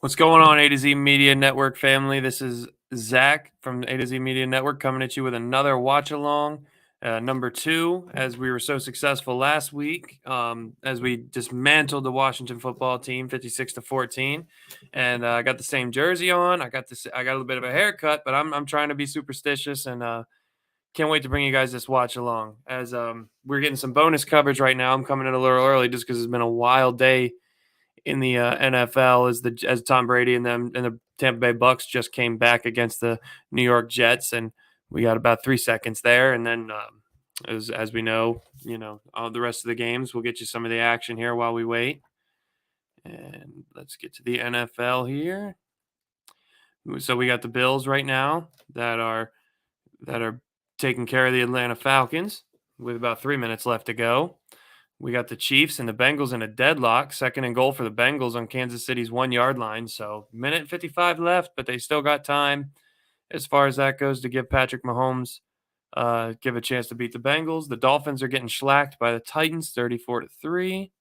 What's going on, A to Z Media Network family? This is Zach from A to Z Media Network coming at you with another watch along, number 2. As we were so successful last week, as we dismantled the Washington football team, 56-14, and I got the same jersey on. I got a little bit of a haircut, but I'm trying to be superstitious and can't wait to bring you guys this watch along. As we're getting some bonus coverage right now. I'm coming in a little early just because it's been a wild day in the NFL as Tom Brady and the Tampa Bay Bucks just came back against the New York Jets, and we got about 3 seconds there, and then as we know, all the rest of the games, we'll get you some of the action here while we wait. And let's get to the NFL here. So we got the Bills right now that are taking care of the Atlanta Falcons with about 3 minutes left to go. We got the Chiefs and the Bengals in a deadlock, 2nd and goal for the Bengals on Kansas City's 1-yard line. So, minute and 55 left, but they still got time as far as that goes to give Patrick Mahomes give a chance to beat the Bengals. The Dolphins are getting shellacked by the Titans, 34-3.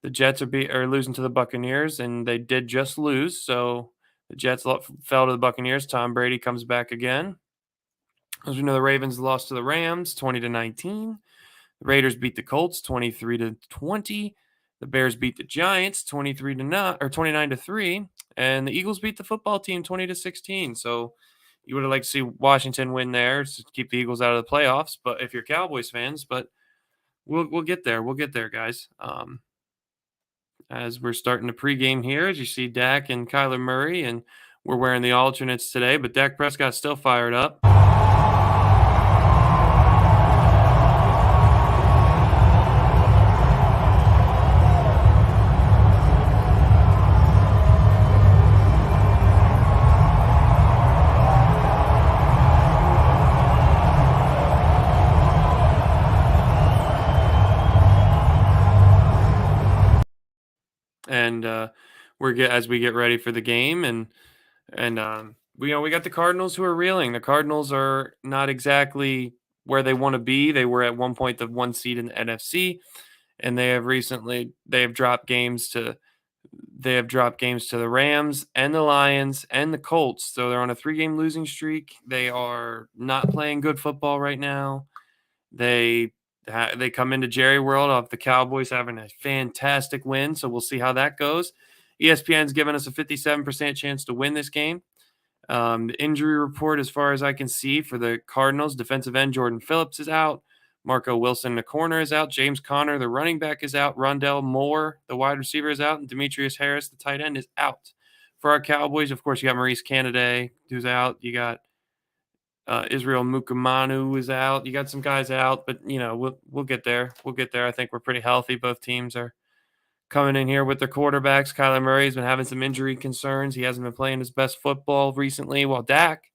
The Jets are losing to the Buccaneers, and they did just lose. So, the Jets fell to the Buccaneers. Tom Brady comes back again. As we know, the Ravens lost to the Rams, 20-19. The Raiders beat the Colts 23-20. The Bears beat the Giants 29-3, and the Eagles beat the football team 20-16. So you would have liked to see Washington win there to keep the Eagles out of the playoffs. But if you're Cowboys fans, but we'll get there. We'll get there, guys. As we're starting the pregame here, as you see Dak and Kyler Murray, and we're wearing the alternates today, but Dak Prescott's still fired up. And as we get ready for the game, and we got the Cardinals who are reeling. The Cardinals are not exactly where they want to be. They were at one point the 1 seed in the NFC, and they have dropped games to the Rams and the Lions and the Colts. So they're on a 3-game losing streak. They are not playing good football right now. They come into Jerry World off the Cowboys having a fantastic win, so we'll see how that goes. ESPN's given us a 57% chance to win this game. The injury report, as far as I can see, for the Cardinals, defensive end Jordan Phillips is out. Marco Wilson, the corner, is out. James Conner, the running back, is out. Rondell Moore, the wide receiver, is out. And Demetrius Harris, the tight end, is out. For our Cowboys, of course, you got Maurice Canady, who's out. You got Israel Mukamanu is out. You got some guys out, but we'll get there. We'll get there. I think we're pretty healthy. Both teams are coming in here with their quarterbacks. Kyler Murray has been having some injury concerns. He hasn't been playing his best football recently, while Dak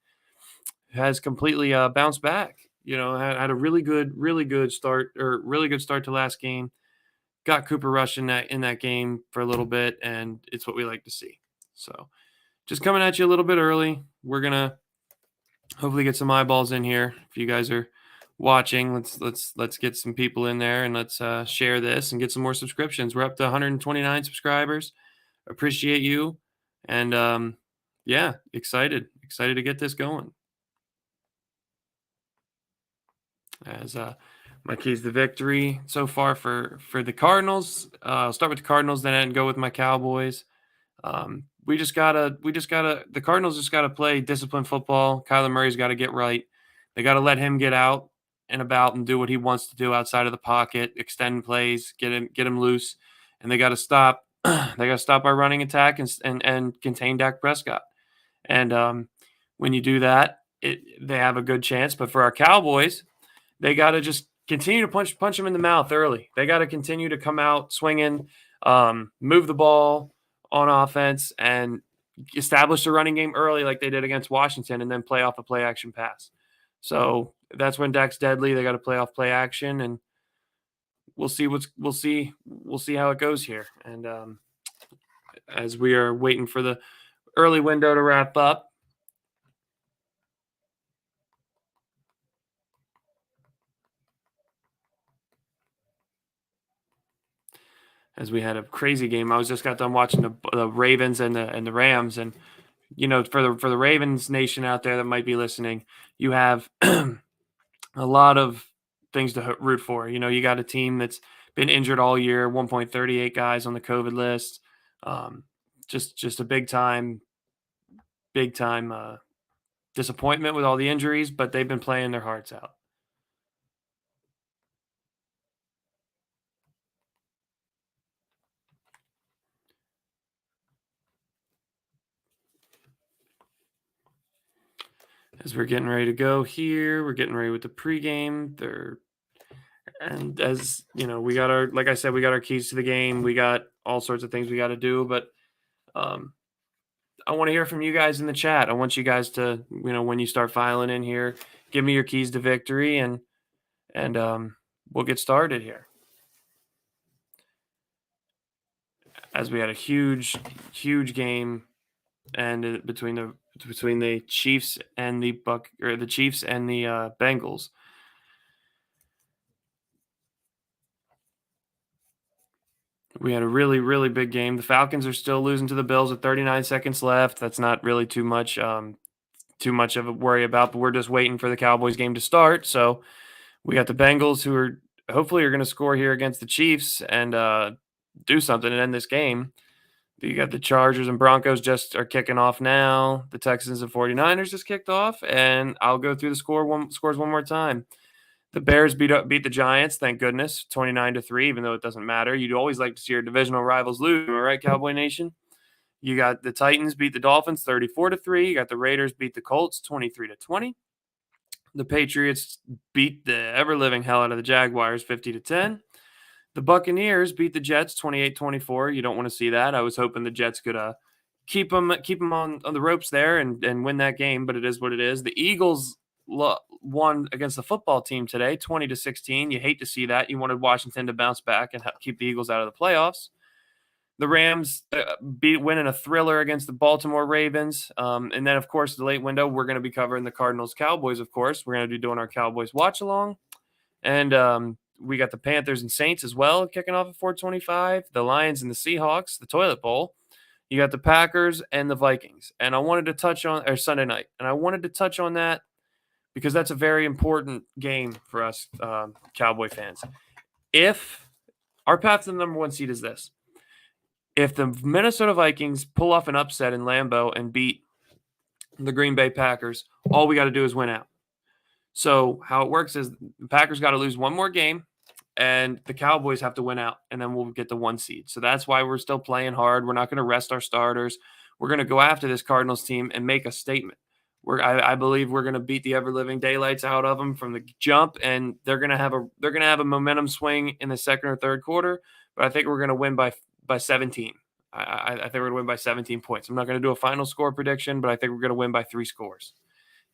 has completely bounced back. Had a really good start to last game. Got Cooper Rush in that game for a little bit, and it's what we like to see. So, just coming at you a little bit early. We're gonna hopefully get some eyeballs in here. If you guys are watching, let's get some people in there, and let's share this and get some more subscriptions. We're up to 129 subscribers. Appreciate you, and excited to get this going. As my keys to victory so far for the Cardinals. I'll start with the Cardinals, then go with my Cowboys. The Cardinals just gotta play disciplined football. Kyler Murray's got to get right. They got to let him get out and about and do what he wants to do outside of the pocket, extend plays, get him loose, and they got to stop. They got to stop our running attack and contain Dak Prescott. And when you do that, they have a good chance. But for our Cowboys, they got to just continue to punch them in the mouth early. They got to continue to come out swinging, move the ball on offense, and establish the running game early like they did against Washington, and then play off a play action pass. So that's when Dak's deadly. They got to play off play action, and we'll see how it goes here. And as we are waiting for the early window to wrap up, as we had a crazy game. I was just got done watching the Ravens and the Rams, and for the Ravens nation out there that might be listening, you have a lot of things to root for. You got a team that's been injured all year, 1.38 guys on the COVID list. Um, just a big time disappointment with all the injuries, but they've been playing their hearts out. As we're getting ready to go here, we're getting ready with the pregame. And as we got like I said, we got our keys to the game. We got all sorts of things we got to do, but um, I want to hear from you guys in the chat. I want you guys to, when you start filing in here, give me your keys to victory, and we'll get started here. As we had a huge game, and between the Chiefs and the Bengals. We had a really, really big game. The Falcons are still losing to the Bills with 39 seconds left. That's not really too much of a worry about, but we're just waiting for the Cowboys game to start. So we got the Bengals, who are hopefully going to score here against the Chiefs and do something and end this game. You got the Chargers and Broncos just are kicking off now. The Texans and 49ers just kicked off, and I'll go through the scores one more time. The Bears beat the Giants, thank goodness, 29-3, even though it doesn't matter. You'd always like to see your divisional rivals lose, right, Cowboy Nation? You got the Titans beat the Dolphins 34-3. You got the Raiders beat the Colts 23-20. The Patriots beat the ever-living hell out of the Jaguars 50-10. The Buccaneers beat the Jets 28-24. You don't want to see that. I was hoping the Jets could keep them on the ropes there and win that game, but it is what it is. The Eagles won against the football team today, 20-16. You hate to see that. You wanted Washington to bounce back and keep the Eagles out of the playoffs. The Rams winning a thriller against the Baltimore Ravens. And then, of course, the late window, we're going to be covering the Cardinals Cowboys, of course. We're going to be doing our Cowboys watch along. And we got the Panthers and Saints as well kicking off at 4:25. The Lions and the Seahawks, the Toilet Bowl. You got the Packers and the Vikings. And I wanted to touch on Sunday night. And I wanted to touch on that because that's a very important game for us Cowboy fans. If our path to the number one seed is this, if the Minnesota Vikings pull off an upset in Lambeau and beat the Green Bay Packers, all we got to do is win out. So how it works is the Packers got to lose one more game, and the Cowboys have to win out, and then we'll get the one seed. So that's why we're still playing hard. We're not going to rest our starters. We're going to go after this Cardinals team and make a statement. I believe we're going to beat the ever-living daylights out of them from the jump, and they're going to have a momentum swing in the second or third quarter. But I think we're going to win by 17. I think we're going to win by 17 points. I'm not going to do a final score prediction, but I think we're going to win by 3 scores,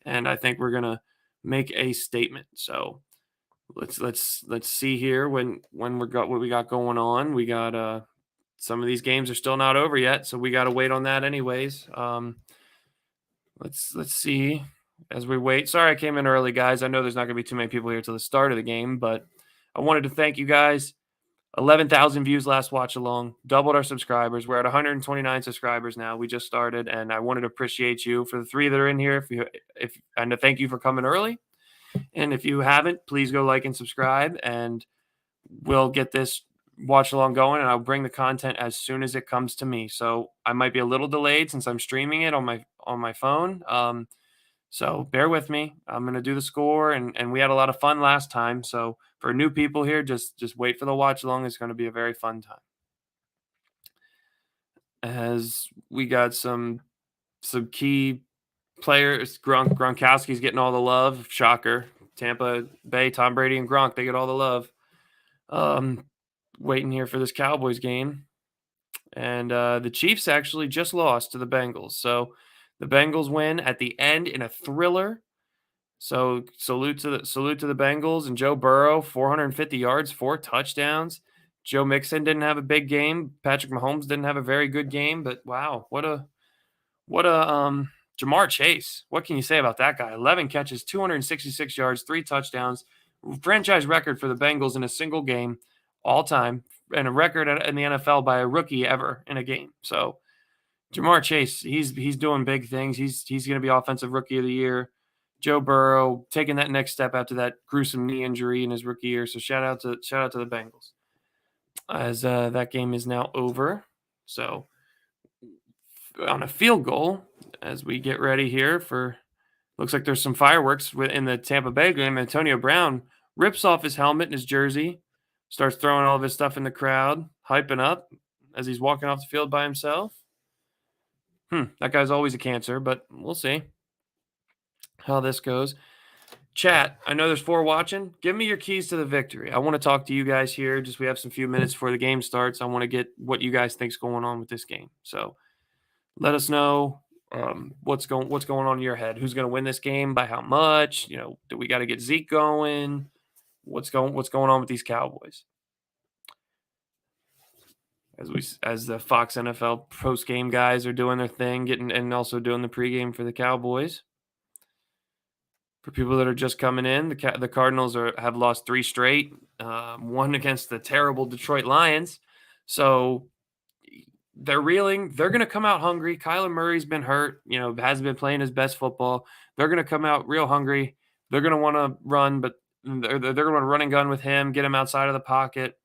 and I think we're going to make a statement. So let's see here when we got what we got going on. We got some of these games are still not over yet, so we got to wait on that anyways. Let's see as we wait. Sorry I came in early, guys. I know there's not going to be too many people here till the start of the game, but I wanted to thank you guys. 11,000 views last watch along, doubled our subscribers. We're at 129 subscribers now. We just started, and I wanted to appreciate you for the 3 that are in here. And thank you for coming early. And if you haven't, please go like and subscribe, and we'll get this watch along going, and I'll bring the content as soon as it comes to me. So I might be a little delayed since I'm streaming it on my phone. So bear with me. I'm going to do the score, and we had a lot of fun last time. So for new people here, just wait for the watch along. It's going to be a very fun time. As we got some key players, Gronkowski's getting all the love. Shocker. Tampa Bay, Tom Brady and Gronk, they get all the love. Waiting here for this Cowboys game. And the Chiefs actually just lost to the Bengals. So the Bengals win at the end in a thriller. So salute to the Bengals and Joe Burrow, 450 yards, 4 touchdowns. Joe Mixon didn't have a big game. Patrick Mahomes didn't have a very good game, but wow, what a Jamar Chase. What can you say about that guy? 11 catches, 266 yards, 3 touchdowns. Franchise record for the Bengals in a single game all time. and a record in the NFL by a rookie ever in a game. So Jamar Chase, he's doing big things. He's going to be offensive rookie of the year. Joe Burrow taking that next step after that gruesome knee injury in his rookie year. So shout out to the Bengals. As that game is now over. So on a field goal, as we get ready here for, looks like there's some fireworks in the Tampa Bay game. Antonio Brown rips off his helmet and his jersey, starts throwing all of his stuff in the crowd, hyping up as he's walking off the field by himself. That guy's always a cancer, but we'll see how this goes. Chat, I know there's 4 watching. Give me your keys to the victory. I want to talk to you guys here. Just we have some few minutes before the game starts. I want to get what you guys think's going on with this game. So let us know what's going on in your head. Who's going to win this game? By how much? Do we got to get Zeke going? What's going on with these Cowboys? As the Fox NFL post game guys are doing their thing, and also doing the pregame for the Cowboys. For people that are just coming in, the Cardinals have lost 3 straight, one against the terrible Detroit Lions. So they're reeling. They're going to come out hungry. Kyler Murray's been hurt, hasn't been playing his best football. They're going to come out real hungry. They're going to want to run, but they're going to run and gun with him, get him outside of the pocket.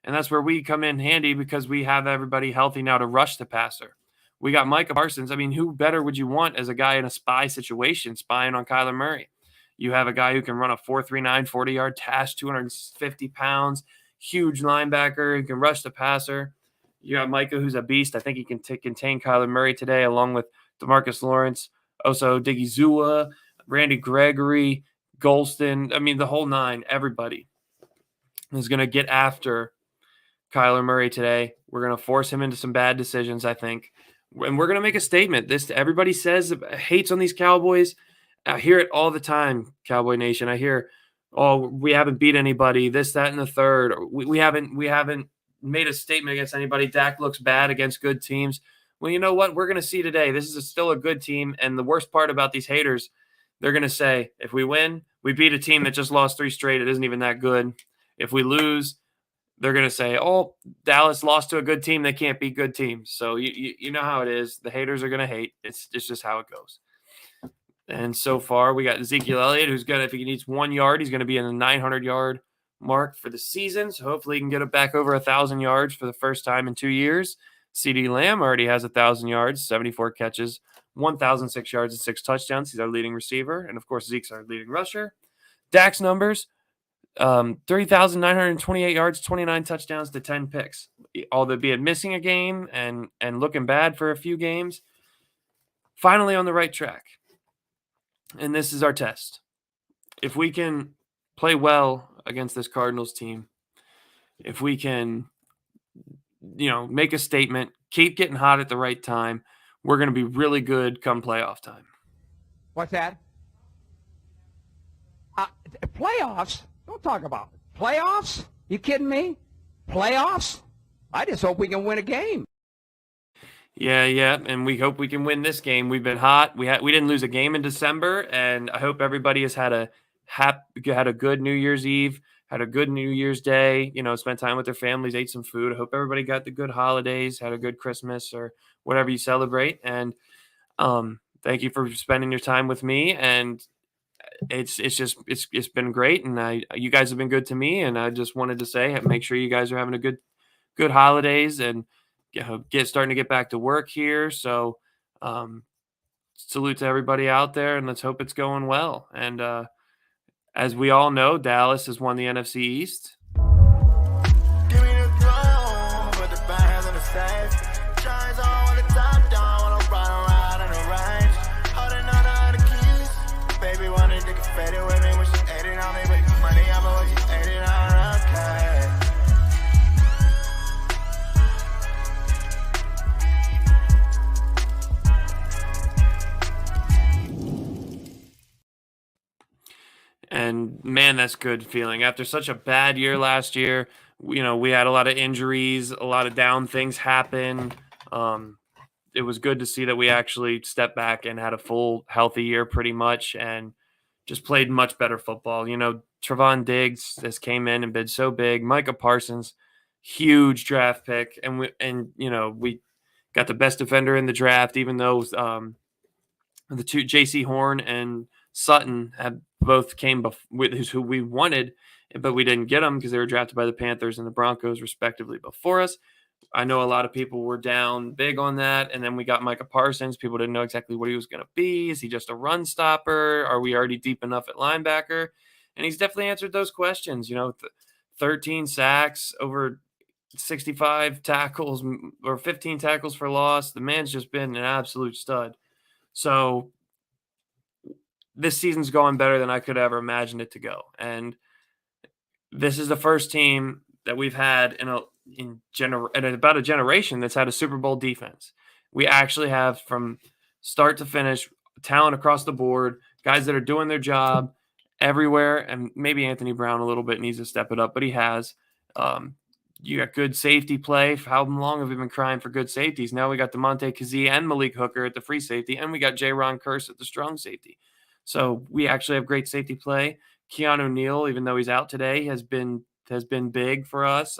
And that's where we come in handy because we have everybody healthy now to rush the passer. We got Micah Parsons. I mean, who better would you want as a guy in a spy situation, spying on Kyler Murray? You have a guy who can run a 4.39 40-yard dash, 250 pounds, huge linebacker who can rush the passer. You got Micah, who's a beast. I think he can contain Kyler Murray today, along with DeMarcus Lawrence, also Digizua, Randy Gregory, Golston. I mean, the whole 9, everybody is going to get after Kyler Murray today. We're going to force him into some bad decisions, I think. And we're going to make a statement. Everybody says hates on these Cowboys. I hear it all the time, Cowboy Nation. I hear, oh, we haven't beat anybody, this, that, and the third. We haven't made a statement against anybody. Dak looks bad against good teams. Well, you know what? We're going to see today. This is still a good team. And the worst part about these haters, they're going to say, if we win, we beat a team that just lost 3 straight. It isn't even that good. If we lose, they're going to say, oh, Dallas lost to a good team. They can't beat good teams. So you know how it is. The haters are going to hate. It's just how it goes. And so far, we got Ezekiel Elliott, who's going to, if he needs 1 yard, he's going to be in the 900-yard mark for the season. So hopefully he can get it back over 1,000 yards for the first time in 2 years. CeeDee Lamb already has 1,000 yards, 74 catches, 1,006 yards, and 6 touchdowns. He's our leading receiver. And, of course, Zeke's our leading rusher. Dak's numbers, 3,928 yards, 29 touchdowns to 10 picks. Although being missing a game and looking bad for a few games, finally on the right track. And this is our test. If we can play well against this Cardinals team, if we can, make a statement, keep getting hot at the right time, we're going to be really good come playoff time. What's that? Playoffs? Don't talk about it. Playoffs? You kidding me? Playoffs? I just hope we can win a game. Yeah, and we hope we can win this game. We've been hot. We didn't lose a game in December, and I hope everybody has had a good New Year's Eve, had a good New Year's Day. Spent time with their families, ate some food. I hope everybody got the good holidays, had a good Christmas or whatever you celebrate. And thank you for spending your time with me. And it's been great, and you guys have been good to me. And I just wanted to say, make sure you guys are having a good holidays and starting to get back to work here. So salute to everybody out there, and let's hope it's going well. And as we all know, Dallas has won the NFC East. Give me the throne, put the bands on the stage. Shines on the top down, when I'm riding around in the range. Holding on to the keys. Baby wanted to get faded with me when she ate it on me. With money, I'm always just ate it on her, okay. And man, that's good feeling. After such a bad year last year, we had a lot of injuries, a lot of down things happen. It was good to see that we actually stepped back and had a full healthy year pretty much and just played much better football. Trevon Diggs has came in and been so big. Micah Parsons huge draft pick, and we got the best defender in the draft, even though the two J.C. Horn and Sutton have both came with who we wanted, but we didn't get them because they were drafted by the Panthers and the Broncos respectively before us. I know a lot of people were down big on that, and then we got Micah Parsons. People didn't know exactly what he was going to be. Is he just a run stopper? Are we already deep enough at linebacker? And he's definitely answered those questions. 13 sacks, over 65 tackles, or 15 tackles for loss. The man's just been an absolute stud. So this season's going better than I could ever imagine it to go. And this is the first team that we've had in about a generation that's had a Super Bowl defense. We actually have, from start to finish, talent across the board, guys that are doing their job everywhere. And maybe Anthony Brown a little bit needs to step it up, but he has. You got good safety play. How long have we been crying for good safeties? Now we got DeMonte Kazee and Malik Hooker at the free safety, and we got J-Ron Kearse at the strong safety. So we actually have great safety play. Keanu Neal, even though he's out today, has been big for us,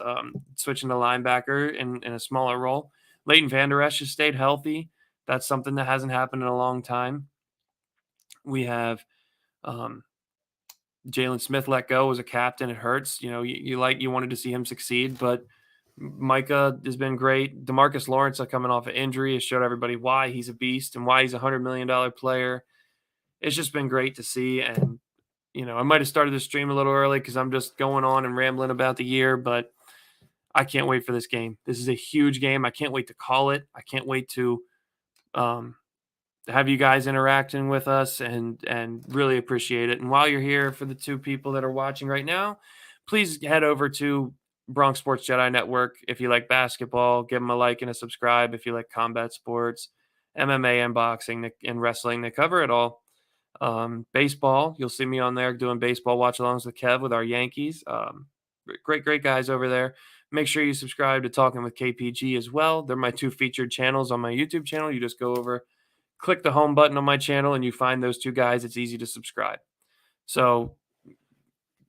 switching to linebacker in a smaller role. Leighton Vander Esch has stayed healthy. That's something that hasn't happened in a long time. We have Jalen Smith let go as a captain. It hurts. You wanted to see him succeed, but Micah has been great. DeMarcus Lawrence, coming off an injury, has showed everybody why he's a beast and why he's a $100 million player. It's just been great to see. And, I might have started the stream a little early because I'm just going on and rambling about the year, but I can't wait for this game. This is a huge game. I can't wait to call it. I can't wait to have you guys interacting with us and really appreciate it. And while you're here, for the two people that are watching right now, please head over to Bronx Sports Jedi Network. If you like basketball, give them a like and a subscribe. If you like combat sports, MMA and boxing and wrestling, they cover it all. Baseball, you'll see me on there doing baseball watch-alongs with Kev with our Yankees. Great guys over there. Make sure you subscribe to Talking with KPG as well. They're my two featured channels on my YouTube channel. You just go over, click the home button on my channel, and you find those two guys. It's easy to subscribe. So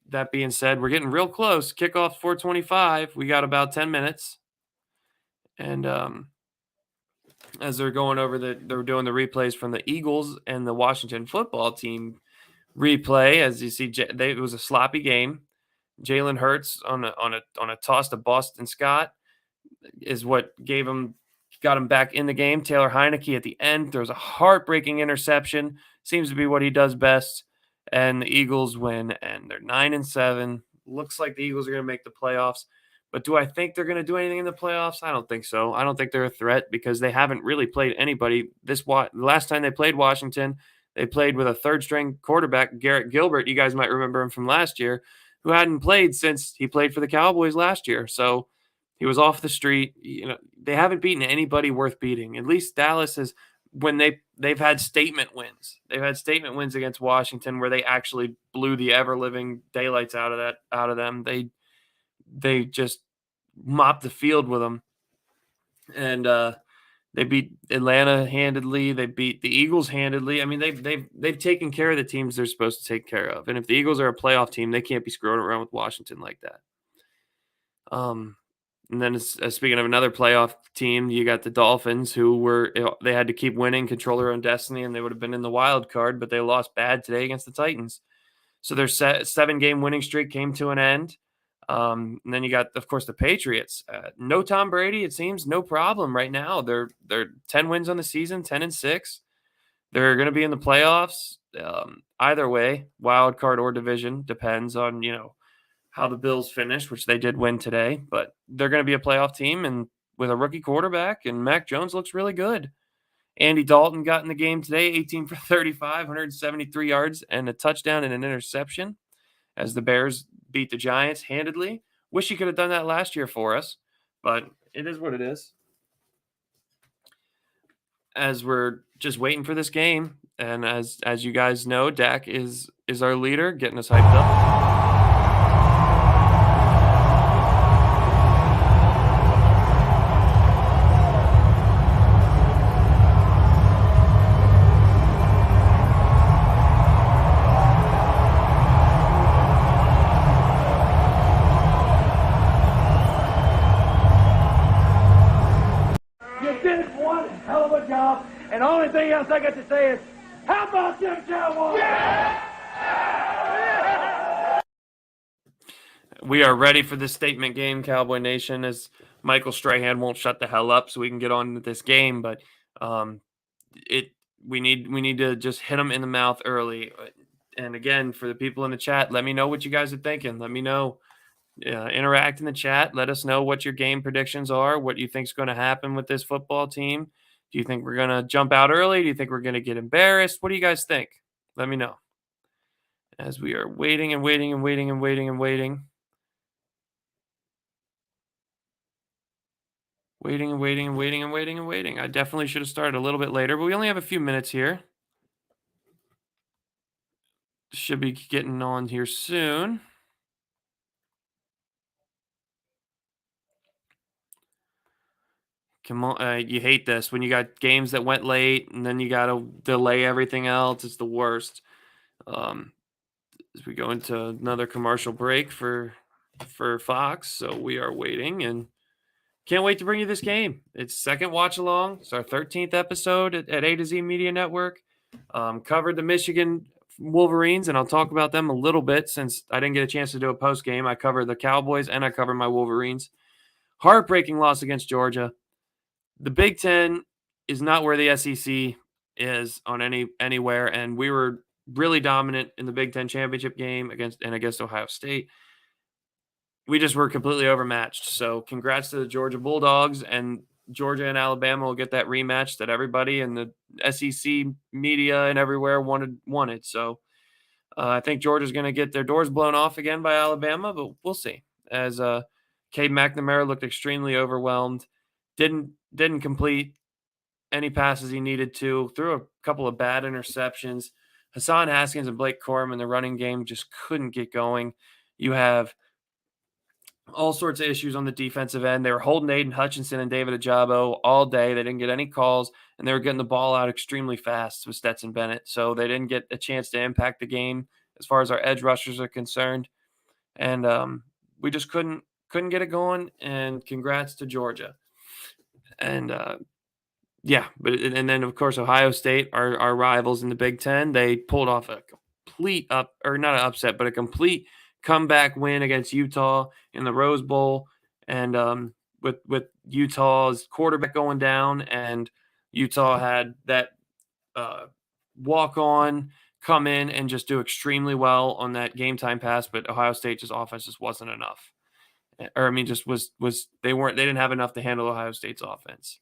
that being said, we're getting real close. Kickoff 4:25. We got about 10 minutes. And as they're going over they're doing the replays from the Eagles and the Washington football team replay. As you see, it was a sloppy game. Jalen Hurts on a toss to Boston Scott is what got him back in the game. Taylor Heineke at the end, there was a heartbreaking interception. Seems to be what he does best. And the Eagles win, and they're 9-7. Looks like the Eagles are going to make the playoffs. But do I think they're going to do anything in the playoffs? I don't think so. I don't think they're a threat because they haven't really played anybody. The last time they played Washington, they played with a third-string quarterback, Garrett Gilbert. You guys might remember him from last year, who hadn't played since he played for the Cowboys last year. So he was off the street. They haven't beaten anybody worth beating. At least Dallas has, when they've had statement wins. They've had statement wins against Washington where they actually blew the ever-living daylights out of them. They just mopped the field with them. And they beat Atlanta handedly. They beat the Eagles handedly. I mean, they've taken care of the teams they're supposed to take care of. And if the Eagles are a playoff team, they can't be screwing around with Washington like that. And then speaking of another playoff team, you got the Dolphins, they had to keep winning, control their own destiny, and they would have been in the wild card, but they lost bad today against the Titans. So their 7-game winning streak came to an end. And then you got, of course, the Patriots. No Tom Brady, it seems, no problem right now. They're 10 wins on the season, 10-6. They're going to be in the playoffs. Either way, wild card or division, depends on how the Bills finish, which they did win today. But they're going to be a playoff team, and with a rookie quarterback, and Mac Jones looks really good. Andy Dalton got in the game today, 18 for 35, 173 yards, and a touchdown and an interception, as the Bears beat the Giants handedly. Wish he could have done that last year for us, but it is what it is. As we're just waiting for this game, and as you guys know, Dak is our leader, getting us hyped up. did one hell of a job. And the only thing else I got to say is, how about them Cowboys? Yeah! We are ready for this statement game, Cowboy Nation, as Michael Strahan won't shut the hell up so we can get on with this game. But we need to just hit them in the mouth early. And again, for the people in the chat, let me know what you guys are thinking. Let me know. Interact in the chat. Let us know what your game predictions are, what you think is going to happen with this football team. Do you think we're going to jump out early? Do you think we're going to get embarrassed? What do you guys think? Let me know. As we are waiting and waiting and waiting and waiting and waiting. Waiting and waiting and waiting and waiting and waiting. I definitely should have started a little bit later, but we only have a few minutes here. Should be getting on here soon. Come on, you hate this when you got games that went late and then you got to delay everything else. It's the worst. As we go into another commercial break for Fox, so we are waiting and can't wait to bring you this game. It's second watch along. It's our 13th episode at A to Z Media Network. Covered the Michigan Wolverines, and I'll talk about them a little bit since I didn't get a chance to do a post game. I covered the Cowboys and I covered my Wolverines. Heartbreaking loss against Georgia. The Big Ten is not where the SEC is on anywhere, and we were really dominant in the Big Ten championship game against Ohio State. We just were completely overmatched. So congrats to the Georgia Bulldogs, and Georgia and Alabama will get that rematch that everybody in the SEC media and everywhere wanted. So I think Georgia's going to get their doors blown off again by Alabama, but we'll see. As Cade McNamara looked extremely overwhelmed, didn't complete any passes he needed to, threw a couple of bad interceptions. Hassan Haskins and Blake Corum in the running game just couldn't get going. You have all sorts of issues on the defensive end. They were holding Aiden Hutchinson and David Ajabo all day. They didn't get any calls, and they were getting the ball out extremely fast with Stetson Bennett. So they didn't get a chance to impact the game as far as our edge rushers are concerned. And we just couldn't get it going, and congrats to Georgia. And and then of course Ohio State, our rivals in the Big Ten, they pulled off a complete a complete comeback win against Utah in the Rose Bowl, and with Utah's quarterback going down, and Utah had that walk-on come in and just do extremely well on that game time pass, but Ohio State's offense just wasn't enough. Or I mean, just they didn't have enough to handle Ohio State's offense,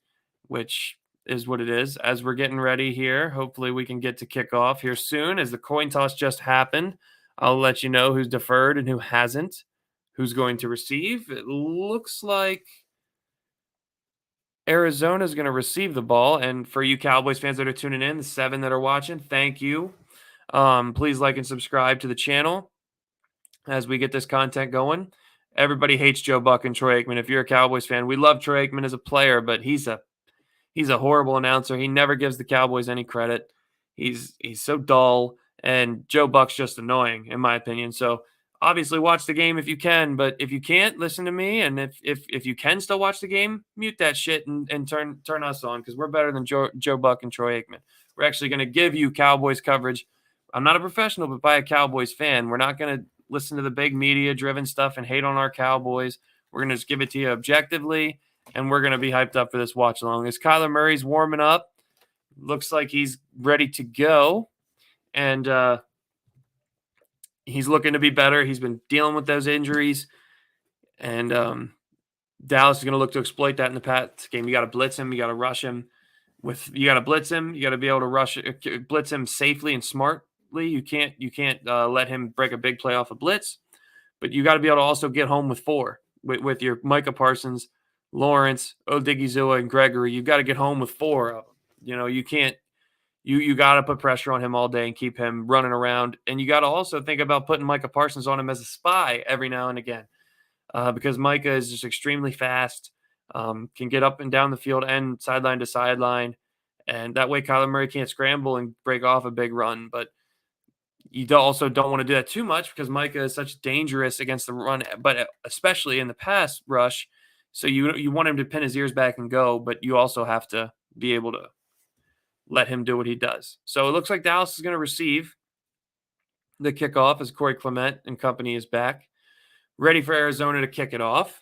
which is what it is. As we're getting ready here, hopefully we can get to kickoff here soon. As the coin toss just happened, I'll let you know who's deferred and who hasn't, who's going to receive. It looks like Arizona is going to receive the ball. And for you Cowboys fans that are tuning in, the 7 that are watching, thank you. Please like and subscribe to the channel as we get this content going. Everybody hates Joe Buck and Troy Aikman. If you're a Cowboys fan, we love Troy Aikman as a player, but he's a horrible announcer. He never gives the Cowboys any credit. He's so dull, and Joe Buck's just annoying, in my opinion. So obviously watch the game if you can, but if you can't, listen to me. And if you can still watch the game, mute that shit and turn us on, because we're better than Joe Buck and Troy Aikman. We're actually going to give you Cowboys coverage. I'm not a professional, but by a Cowboys fan. We're not going to listen to the big media-driven stuff and hate on our Cowboys. We're going to just give it to you objectively, and we're going to be hyped up for this watch-along. As Kyler Murray's warming up, looks like he's ready to go, and he's looking to be better. He's been dealing with those injuries, and Dallas is going to look to exploit that in the pass game. You got to blitz him. You got to rush him. You got to blitz him. You got to be able to blitz him safely and smartly. You can't let him break a big play off a blitz, but you got to be able to also get home with 4 with your Micah Parsons, Lawrence, Odigizua, and Gregory. You've got to get home with 4 of them. You can't. You got to put pressure on him all day and keep him running around, and you got to also think about putting Micah Parsons on him as a spy every now and again, because Micah is just extremely fast, can get up and down the field and sideline to sideline, and that way Kyler Murray can't scramble and break off a big run, but you also don't want to do that too much because Micah is such dangerous against the run, but especially in the pass rush, So you want him to pin his ears back and go, but you also have to be able to let him do what he does. So it looks like Dallas is going to receive the kickoff as Corey Clement and company is back, ready for Arizona to kick it off.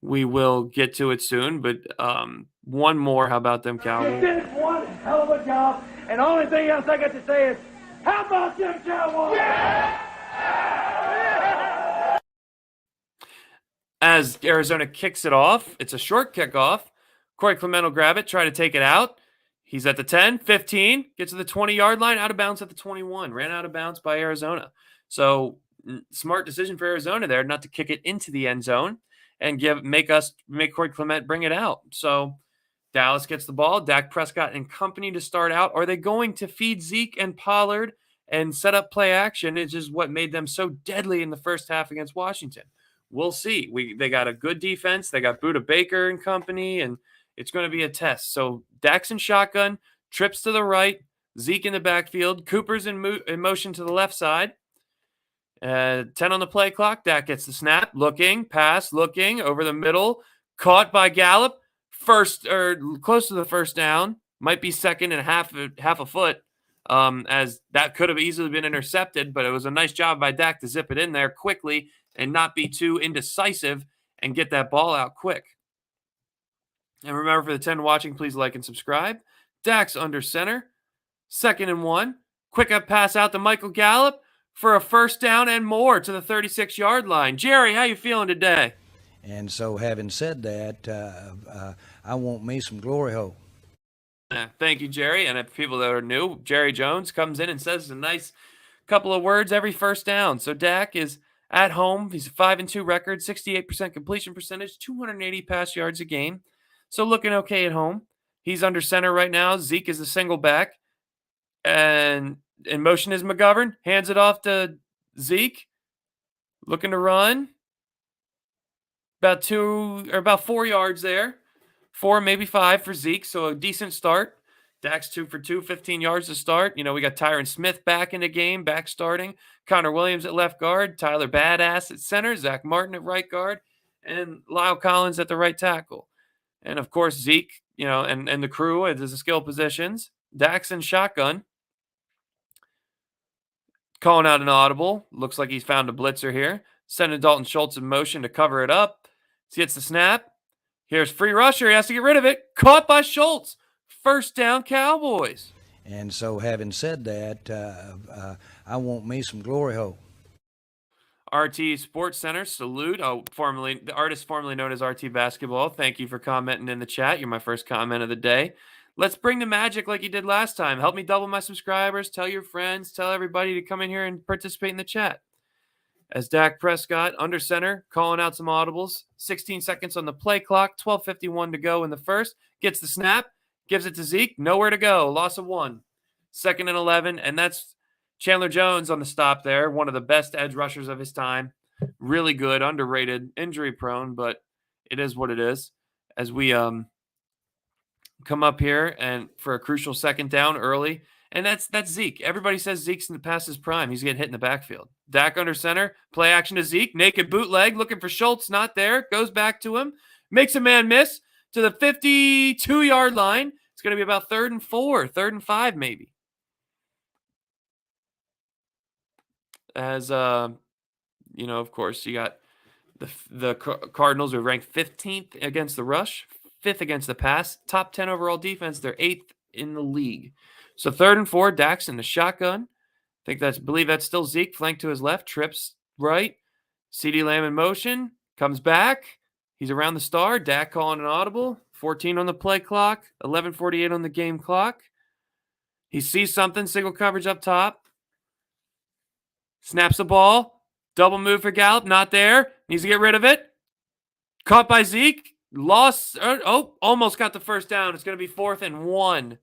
We will get to it soon, but one more. How about them You Cowboys? did one hell of a job, and the only thing else I got to say is, how about them Cowboys? As Arizona kicks it off, it's a short kickoff. Corey Clement will grab it, try to take it out. He's at the 10, 15, gets to the 20-yard line, out of bounds at the 21. Ran out of bounds by Arizona. So smart decision for Arizona there not to kick it into the end zone and make Corey Clement bring it out. So Dallas gets the ball. Dak Prescott and company to start out. Are they going to feed Zeke and Pollard and set up play action? It's just what made them so deadly in the first half against Washington. We'll see. They got a good defense. They got Budda Baker and company, and it's going to be a test. So Dak's in shotgun, trips to the right, Zeke in the backfield, Cooper's in motion to the left side. 10 on the play clock. Dak gets the snap, looking, pass, looking, over the middle, caught by Gallup. First or close to the first down, might be second and half a foot, as that could have easily been intercepted, but it was a nice job by Dak to zip it in there quickly and not be too indecisive and get that ball out quick. And remember, for the 10 watching, please like and subscribe. Dak's under center, 2nd and 1. Quick up pass out to Michael Gallup for a first down and more to the 36-yard line. Jerry, how you feeling today? And so, having said that, I want me some glory hole. Thank you, Jerry. And if people that are new, Jerry Jones comes in and says a nice couple of words every first down. So Dak is at home. He's a 5-2 record, 68% completion percentage, 280 pass yards a game. So looking okay at home. He's under center right now. Zeke is the single back. And in motion is McGovern. Hands it off to Zeke. Looking to run. About 4 yards there. 4, maybe 5 for Zeke. So a decent start. Dak's 2 for 2, 15 yards to start. We got Tyron Smith back in the game, back starting. Connor Williams at left guard. Tyler Badass at center. Zach Martin at right guard. And Lyle Collins at the right tackle. And, of course, Zeke, and the crew as the skill positions. Dak's in shotgun. Calling out an audible. Looks like he's found a blitzer here. Sending Dalton Schultz in motion to cover it up. He gets the snap. Here's free rusher. He has to get rid of it. Caught by Schultz. First down, Cowboys. And so, having said that, I want me some glory hole. RT Sports Center, salute. The artist formerly known as RT Basketball. Thank you for commenting in the chat. You're my first comment of the day. Let's bring the magic like you did last time. Help me double my subscribers. Tell your friends. Tell everybody to come in here and participate in the chat. As Dak Prescott, under center, calling out some audibles. 16 seconds on the play clock. 12:51 to go in the first. Gets the snap. Gives it to Zeke. Nowhere to go. Loss of 1. 2nd and 11. And that's Chandler Jones on the stop there. One of the best edge rushers of his time. Really good. Underrated. Injury prone, but it is what it is. As we come up here and for a crucial second down early. And that's Zeke. Everybody says Zeke's past his prime. He's getting hit in the backfield. Dak under center. Play action to Zeke. Naked bootleg. Looking for Schultz. Not there. Goes back to him. Makes a man miss to the 52-yard line. It's going to be about 3rd and 4. 3rd and 5 maybe. As, of course, you got the Cardinals are ranked 15th against the rush. 5th against the pass. Top 10 overall defense. They're 8th in the league. So 3rd and 4, Dak's in the shotgun. Believe that's still Zeke, flank to his left, trips right. CeeDee Lamb in motion, comes back. He's around the star. Dak calling an audible. 14 on the play clock, 11:48 on the game clock. He sees something, single coverage up top. Snaps the ball. Double move for Gallup, not there. Needs to get rid of it. Caught by Zeke. Lost. Almost got the first down. It's going to be 4th and 1.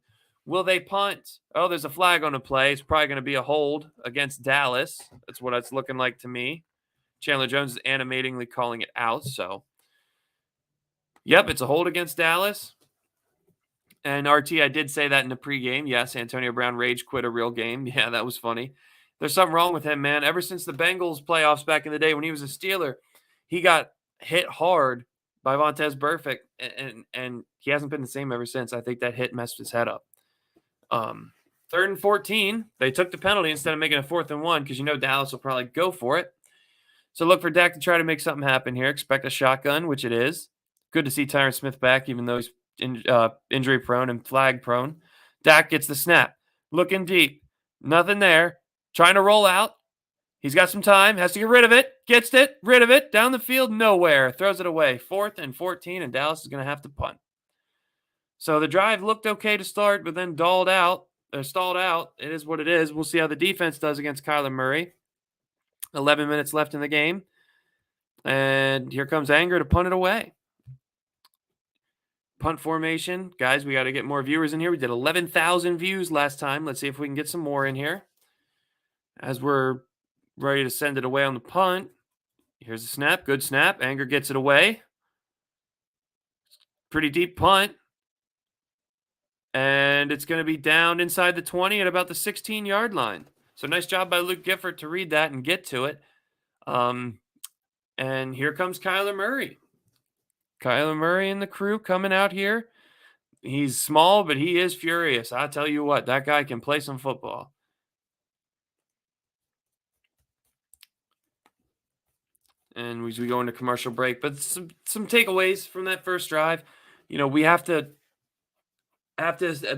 Will they punt? Oh, there's a flag on the play. It's probably going to be a hold against Dallas. That's what it's looking like to me. Chandler Jones is animatingly calling it out. So, yep, it's a hold against Dallas. And RT, I did say that in the pregame. Yes, Antonio Brown rage quit a real game. Yeah, that was funny. There's something wrong with him, man. Ever since the Bengals playoffs back in the day when he was a Steeler, he got hit hard by Vontaze Burfict, and he hasn't been the same ever since. I think that hit messed his head up. 3rd and 14, they took the penalty instead of making a 4th and 1 because Dallas will probably go for it. So look for Dak to try to make something happen here. Expect a shotgun, which it is. Good to see Tyron Smith back, even though he's injury prone and flag prone. Dak gets the snap. Looking deep. Nothing there. Trying to roll out. He's got some time. Has to get rid of it. Gets it. Rid of it. Down the field. Nowhere. Throws it away. 4th and 14, and Dallas is going to have to punt. So the drive looked okay to start, but then stalled out. It is what it is. We'll see how the defense does against Kyler Murray. 11 minutes left in the game. And here comes Anger to punt it away. Punt formation. Guys, we got to get more viewers in here. We did 11,000 views last time. Let's see if we can get some more in here. As we're ready to send it away on the punt. Here's the snap. Good snap. Anger gets it away. Pretty deep punt. And it's going to be down inside the 20 at about the 16-yard line. So nice job by Luke Gifford to read that and get to it. And here comes Kyler Murray. Kyler Murray and the crew coming out here. He's small, but he is furious. I tell you what, that guy can play some football. And we go into commercial break. But some takeaways from that first drive. We have to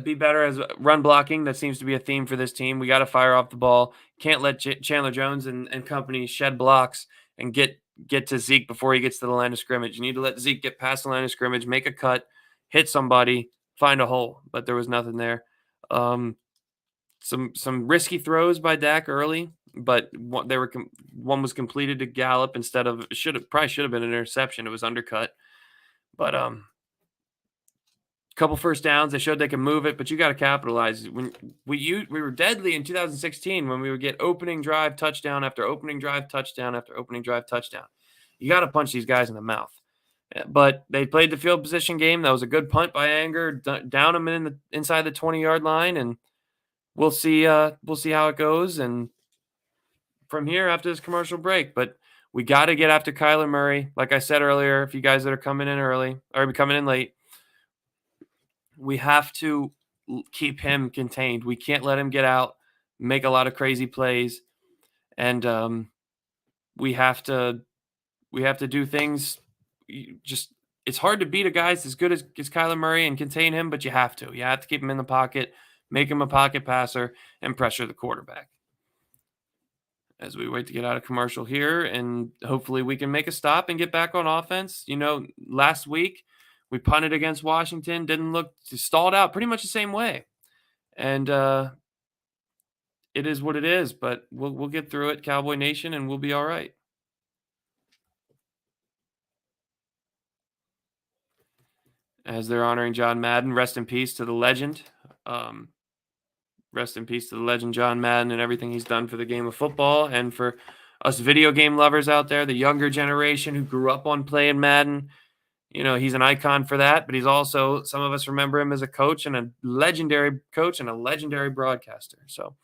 be better as run blocking. That seems to be a theme for this team. We got to fire off the ball. Can't let Chandler Jones and company shed blocks and get to Zeke before he gets to the line of scrimmage. You need to let Zeke get past the line of scrimmage, make a cut, hit somebody, find a hole. But there was nothing there. Some risky throws by Dak early, but one was completed to Gallup instead of probably should have been an interception. It was undercut. But couple first downs. They showed they can move it, but you got to capitalize. When we were deadly in 2016 when we would get opening drive touchdown after opening drive touchdown after opening drive touchdown. You got to punch these guys in the mouth. But they played the field position game. That was a good punt by Anger, down them inside the 20-yard line, and we'll see how it goes. And from here after this commercial break, but we got to get after Kyler Murray. Like I said earlier, if you guys that are coming in early or coming in late. We have to keep him contained. We can't let him get out, make a lot of crazy plays, and we have to do things. It's hard to beat a guy as good as Kyler Murray and contain him, but you have to. You have to keep him in the pocket, make him a pocket passer, and pressure the quarterback. As we wait to get out of commercial here, and hopefully we can make a stop and get back on offense. Last week, we punted against Washington, stalled out pretty much the same way. And it is what it is, but we'll get through it, Cowboy Nation, and we'll be all right. As they're honoring John Madden, rest in peace to the legend. Rest in peace to the legend John Madden and everything he's done for the game of football and for us video game lovers out there, the younger generation who grew up on playing Madden. He's an icon for that, but he's also, some of us remember him as a coach and a legendary broadcaster. So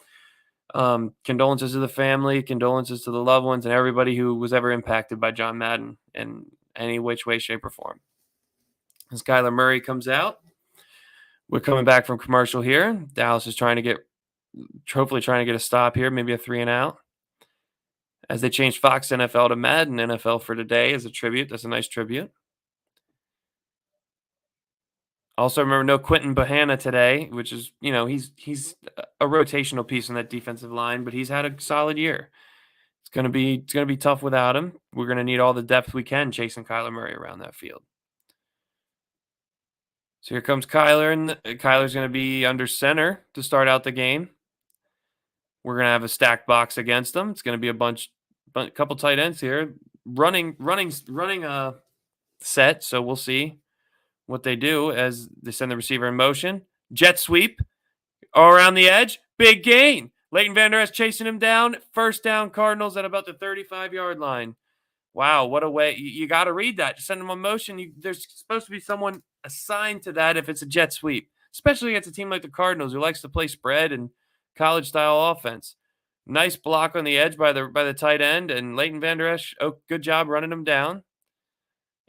condolences to the family, condolences to the loved ones and everybody who was ever impacted by John Madden in any which way, shape, or form. As Kyler Murray comes out, we're coming back from commercial here. Dallas is hopefully trying to get a stop here, maybe a 3-and-out. As they changed Fox NFL to Madden NFL for today as a tribute. That's a nice tribute. Also, remember, no Quentin Bahana today, which is, he's a rotational piece in that defensive line, but he's had a solid year. It's going to be tough without him. We're going to need all the depth we can chasing Kyler Murray around that field. So here comes Kyler, and Kyler's going to be under center to start out the game. We're going to have a stacked box against them. It's going to be a couple tight ends here running a set. So we'll see what they do as they send the receiver in motion. Jet sweep around the edge. Big gain. Leighton Vander Esch chasing him down. First down, Cardinals at about the 35-yard line. Wow, what a way. You got to read that. Just send them in motion. There's supposed to be someone assigned to that if it's a jet sweep, especially against a team like the Cardinals who likes to play spread and college-style offense. Nice block on the edge by the tight end, and Leighton Vander Esch, good job running him down.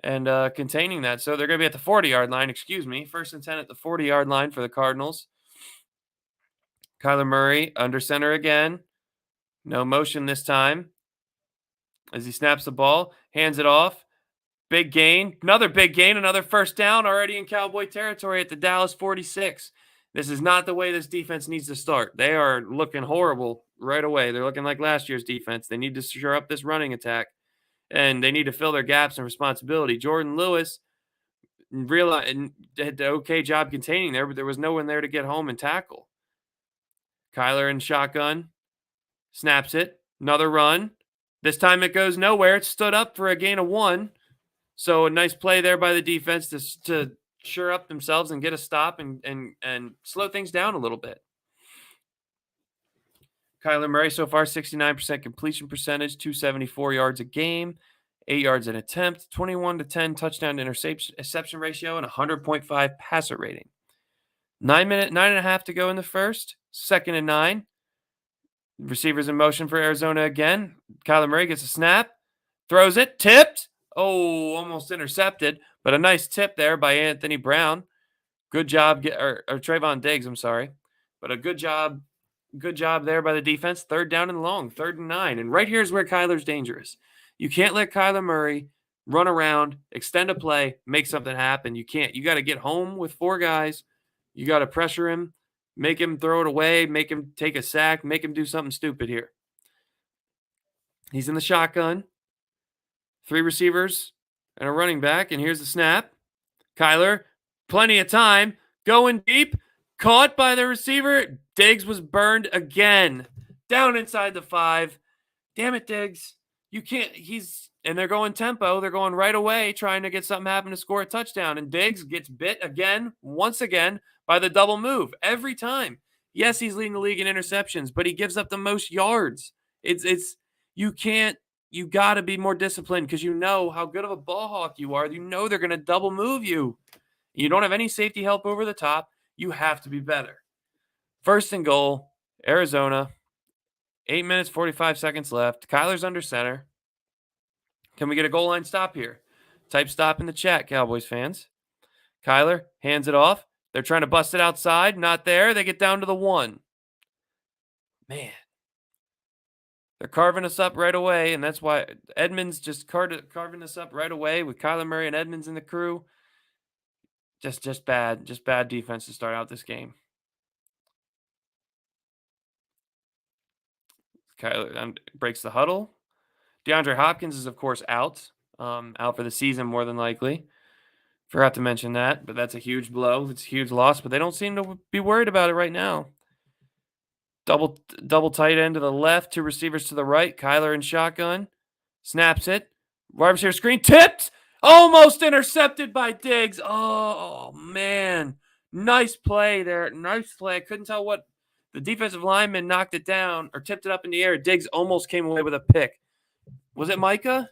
and containing that. So they're going to be at the 40-yard line, excuse me. 1st and 10 at the 40-yard line for the Cardinals. Kyler Murray under center again. No motion this time. As he snaps the ball, hands it off. Big gain. Another big gain. Another first down already in Cowboy territory at the Dallas 46. This is not the way this defense needs to start. They are looking horrible right away. They're looking like last year's defense. They need to shore up this running attack, and they need to fill their gaps and responsibility. Jordan Lewis did an okay job containing there, but there was no one there to get home and tackle. Kyler in shotgun. Snaps it. Another run. This time it goes nowhere. It stood up for a gain of 1. So a nice play there by the defense to shore up themselves and get a stop and slow things down a little bit. Kyler Murray so far 69% completion percentage, 274 yards a game, 8 yards an attempt, 21-10 touchdown to interception ratio, and 100.5 passer rating. 9 and a half to go in the first. 2nd and 9. Receivers in motion for Arizona again. Kyler Murray gets a snap, throws it, tipped. Oh, almost intercepted, but a nice tip there by Anthony Brown. Good job, or Trayvon Diggs, I'm sorry. But a good job there by the defense. 3rd down and long, 3rd and 9. And right here is where Kyler's dangerous. You can't let Kyler Murray run around, extend a play, make something happen. You can't. You got to get home with 4 guys. You got to pressure him, make him throw it away, make him take a sack, make him do something stupid here. He's in the shotgun. 3 receivers and a running back, and here's the snap. Kyler, plenty of time, going deep, caught by the receiver. Diggs was burned again. Down inside the 5. Damn it, Diggs. You can't, and they're going tempo. They're going right away, trying to get something happen to score a touchdown. And Diggs gets bit again, once again, by the double move every time. Yes, he's leading the league in interceptions, but he gives up the most yards. You got to be more disciplined because you know how good of a ball hawk you are. You know they're going to double move you. You don't have any safety help over the top. You have to be better. 1st and goal, Arizona. 8 minutes, 45 seconds left. Kyler's under center. Can we get a goal line stop here? Type stop in the chat, Cowboys fans. Kyler hands it off. They're trying to bust it outside. Not there. They get down to the 1. Man. They're carving us up right away, and that's why Edmonds just carving us up right away with Kyler Murray and Edmonds in the crew. Just bad defense to start out this game. Kyler breaks the huddle. DeAndre Hopkins is, of course, out for the season more than likely. Forgot to mention that, but that's a huge blow. It's a huge loss, but they don't seem to be worried about it right now. Double tight end to the left, 2 receivers to the right. Kyler in shotgun. Snaps it. Wide receiver screen. Tipped. Almost intercepted by Diggs. Oh, man. Nice play there. Nice play. I couldn't tell what the defensive lineman knocked it down or tipped it up in the air. Diggs almost came away with a pick. Was it Micah?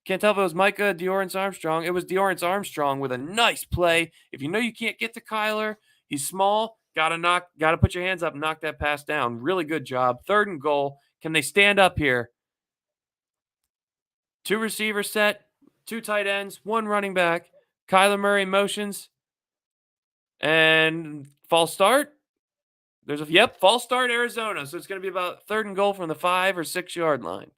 Can't tell if it was Micah Deorance Armstrong. It was Deorance Armstrong with a nice play. If you know you can't get to Kyler, he's small. Got to put your hands up and knock that pass down. Really good job. 3rd and goal. Can they stand up here? 2 receivers set, 2 tight ends, 1 running back. Kyler Murray motions. And false start. False start Arizona. So it's going to be about 3rd and goal from the 5 or 6 yard line.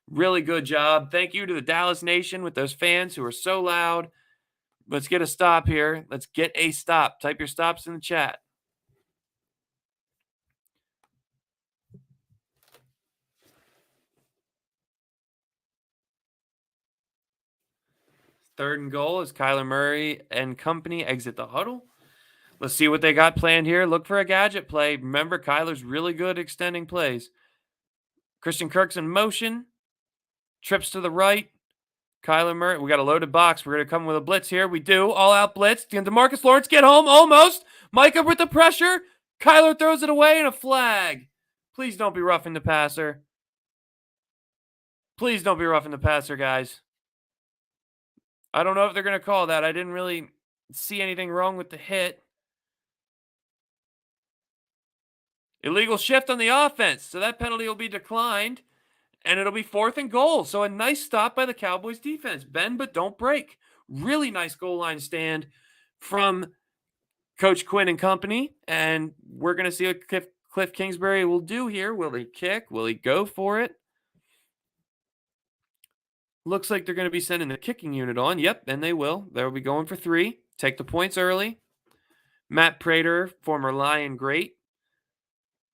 Really good job. Thank you to the Dallas Nation with those fans who are so loud. Let's get a stop here. Let's get a stop. Type your stops in the chat. Third and goal as Kyler Murray and company exit the huddle. Let's see what they got planned here. Look for a gadget play. Remember, Kyler's really good at extending plays. Christian Kirk's in motion. Trips to the right. Kyler Murray. We got a loaded box. We're going to come with a blitz here. We do. All-out blitz. Can DeMarcus Lawrence get home? Almost. Micah with the pressure. Kyler throws it away and a flag. Please don't be roughing the passer. Please don't be roughing the passer, guys. I don't know if they're going to call that. I didn't really see anything wrong with the hit. Illegal shift on the offense. So that penalty will be declined. And it'll be 4th and goal. So a nice stop by the Cowboys defense. Bend but don't break. really nice goal line stand from Coach Quinn and company. And we're going to see what Cliff Kingsbury will do here. Will he kick? Will he go for it? Looks like they're going to be sending the kicking unit on. Yep, and they will. They'll be going for 3. Take the points early. Matt Prater, former Lion great,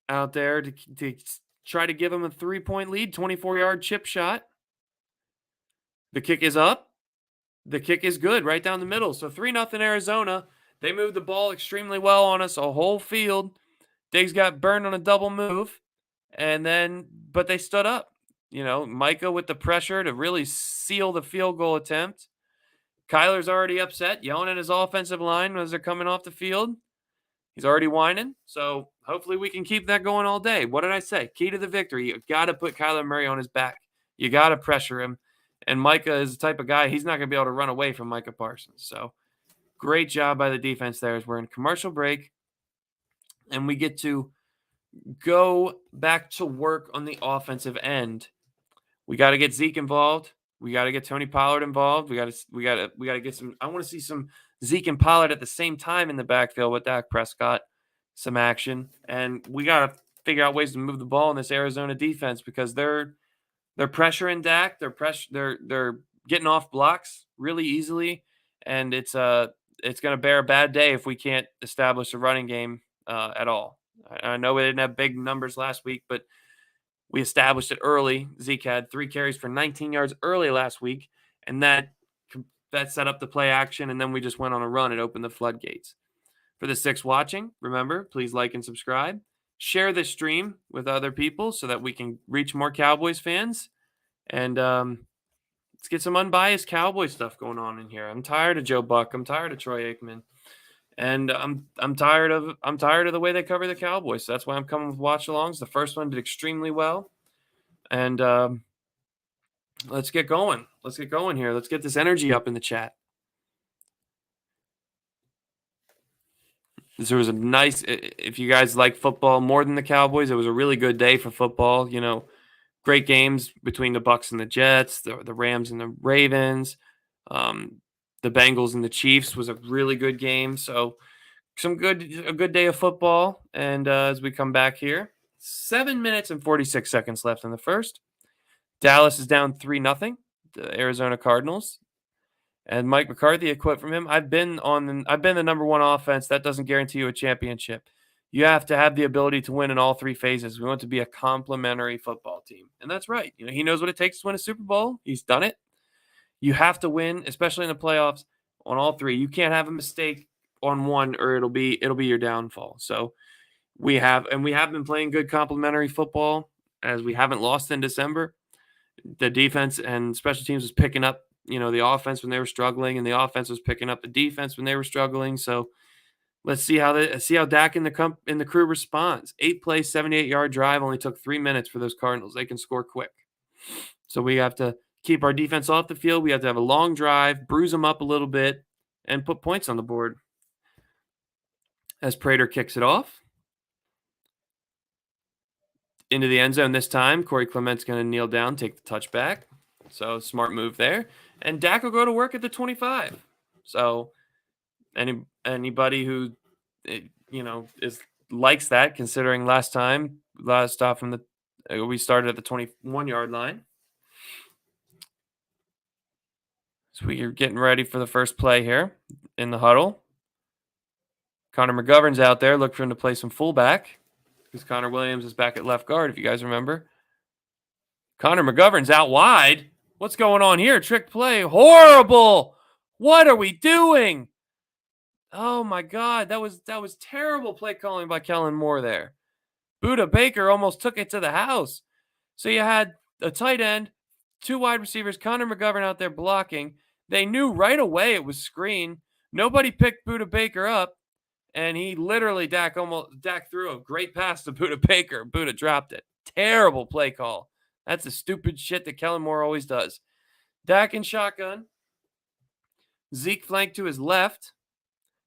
out there to try to give him a 3-point lead. 24-yard chip shot. The kick is up. The kick is good right down the middle. So 3-0 Arizona. They moved the ball extremely well on us, a whole field. Diggs got burned on a double move, but they stood up. Micah with the pressure to really seal the field goal attempt. Kyler's already upset, yelling at his offensive line as they're coming off the field. He's already whining. So hopefully we can keep that going all day. What did I say? Key to the victory. You got to put Kyler Murray on his back. You got to pressure him. And Micah is the type of guy, he's not going to be able to run away from Micah Parsons. So great job by the defense there as we're in commercial break. And we get to go back to work on the offensive end. We got to get Zeke involved. We got to get Tony Pollard involved. We got to get some. I want to see some Zeke and Pollard at the same time in the backfield with Dak Prescott, some action, and we got to figure out ways to move the ball in this Arizona defense because they're pressuring Dak. They're getting off blocks really easily, and it's going to bear a bad day if we can't establish a running game at all. I know we didn't have big numbers last week, but we established it early. Zeke had 3 carries for 19 yards early last week, and that set up the play action, and then we just went on a run and opened the floodgates. For the 6 watching, remember, please like and subscribe. Share this stream with other people so that we can reach more Cowboys fans. And let's get some unbiased Cowboys stuff going on in here. I'm tired of Joe Buck. I'm tired of Troy Aikman. And I'm tired of the way they cover the Cowboys. So that's why I'm coming with watch-alongs. The first one did extremely well. And let's get going. Let's get going here. Let's get this energy up in the chat. There was a nice, if you guys like football more than the Cowboys, it was a really good day for football. Great games between the Bucs and the Jets, the Rams and the Ravens. The Bengals and the Chiefs was a really good game. So a good day of football. And as we come back here, 7 minutes and 46 seconds left in the first. Dallas is down 3-0, the Arizona Cardinals. And Mike McCarthy, a quote from him, I've been the number 1 offense. That doesn't guarantee you a championship. You have to have the ability to win in all 3 phases. We want to be a complementary football team. And that's right. He knows what it takes to win a Super Bowl. He's done it. You have to win, especially in the playoffs, on all 3. You can't have a mistake on one or it'll be your downfall. So we have been playing good complementary football as we haven't lost in December. The defense and special teams was picking up, the offense when they were struggling, and the offense was picking up the defense when they were struggling. So let's see how Dak and the crew responds. 8-play, 78-yard drive only took 3 minutes for those Cardinals. They can score quick. So we have to keep our defense off the field. We have to have a long drive, bruise them up a little bit, and put points on the board. As Prater kicks it off. Into the end zone this time. Corey Clement's going to kneel down, take the touchback. So smart move there. And Dak will go to work at the 25. So anybody who likes that, considering last stop from we started at the 21-yard line. So we're getting ready for the first play here in the huddle. Connor McGovern's out there. Look for him to play some fullback because Connor Williams is back at left guard, if you guys remember. Connor McGovern's out wide. What's going on here? Trick play. Horrible. What are we doing? Oh, my God. That was terrible play calling by Kellen Moore there. Buda Baker almost took it to the house. So you had a tight end, 2 wide receivers, Connor McGovern out there blocking. They knew right away it was screen. Nobody picked Buda Baker up. And he literally, Dak threw a great pass to Buda Baker. Buda dropped it. Terrible play call. That's the stupid shit that Kellen Moore always does. Dak in shotgun. Zeke flanked to his left.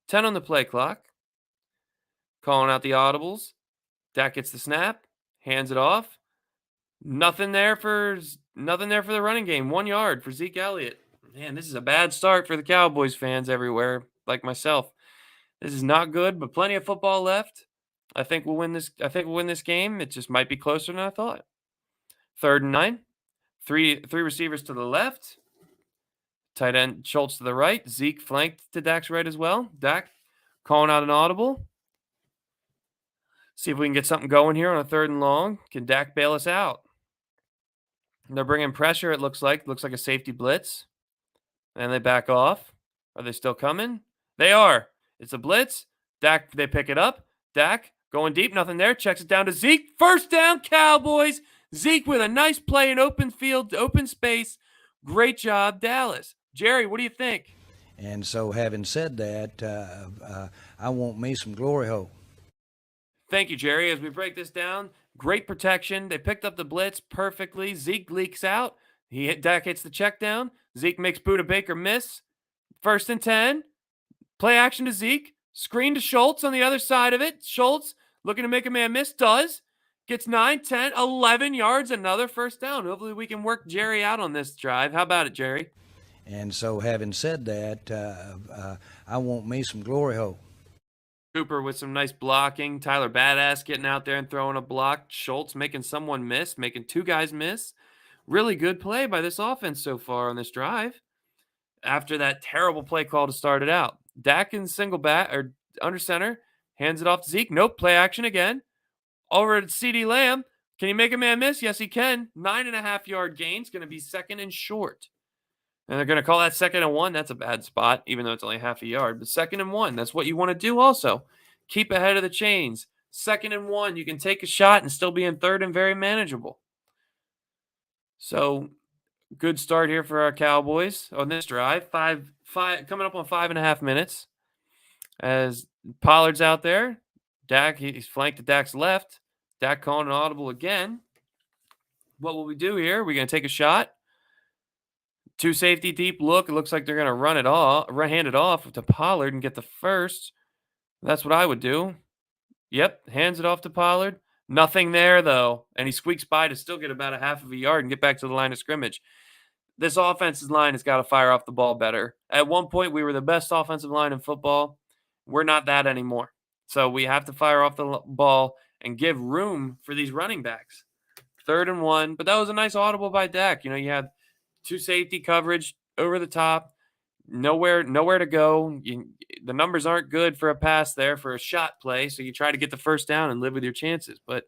10 on the play clock. Calling out the audibles. Dak gets the snap. Hands it off. Nothing there for the running game. 1 yard for Zeke Elliott. Man, this is a bad start for the Cowboys fans everywhere, like myself. This is not good, but plenty of football left. I think we'll win this. I think we'll win this game. It just might be closer than I thought. 3rd and 9. Three receivers to the left. Tight end Schultz to the right. Zeke flanked to Dak's right as well. Dak calling out an audible. See if we can get something going here on a 3rd and long. Can Dak bail us out? And they're bringing pressure, it looks like. Looks like a safety blitz. And they back off. Are they still coming? They are. It's a blitz. Dak, they pick it up. Dak going deep, nothing there. Checks it down to Zeke. 1st down, Cowboys. Zeke with a nice play in open field, open space. Great job, Dallas. Jerry, what do you think? And so, having said that, I want me some glory hole. Thank you, Jerry. As we break this down, great protection. They picked up the blitz perfectly. Zeke leaks out. Dak hits the check down. Zeke makes Buda Baker miss. 1st and 10. Play action to Zeke. Screen to Schultz on the other side of it. Schultz looking to make a man miss. Does. Gets 9, 10, 11 yards. Another 1st down. Hopefully we can work Jerry out on this drive. How about it, Jerry? And so, having said that, I want me some glory hole. Cooper with some nice blocking. Tyler Badass getting out there and throwing a block. Schultz making someone miss, making 2 guys miss. Really good play by this offense so far on this drive. After that terrible play call to start it out. Dak in single bat or under center. Hands it off to Zeke. Nope. Play action again. Over to CeeDee Lamb. Can he make a man miss? Yes, he can. 9.5-yard gains. Going to be 2nd and short. And they're going to call that 2nd and 1. That's a bad spot, even though it's only half a yard. But 2nd and 1, that's what you want to do also. Keep ahead of the chains. 2nd and 1, you can take a shot and still be in 3rd and very manageable. So, good start here for our Cowboys on this drive. Five coming up on 5.5 minutes. As Pollard's out there. Dak, he's flanked to Dak's left. Dak calling an audible again. What will we do here? We're going to take a shot. 2 safety deep look. It looks like they're going to hand it off to Pollard and get the 1st. That's what I would do. Yep, hands it off to Pollard. Nothing there, though. And he squeaks by to still get about a half of a yard and get back to the line of scrimmage. This offensive line has got to fire off the ball better. At one point, we were the best offensive line in football. We're not that anymore. So we have to fire off the ball and give room for these running backs. 3rd and 1. But that was a nice audible by Dak. You know, you had 2 safety coverage over the top. Nowhere to go. The numbers aren't good for a pass there, for a shot play. So you try to get the 1st down and live with your chances. But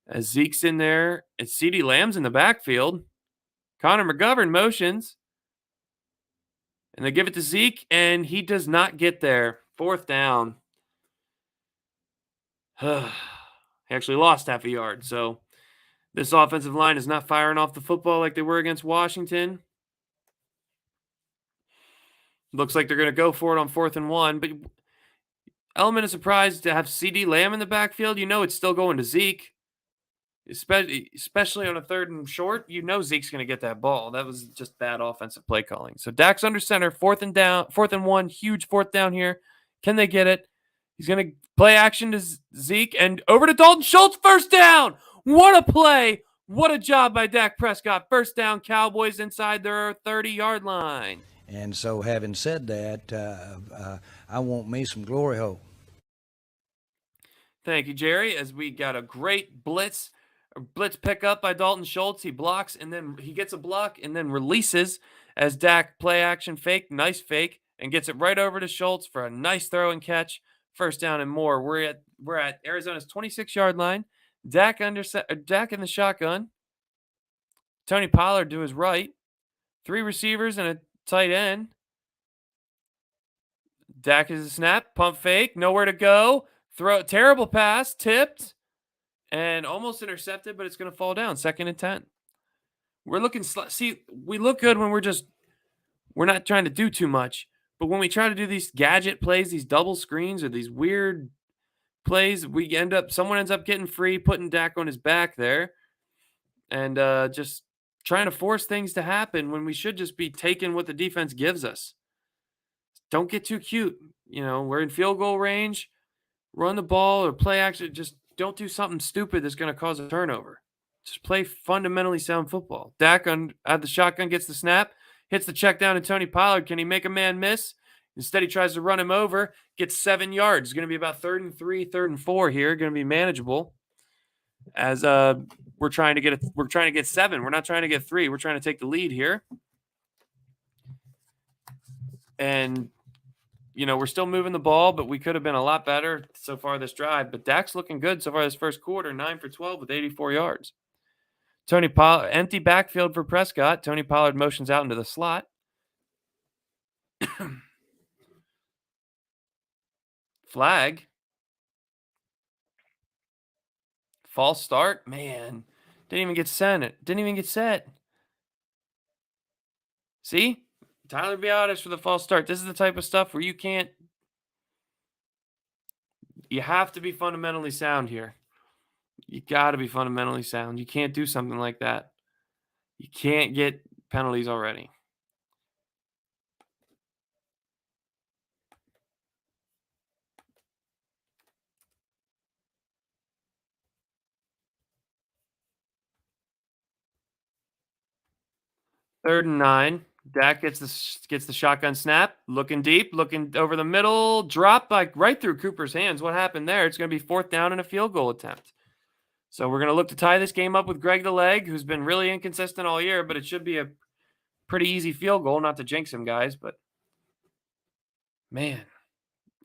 as Zeke's in there, and CeeDee Lamb's in the backfield. Connor McGovern motions. And they give it to Zeke, and he does not get there. 4th down. He actually lost half a yard. So this offensive line is not firing off the football like they were against Washington. Looks like they're going to go for it on 4th and 1. But element of surprise to have CeeDee Lamb in the backfield. You know it's still going to Zeke. Especially on a 3rd and short. You know Zeke's going to get that ball. That was just bad offensive play calling. So Dak's under center. 4th and 1. Huge 4th down here. Can they get it? He's going to play action to Zeke and over to Dalton Schultz. 1st down. What a play. What a job by Dak Prescott. 1st down, Cowboys inside their 30-yard line. And so, having said that, I want me some glory hole. Thank you, Jerry. As we got a great blitz pickup by Dalton Schultz. He blocks and then he gets a block and then releases as Dak play action fake. Nice fake. And gets it right over to Schultz for a nice throw and catch. 1st down and more. We're at Arizona's 26-yard line. Dak in the shotgun. Tony Pollard to his right. 3 receivers and a tight end. Dak is a snap. Pump fake. Nowhere to go. Terrible pass. Tipped. And almost intercepted, but it's going to fall down. 2nd and 10. We're looking we look good when we're not trying to do too much. But when we try to do these gadget plays, these double screens or these weird plays, someone ends up getting free, putting Dak on his back there, and just trying to force things to happen when we should just be taking what the defense gives us. Don't get too cute. You know, we're in field goal range. Run the ball or play action. Just don't do something stupid that's going to cause a turnover. Just play fundamentally sound football. Dak at the shotgun gets the snap. hits the check down to Tony Pollard. Can he make a man miss? Instead, he tries to run him over, gets 7 yards. It's going to be about 3rd and 3, 3rd and 4 here. Going to be manageable as we're trying to get 7. We're not trying to get 3. We're trying to take the lead here. And, we're still moving the ball, but we could have been a lot better so far this drive. But Dak's looking good so far this first quarter, 9 for 12 with 84 yards. Tony Pollard, empty backfield for Prescott. Tony Pollard motions out into the slot. Flag. False start. Man, didn't even get set. See? Tyler Biotis for the false start. This is the type of stuff where you have to be fundamentally sound here. You got to be fundamentally sound. You can't do something like that. You can't get penalties already. Third and 9. Dak gets the shotgun snap, looking deep, looking over the middle, drop right through Cooper's hands. What happened there? It's going to be 4th down and a field goal attempt. So we're going to look to tie this game up with Greg the Leg, who's been really inconsistent all year, but it should be a pretty easy field goal. Not to jinx him, guys, but man,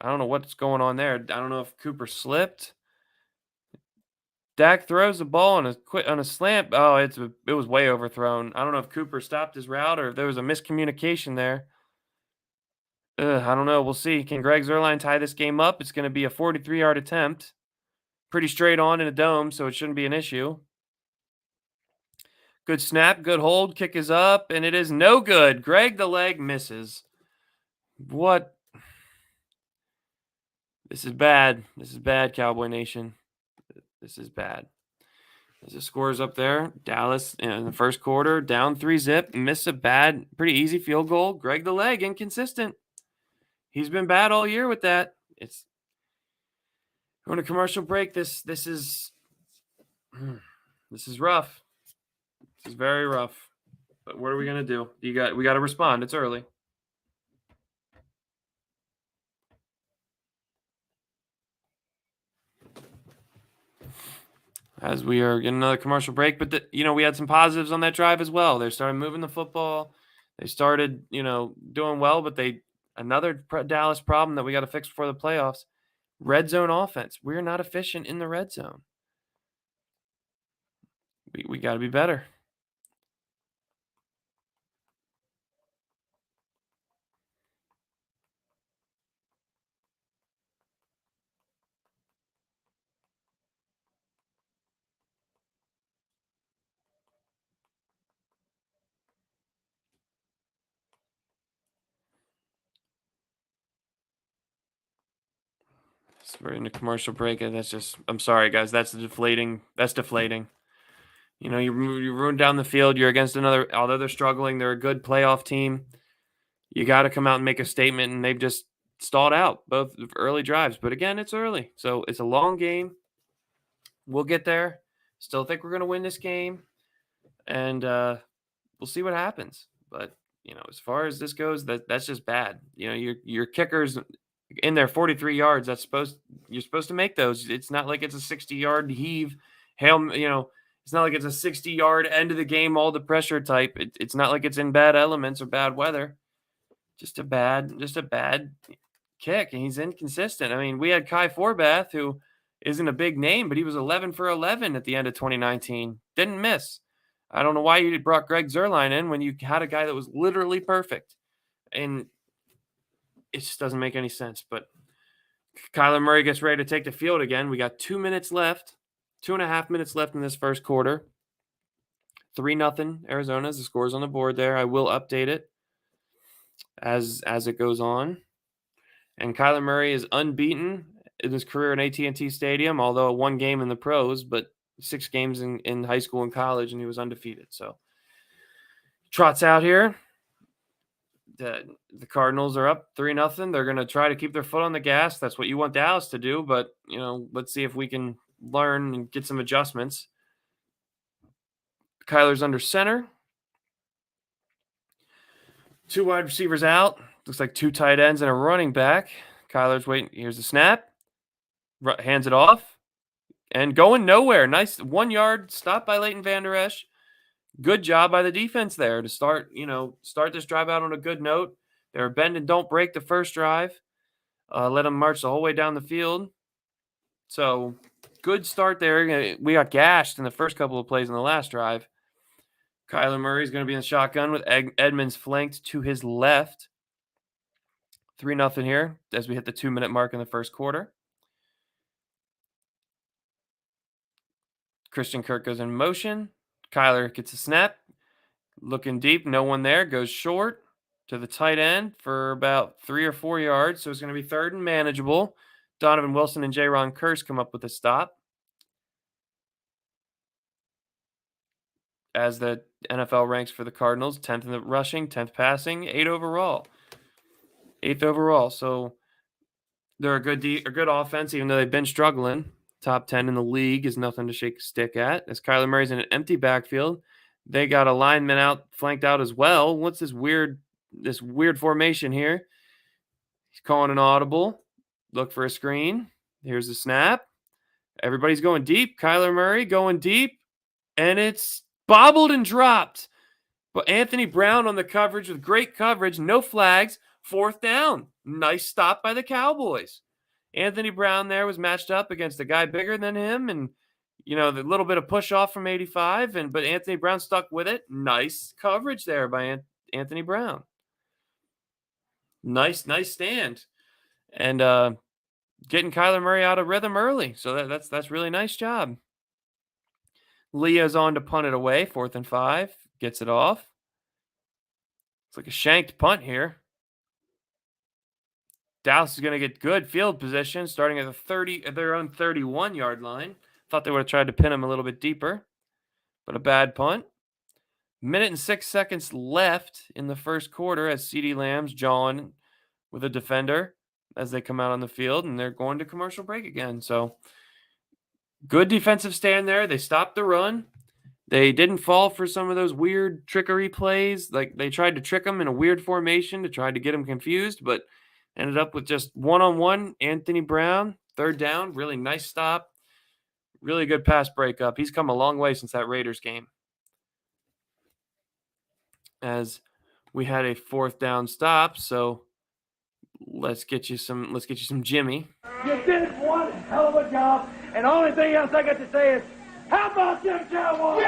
I don't know what's going on there. I don't know if Cooper slipped. Dak throws the ball on a slant. Oh, it was way overthrown. I don't know if Cooper stopped his route or if there was a miscommunication there. I don't know. We'll see. Can Greg Zuerlein tie this game up? It's going to be a 43-yard attempt. Pretty straight on in a dome, so it shouldn't be an issue. Good snap, good hold, kick is up, and it is no good. Greg the Leg misses. What? This is bad. This is bad, Cowboy Nation. This is bad. As the scores up there, Dallas in the first quarter, down 3-zip, missed a pretty easy field goal. Greg the Leg, inconsistent. He's been bad all year with that. It's going to commercial break. This is rough. This is very rough. But what are we going to do? We got to respond. It's early. As we are getting another commercial break, but we had some positives on that drive as well. They started moving the football. They started, doing well, but another Dallas problem that we got to fix before the playoffs. Red zone offense. We're not efficient in the red zone. We got to be better. We're in a commercial break, and I'm sorry, guys. That's deflating. You run down the field. You're against although they're struggling, they're a good playoff team. You got to come out and make a statement, and they've just stalled out both early drives. But again, it's early, so it's a long game. We'll get there. Still think we're going to win this game, and we'll see what happens. But as far as this goes, that's just bad. Your kickers in there 43 yards. You're supposed to make those. It's not like it's a 60-yard heave, hail. It's not like it's a 60-yard end of the game, all the pressure type. It's not like it's in bad elements or bad weather. Just a bad kick, and he's inconsistent. I mean, we had Kai Forbath, who isn't a big name, but he was 11 for 11 at the end of 2019. Didn't miss. I don't know why you brought Greg Zuerlein in when you had a guy that was literally perfect. And it just doesn't make any sense. But Kyler Murray gets ready to take the field again. We got 2 minutes left, 2.5 minutes left in this first quarter. 3-0 Arizona is the scores on the board there. I will update it as it goes on. And Kyler Murray is unbeaten in his career in AT&T Stadium, although 1 game in the pros, but 6 games in high school and college, and he was undefeated. So trots out here. The Cardinals are up 3-0. They're going to try to keep their foot on the gas. That's what you want Dallas to do, but let's see if we can learn and get some adjustments. Kyler's under center. 2 wide receivers out. Looks like 2 tight ends and a running back. Kyler's waiting. Here's the snap. Hands it off. And going nowhere. Nice 1 yard stop by Leighton Vander Esch. Good job by the defense there to start this drive out on a good note. They were bend and don't break the first drive. Let them march the whole way down the field. So good start there. We got gashed in the first couple of plays in the last drive. Kyler Murray's going to be in the shotgun with Edmonds flanked to his left. 3-0 here as we hit the 2-minute mark in the first quarter. Christian Kirk goes in motion. Kyler gets a snap. Looking deep. No one there. Goes short to the tight end for about 3 or 4 yards. So it's going to be 3rd and manageable. Donovan Wilson and Jaron Kearse come up with a stop. As the NFL ranks for the Cardinals, 10th in the rushing, 10th passing, 8th overall. 8th overall. So they're a good offense, even though they've been struggling. Top 10 in the league is nothing to shake a stick at. As Kyler Murray's in an empty backfield, they got a lineman out, flanked out as well. What's this weird formation here? He's calling an audible. Look for a screen. Here's the snap. Everybody's going deep. Kyler Murray going deep. And it's bobbled and dropped. But Anthony Brown on the coverage with great coverage. No flags. 4th down. Nice stop by the Cowboys. Anthony Brown there was matched up against a guy bigger than him. And, the little bit of push off from 85. But Anthony Brown stuck with it. Nice coverage there by Anthony Brown. Nice stand. And getting Kyler Murray out of rhythm early. So that's really nice job. Leah's on to punt it away. 4th and 5. Gets it off. It's like a shanked punt here. Dallas is going to get good field position starting at their own 31-yard line. Thought they would have tried to pin him a little bit deeper. But a bad punt. 1:06 left in the first quarter as CeeDee Lamb's jawing with a defender as they come out on the field, and they're going to commercial break again. So good defensive stand there. They stopped the run. They didn't fall for some of those weird trickery plays. Like they tried to trick them in a weird formation to try to get them confused, but ended up with just one-on-one. Anthony Brown, 3rd down. Really nice stop. Really good pass breakup. He's come a long way since that Raiders game. As we had a 4th down stop, so let's get you some Jimmy. You did one hell of a job, and the only thing else I got to say is, how about them Cowboys?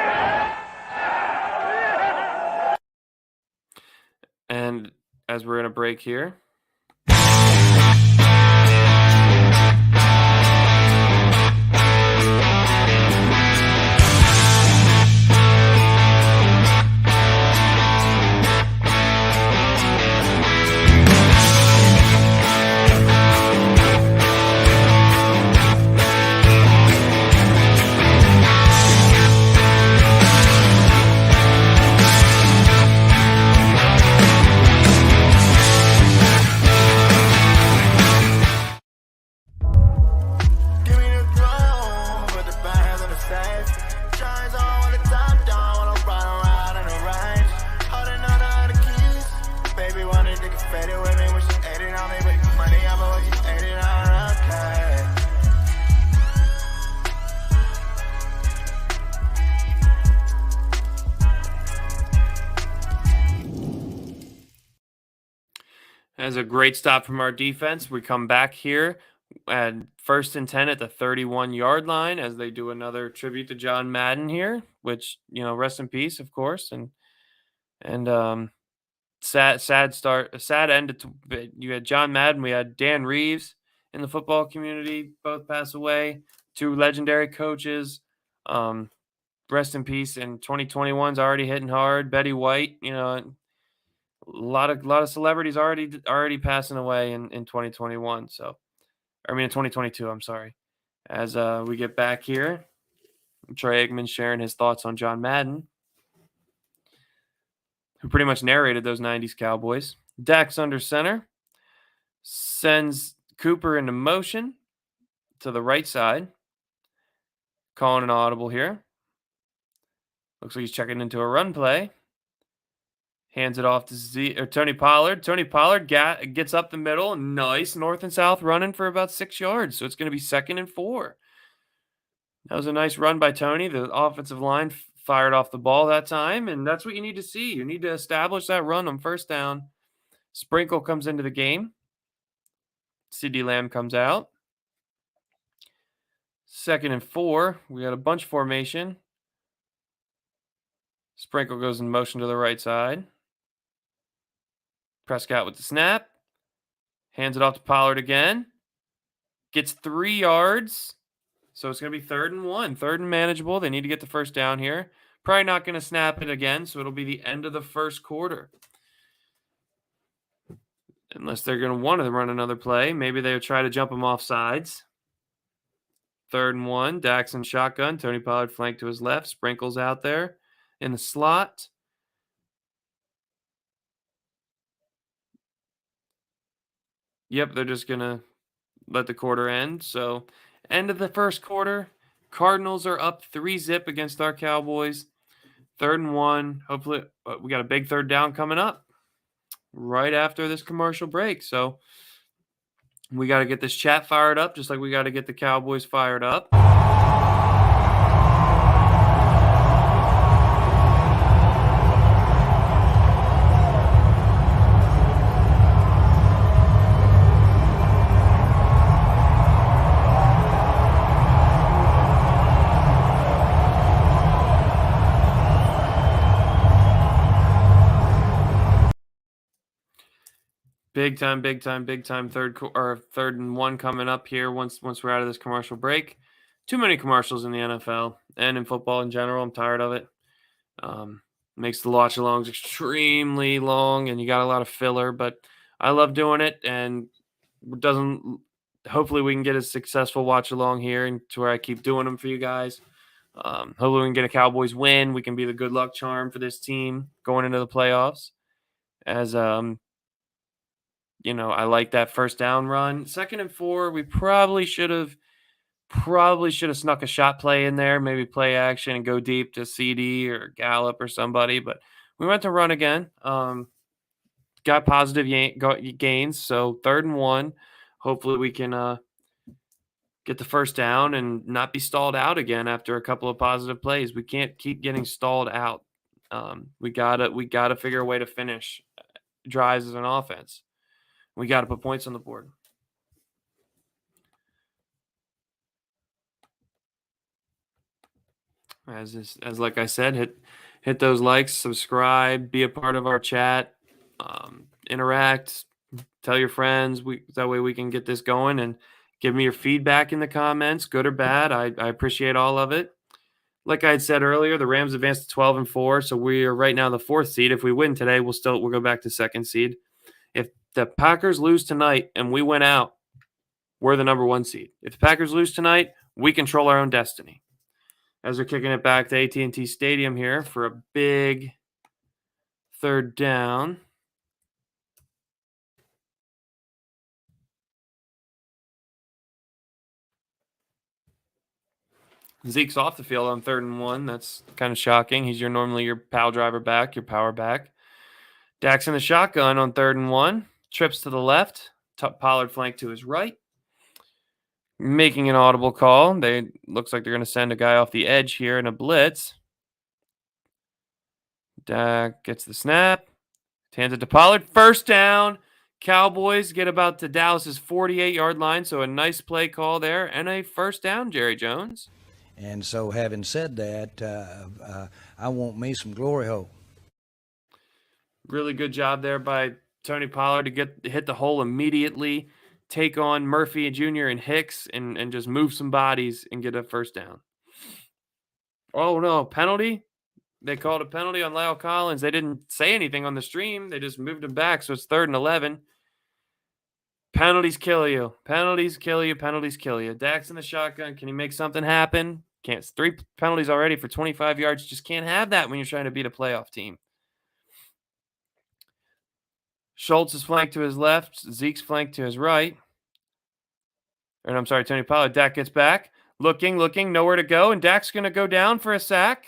And as we're in a break here. Give me the throne, put the bands on the stage. Shines on with the top down, when I'm riding around in the range. Holding on to all the keys. Baby wanted to get faded with me when she ate it on me, but money on me when she ate it on her, okay. That's a great stop from our defense. We come back here at 1st and 10 at the 31-yard line as they do another tribute to John Madden here, which, rest in peace, of course. And sad start, a sad end. You had John Madden. We had Dan Reeves in the football community, both pass away. 2 legendary coaches. Rest in peace. And 2021's already hitting hard. Betty White, a lot of celebrities already passing away in 2021. So, in 2022, I'm sorry. As we get back here, Troy Aikman sharing his thoughts on John Madden, who pretty much narrated those 90s Cowboys. Dax under center, sends Cooper into motion to the right side, calling an audible here. Looks like he's checking into a run play. Hands it off to Tony Pollard. Tony Pollard gets up the middle. Nice north and south running for about 6 yards. So it's going to be 2nd and 4. That was a nice run by Tony. The offensive line fired off the ball that time, and that's what you need to see. You need to establish that run on 1st down. Sprinkle comes into the game. CeeDee Lamb comes out. 2nd and 4. We got a bunch formation. Sprinkle goes in motion to the right side. Prescott with the snap. Hands it off to Pollard again. Gets 3 yards. So it's going to be 3rd and 1. 3rd and manageable. They need to get the 1st down here. Probably not going to snap it again, so it'll be the end of the 1st quarter. Unless they're going to want to run another play. Maybe they'll try to jump them off sides. 3rd and 1. Daxon shotgun. Tony Pollard flank to his left. Sprinkles out there in the slot. Yep, they're just going to let the quarter end. So, end of the 1st quarter. Cardinals are up 3-zip against our Cowboys. 3rd and 1. Hopefully, we got a big 3rd down coming up right after this commercial break. So, we got to get this chat fired up, just like we got to get the Cowboys fired up. Big time, 3rd and 1 coming up here once we're out of this commercial break. Too many commercials in the NFL and in football in general. I'm tired of it. Makes the watch-alongs extremely long, and you got a lot of filler, but I love doing it, and hopefully we can get a successful watch-along here and to where I keep doing them for you guys. Hopefully we can get a Cowboys win. We can be the good luck charm for this team going into the playoffs. As I like that 1st down run. 2nd and 4, we probably should have snuck a shot play in there, maybe play action and go deep to CD or Gallup or somebody, but we went to run again. Got positive gains, so 3rd and 1. Hopefully we can get the 1st down and not be stalled out again after a couple of positive plays. We can't keep getting stalled out. We gotta figure a way to finish drives as an offense. We got to put points on the board. As like I said, hit those likes, subscribe, be a part of our chat, interact, tell your friends. That way we can get this going, and give me your feedback in the comments, good or bad. I appreciate all of it. Like I had said earlier, the Rams advanced to 12 and 4, so we are right now the 4th seed. If we win today, we'll go back to 2nd seed. If the Packers lose tonight and we win out, we're the number 1 seed. If the Packers lose tonight, we control our own destiny. As they're kicking it back to AT&T Stadium here for a big 3rd down. Zeke's off the field on 3rd and 1. That's kind of shocking. He's normally your power driver back, your power back. Dax in the shotgun on 3rd and 1. Trips to the left. Pollard flank to his right. Making an audible call. Looks like they're going to send a guy off the edge here in a blitz. Dak gets the snap. Hands it to Pollard. 1st down. Cowboys get about to Dallas's 48-yard line. So a nice play call there and a 1st down, Jerry Jones. And so having said that, I want me some glory hole. Really good job there by Tony Pollard to hit the hole immediately, take on Murphy Jr. and Hicks, and just move some bodies and get a 1st down. Oh, no, penalty? They called a penalty on Lyle Collins. They didn't say anything on the stream. They just moved him back, so it's 3rd and 11. Penalties kill you. Penalties kill you. Penalties kill you. Dak's in the shotgun. Can he make something happen? Can't. 3 penalties already for 25 yards. Just can't have that when you're trying to beat a playoff team. Schultz is flanked to his left. Zeke's flanked to his right. And I'm sorry, Tony Pollard. Dak gets back. Looking, nowhere to go. And Dak's going to go down for a sack.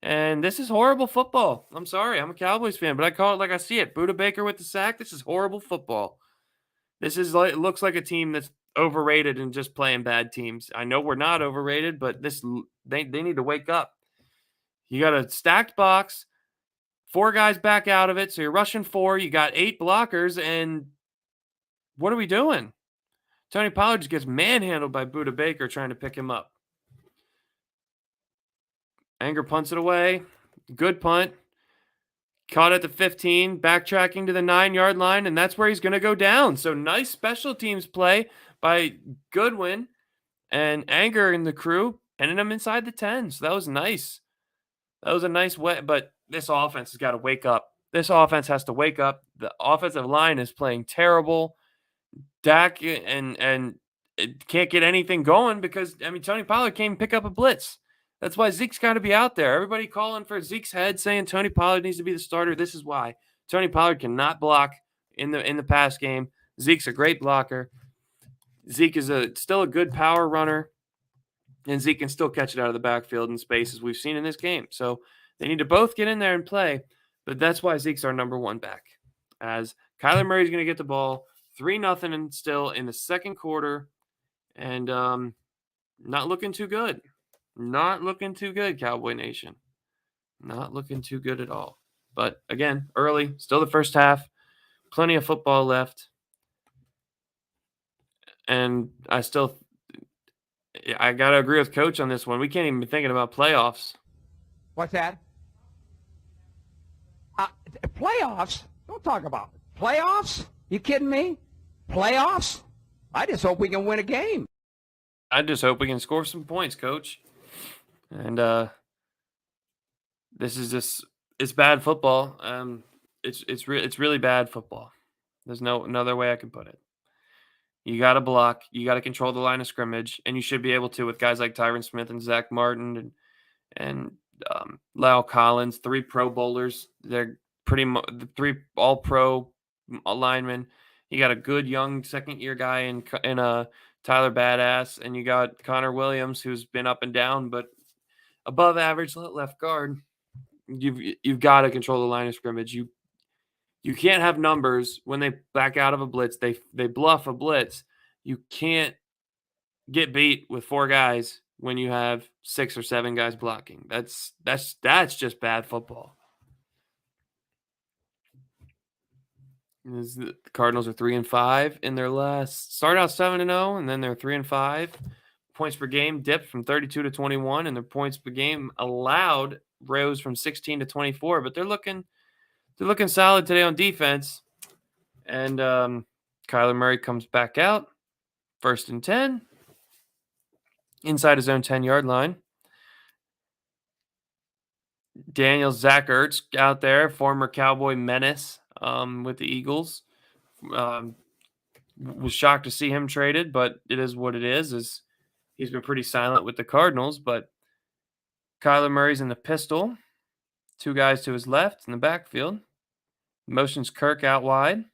And this is horrible football. I'm sorry. I'm a Cowboys fan, but I call it like I see it. Buda Baker with the sack. This is horrible football. This is like, it looks like a team that's overrated and just playing bad teams. I know we're not overrated, but they need to wake up. You got a stacked box, 4 guys back out of it, so you're rushing 4. You got 8 blockers, and what are we doing? Tony Pollard just gets manhandled by Buda Baker trying to pick him up. Anger punts it away. Good punt. Caught at the 15, backtracking to the 9-yard line, and that's where he's going to go down. So nice special teams play by Goodwin and Anger and the crew, pinning him inside the 10. So that was nice. That was a nice way, but this offense has got to wake up. This offense has to wake up. The offensive line is playing terrible. Dak and it can't get anything going because, I mean, Tony Pollard can't even pick up a blitz. That's why Zeke's got to be out there. Everybody calling for Zeke's head, saying Tony Pollard needs to be the starter. This is why. Tony Pollard cannot block in the pass game. Zeke's a great blocker. Zeke is still a good power runner, and Zeke can still catch it out of the backfield in space as we've seen in this game. So they need to both get in there and play, but that's why Zeke's our number 1 back. As Kyler Murray's going to get the ball, 3-0 and still in the second quarter, and not looking too good. Not looking too good, Cowboy Nation. Not looking too good at all. But again, early, still the first half, plenty of football left. And I got to agree with Coach on this one. We can't even be thinking about playoffs. What's that? Playoffs? Don't talk about it. Playoffs? You kidding me? Playoffs? I just hope we can win a game. I just hope we can score some points, Coach. And this is it's bad football. It's really bad football. There's no other way I can put it. You got to block. You got to control the line of scrimmage, and you should be able to with guys like Tyron Smith and Zach Martin and Lyle Collins, 3 Pro Bowlers. They're the 3 All-Pro linemen. You got a good young second-year guy in Tyler Badass, and you got Connor Williams, who's been up and down, but above average left guard. You've got to control the line of scrimmage. You can't have numbers when they back out of a blitz. They bluff a blitz. You can't get beat with 4 guys when you have 6 or 7 guys blocking. That's just bad football. The Cardinals are 3-5 in their last. Start out 7-0, and then they're 3-5. Points per game dipped from 32 to 21, and their points per game allowed rose from 16 to 24. But they're looking solid today on defense. And Kyler Murray comes back out, 1st and 10, inside his own 10-yard line. Zach Ertz out there, former Cowboy menace with the Eagles. Was shocked to see him traded, but it is what it is. He's been pretty silent with the Cardinals, but Kyler Murray's in the pistol. 2 guys to his left in the backfield. Motions Kirk out wide.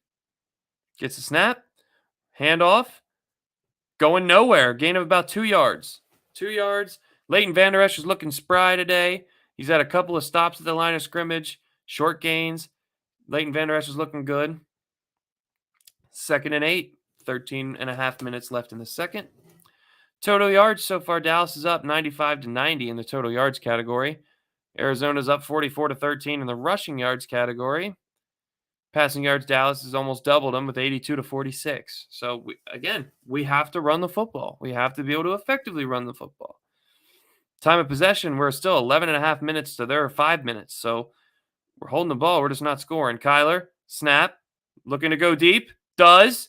Gets a snap. Handoff. Going nowhere. Gain of about 2 yards. 2 yards. Leighton Vander Esch is looking spry today. He's had a couple of stops at the line of scrimmage. Short gains. Leighton Vander Esch is looking good. 2nd and 8. 13.5 minutes left in the second. Total yards so far, Dallas is up 95-90 in the total yards category. Arizona's up 44-13 in the rushing yards category. Passing yards, Dallas has almost doubled them with 82-46. So, we have to run the football. We have to be able to effectively run the football. Time of possession, we're still 11.5 minutes to their 5 minutes. So, we're holding the ball. We're just not scoring. Kyler, snap, looking to go deep. Does.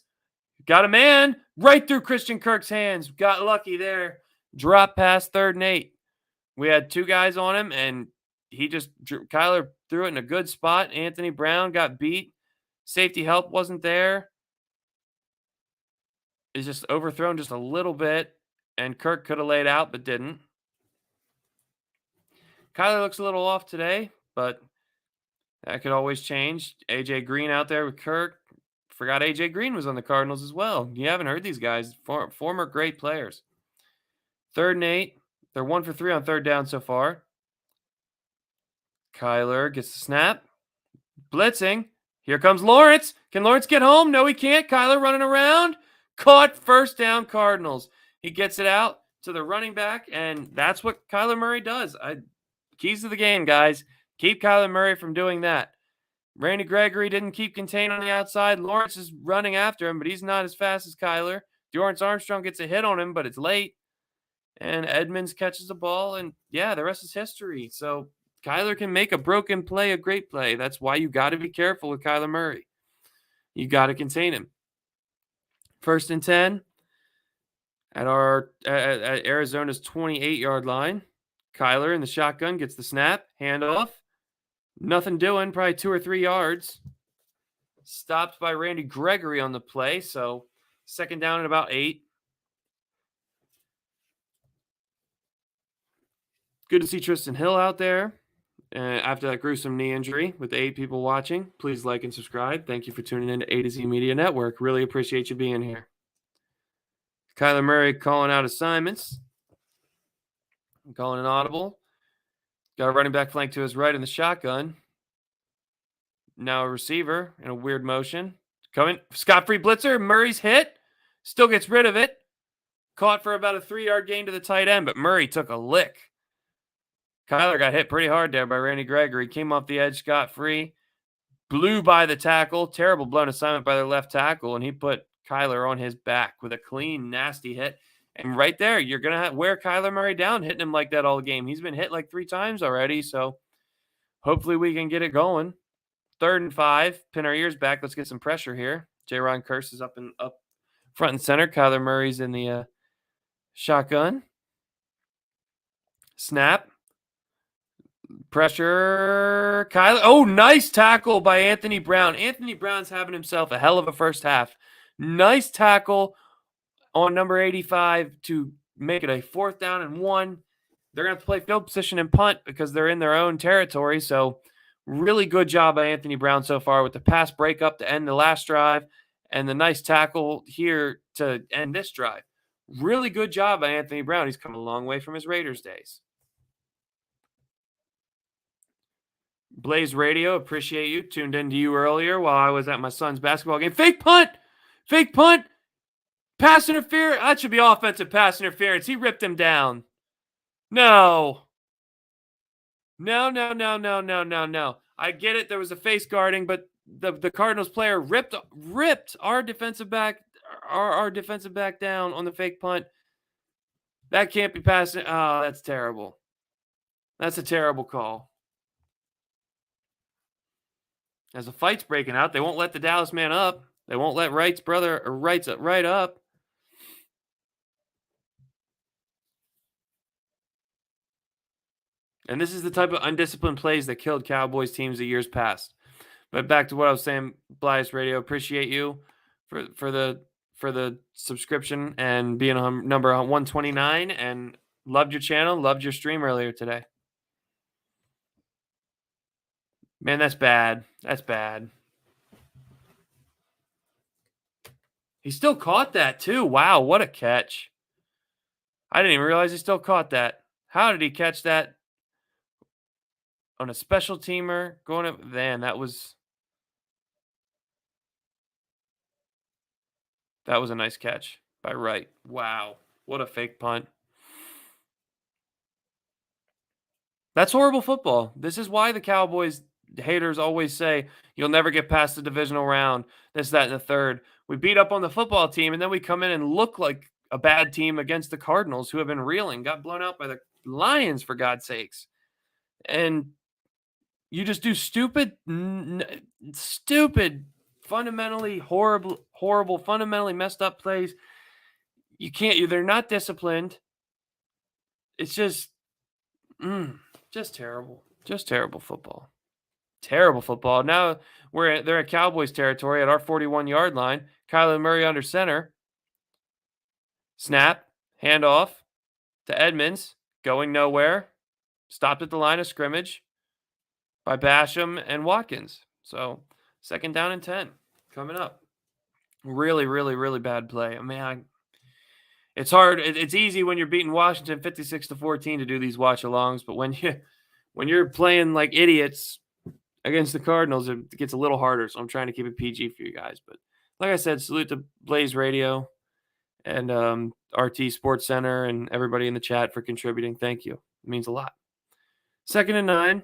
Got a man right through Christian Kirk's hands. Got lucky there. Drop pass, 3rd and 8. We had 2 guys on him, and Kyler threw it in a good spot. Anthony Brown got beat. Safety help wasn't there. It's just overthrown just a little bit, and Kirk could have laid out but didn't. Kyler looks a little off today, but that could always change. A.J. Green out there with Kirk. Forgot A.J. Green was on the Cardinals as well. You haven't heard these guys. Former great players. 3rd and 8. They're 1 for 3 on 3rd down so far. Kyler gets the snap. Blitzing. Here comes Lawrence. Can Lawrence get home? No, he can't. Kyler running around. Caught. First down, Cardinals. He gets it out to the running back, and that's what Kyler Murray does. Keys to the game, guys. Keep Kyler Murray from doing that. Randy Gregory didn't keep contained on the outside. Lawrence is running after him, but he's not as fast as Kyler. Dorrance Armstrong gets a hit on him, but it's late. And Edmonds catches the ball, and yeah, the rest is history. So Kyler can make a broken play a great play. That's why you got to be careful with Kyler Murray. You got to contain him. 1st and 10 at Arizona's 28-yard line. Kyler in the shotgun gets the snap, handoff. Nothing doing, probably 2 or 3 yards. Stopped by Randy Gregory on the play, so 2nd down at about 8. Good to see Tristan Hill out there after that gruesome knee injury with the 8 people watching. Please like and subscribe. Thank you for tuning in to A to Z Media Network. Really appreciate you being here. Kyler Murray calling out assignments. Calling an audible. Got a running back flank to his right in the shotgun. Now a receiver in a weird motion. Coming. Scot-free blitzer. Murray's hit. Still gets rid of it. Caught for about a 3-yard gain to the tight end, but Murray took a lick. Kyler got hit pretty hard there by Randy Gregory. Came off the edge scot-free. Blew by the tackle. Terrible blown assignment by their left tackle, and he put Kyler on his back with a clean, nasty hit. And right there, you're going to wear Kyler Murray down hitting him like that all game. He's been hit like 3 times already, so hopefully we can get it going. 3rd and 5. Pin our ears back. Let's get some pressure here. J-Ron Curse is up front and center. Kyler Murray's in the shotgun. Snap. Pressure. Kyler. Oh, nice tackle by Anthony Brown. Anthony Brown's having himself a hell of a first half. Nice tackle on number 85 to make it a 4th down and 1. They're going to have to play field position and punt because they're in their own territory. So really good job by Anthony Brown so far with the pass breakup to end the last drive and the nice tackle here to end this drive. Really good job by Anthony Brown. He's come a long way from his Raiders days. Blaze Radio, appreciate you. Tuned in to you earlier while I was at my son's basketball game. Fake punt. Fake punt. Pass interference. That should be offensive pass interference. He ripped him down. No. No. I get it. There was a face guarding, but the Cardinals player ripped our defensive back down on the fake punt. That can't be passing. Oh, that's terrible. That's a terrible call. As the fight's breaking out, they won't let the Dallas man up. They won't let Wright's right up. And this is the type of undisciplined plays that killed Cowboys teams the years past. But back to what I was saying, Blaze Radio, appreciate you for the subscription and being on number 129, and loved your channel, loved your stream earlier today. Man, that's bad. That's bad. He still caught that too. Wow, what a catch. I didn't even realize he still caught that. How did he catch that? On a special teamer going up. Man, that was a nice catch by Wright. Wow, what a fake punt. That's horrible football. This is why the Cowboys haters always say you'll never get past the divisional round, this, that, and the third. We beat up on the football team, and then we come in and look like a bad team against the Cardinals, who have been reeling, got blown out by the Lions, for God's sakes. And you just do stupid, fundamentally horrible, fundamentally messed up plays. You can't. They're not disciplined. It's just terrible. Just terrible football. Terrible football. Now they're at Cowboys territory at our 41-yard line. Kyler Murray under center. Snap, handoff to Edmonds, going nowhere. Stopped at the line of scrimmage by Basham and Watkins. So 2nd down and 10 coming up. Really, really, really bad play. I mean, it's hard. It's easy when you're beating Washington 56-14 to do these watch-alongs, but when when you're playing like idiots against the Cardinals, it gets a little harder. So I'm trying to keep it PG for you guys. But like I said, salute to Blaze Radio and RT Sports Center and everybody in the chat for contributing. Thank you. It means a lot. 2nd and 9.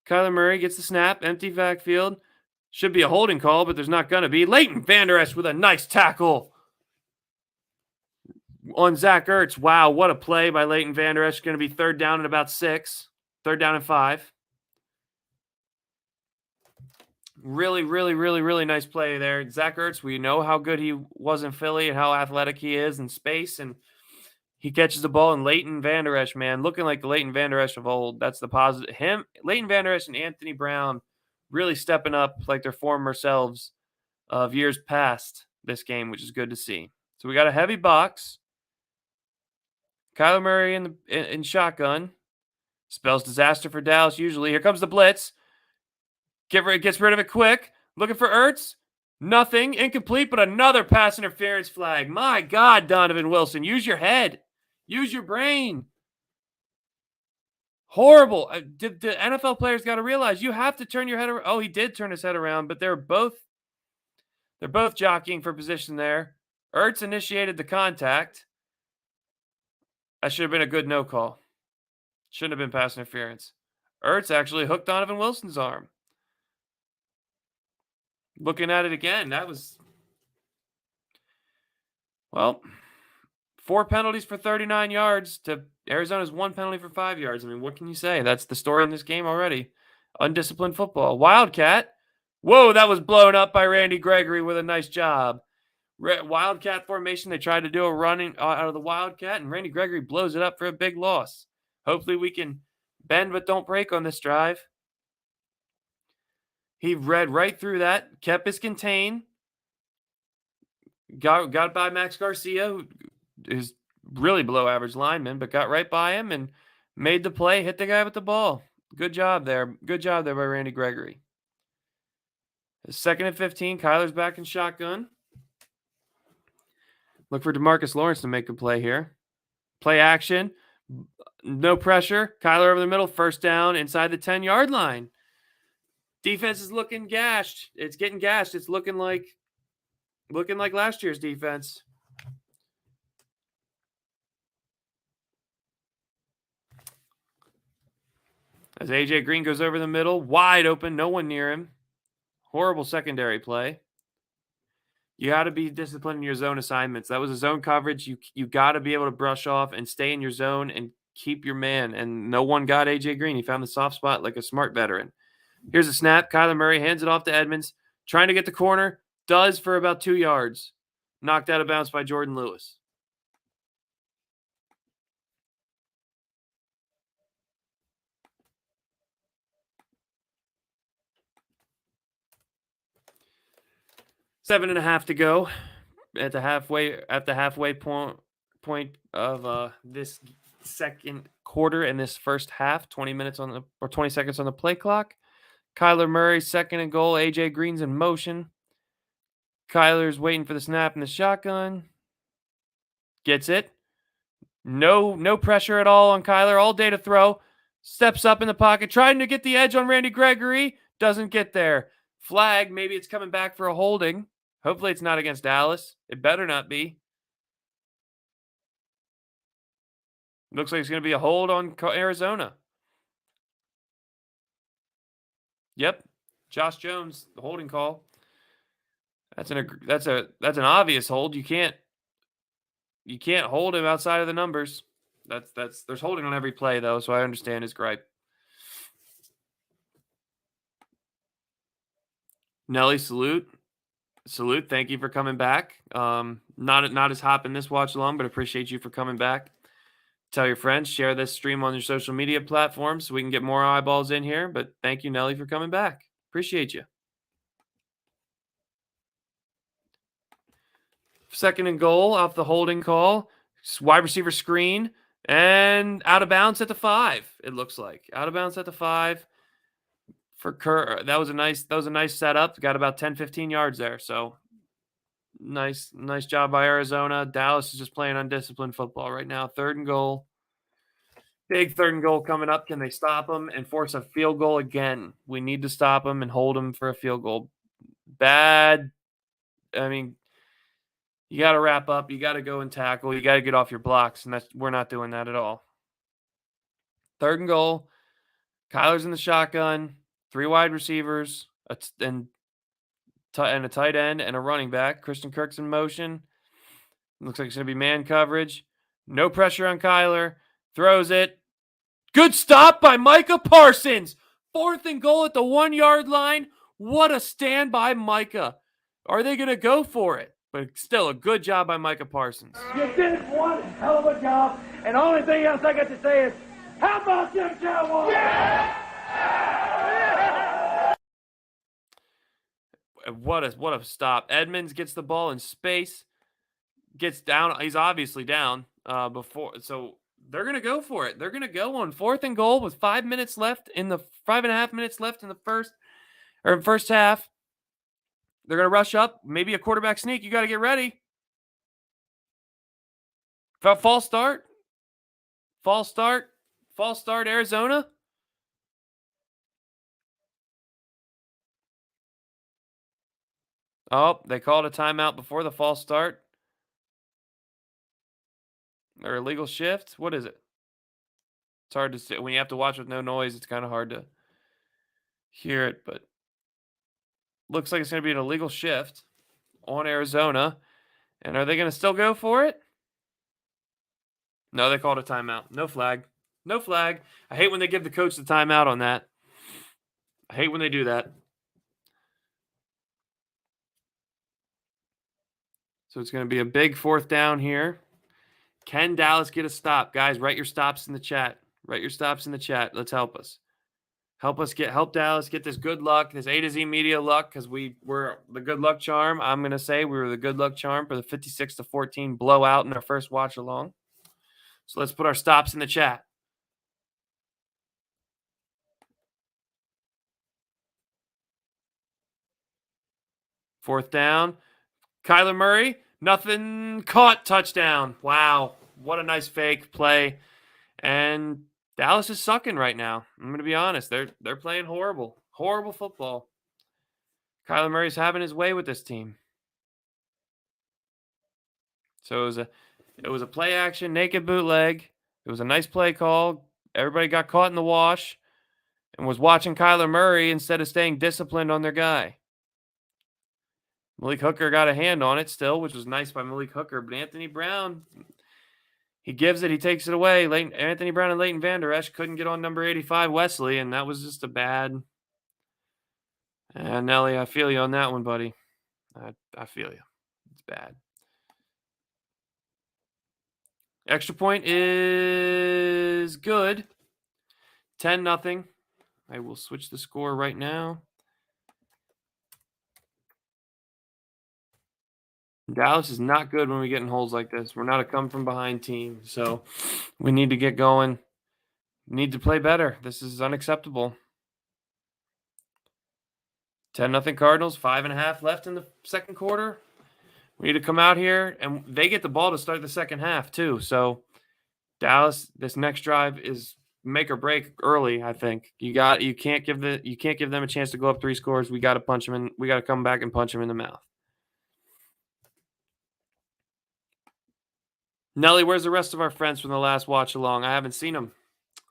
Kyler Murray gets the snap. Empty backfield. Should be a holding call, but there's not going to be. Leighton Vander Esch with a nice tackle on Zach Ertz. Wow, what a play by Leighton Vander Esch. Going to be 3rd down and about 6. 3rd down and 5. Really, really, really, really nice play there. Zach Ertz, we know how good he was in Philly and how athletic he is in space, and he catches the ball. And Leighton Vander Esch, man, looking like the Leighton Vander Esch of old. That's the positive. Leighton Vander Esch and Anthony Brown really stepping up like their former selves of years past this game, which is good to see. So we got a heavy box. Kyler Murray in shotgun. Spells disaster for Dallas usually. Here comes the blitz. Gets rid of it quick. Looking for Ertz. Nothing. Incomplete, but another pass interference flag. My God, Donovan Wilson. Use your head. Use your brain. Horrible. The NFL players got to realize you have to turn your head around. Oh, he did turn his head around, but they're both jockeying for position there. Ertz initiated the contact. That should have been a good no call. Shouldn't have been pass interference. Ertz actually hooked Donovan Wilson's arm. Looking at it again, that was, well, 4 penalties for 39 yards to Arizona's 1 penalty for 5 yards. I mean, what can you say? That's the story in this game already. Undisciplined football. Wildcat. Whoa, that was blown up by Randy Gregory with a nice job. Wildcat formation. They tried to do a running out of the Wildcat, and Randy Gregory blows it up for a big loss. Hopefully we can bend but don't break on this drive. He read right through that, kept his contain, got by Max Garcia, who is really below average lineman, but got right by him and made the play, hit the guy with the ball. Good job there. Good job there by Randy Gregory. 2nd and 15, Kyler's back in shotgun. Look for DeMarcus Lawrence to make a play here. Play action. No pressure. Kyler over the middle. 1st down inside the 10-yard line. Defense is looking gashed. It's getting gashed. It's looking like last year's defense. As AJ Green goes over the middle, wide open, no one near him. Horrible secondary play. You got to be disciplined in your zone assignments. That was a zone coverage. You got to be able to brush off and stay in your zone and keep your man. And no one got AJ Green. He found the soft spot like a smart veteran. Here's a snap. Kyler Murray hands it off to Edmonds. Trying to get the corner. Does for about 2 yards. Knocked out of bounds by Jordan Lewis. Seven and a half to go at the halfway point of this second quarter and this first half. 20 seconds on the play clock. Kyler Murray, 2nd and goal. AJ Green's in motion. Kyler's waiting for the snap in the shotgun. Gets it. No pressure at all on Kyler. All day to throw. Steps up in the pocket, trying to get the edge on Randy Gregory. Doesn't get there. Flag. Maybe it's coming back for a holding. Hopefully it's not against Dallas. It better not be. Looks like it's going to be a hold on Arizona. Yep. Josh Jones, the holding call. That's an obvious hold. You can't hold him outside of the numbers. There's holding on every play though, so I understand his gripe. Nelly, salute. Thank you for coming back. Not as hot in this watch along, but appreciate you for coming back. Tell your friends, share this stream on your social media platforms so we can get more eyeballs in here. But thank you, Nelly, for coming back. Appreciate you. 2nd and goal off the holding call. Wide receiver screen and out of bounds at the 5. It looks like out of bounds at the 5 for Kerr. That was a nice setup. Got about 10-15 yards there. So nice job by Arizona. Dallas is just playing undisciplined football right now. 3rd and goal. Big 3rd and goal coming up. Can they stop them and force a field goal again? We need to stop them and hold them for a field goal. Bad. I mean, you got to wrap up. You got to go and tackle. You got to get off your blocks, and we're not doing that at all. 3rd and goal. Kyler's in the shotgun. 3 wide receivers, and a tight end and a running back. Christian Kirk's in motion. Looks like it's going to be man coverage. No pressure on Kyler. Throws it. Good stop by Micah Parsons. 4th and goal at the 1-yard line. What a stand by Micah. Are they going to go for it? But still, a good job by Micah Parsons. You did one hell of a job, and the only thing else I got to say is, how about them Cowboys? What a stop. Edmonds gets the ball in space. Gets down. He's obviously down before. So they're going to go for it. They're going to go on 4th and goal with 5 minutes left in the 5.5 minutes left in the first half. They're going to rush up. Maybe a quarterback sneak. You got to get ready. False start. Arizona. Oh, they called a timeout before the false start. Or illegal shift. What is it? It's hard to see. When you have to watch with no noise, it's kind of hard to hear it. But looks like it's going to be an illegal shift on Arizona. And are they going to still go for it? No, they called a timeout. No flag. No flag. I hate when they give the coach the timeout on that. I hate when they do that. So it's going to be a big 4th down here. Can Dallas get a stop? Guys, write your stops in the chat. Write your stops in the chat. Let's help us. Help Dallas get this good luck, this A to Z media luck, because we're the good luck charm. I'm going to say we were the good luck charm for the 56-14 blowout in our first watch along. So let's put our stops in the chat. Fourth down. Kyler Murray, nothing caught, touchdown. Wow, what a nice fake play. And Dallas is sucking right now. I'm going to be honest. They're playing horrible. Horrible football. Kyler Murray's having his way with this team. So it was a play action, naked bootleg. It was a nice play call. Everybody got caught in the wash and was watching Kyler Murray instead of staying disciplined on their guy. Malik Hooker got a hand on it still, which was nice by Malik Hooker. But Anthony Brown, he gives it, he takes it away. Anthony Brown and Leighton Vander Esch couldn't get on number 85, Wesley, and that was just a bad. Nelly, I feel you on that one, buddy. I feel you. It's bad. Extra point is good. 10-0. I will switch the score right now. Dallas is not good when we get in holes like this. We're not a come-from-behind team, so we need to get going. We need to play better. This is unacceptable. 10-0 Cardinals, 5.5 left in the second quarter. We need to come out here, and they get the ball to start the second half too. So Dallas, this next drive is make or break early. I think you can't give them a chance to go up 3 scores. We got to punch them in. We got to come back and punch them in the mouth. Nelly, where's the rest of our friends from the last watch along? I haven't seen them.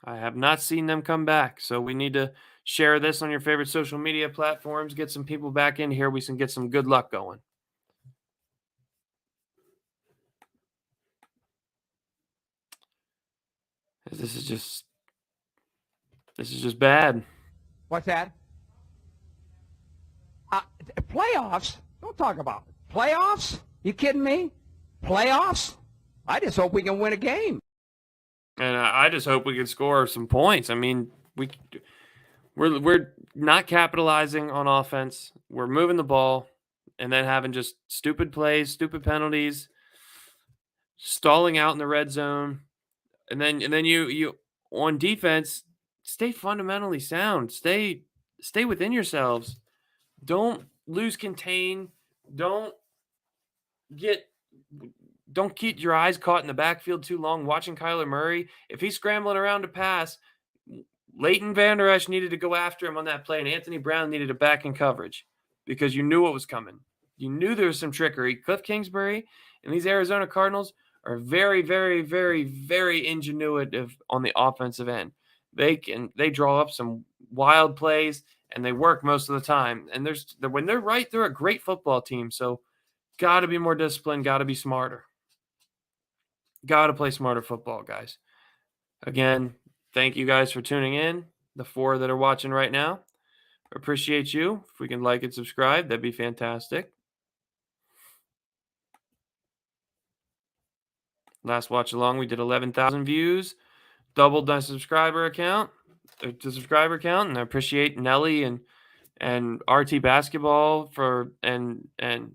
I have not seen them come back. So we need to share this on your favorite social media platforms. Get some people back in here. We can get some good luck going. This is just bad. What's that? Playoffs? Don't talk about it. Playoffs? You kidding me? Playoffs? I just hope we can win a game. And I just hope we can score some points. I mean, we're not capitalizing on offense. We're moving the ball and then having just stupid plays, stupid penalties, stalling out in the red zone. And then you on defense, stay fundamentally sound. Stay within yourselves. Don't lose contain. Don't get don't keep your eyes caught in the backfield too long watching Kyler Murray. If he's scrambling around to pass, Leighton Vander Esch needed to go after him on that play, and Anthony Brown needed to back in coverage because you knew what was coming. You knew there was some trickery. Cliff Kingsbury and these Arizona Cardinals are very, very, very, very ingenuitive on the offensive end. They draw up some wild plays, and they work most of the time. And when they're right, they're a great football team. So got to be more disciplined, got to be smarter. Got to play smarter football, guys. Again, thank you guys for tuning in. The 4 that are watching right now. Appreciate you. If we can like and subscribe, that'd be fantastic. Last watch along, we did 11,000 views. Doubled my subscriber count, and I appreciate Nelly and RT Basketball and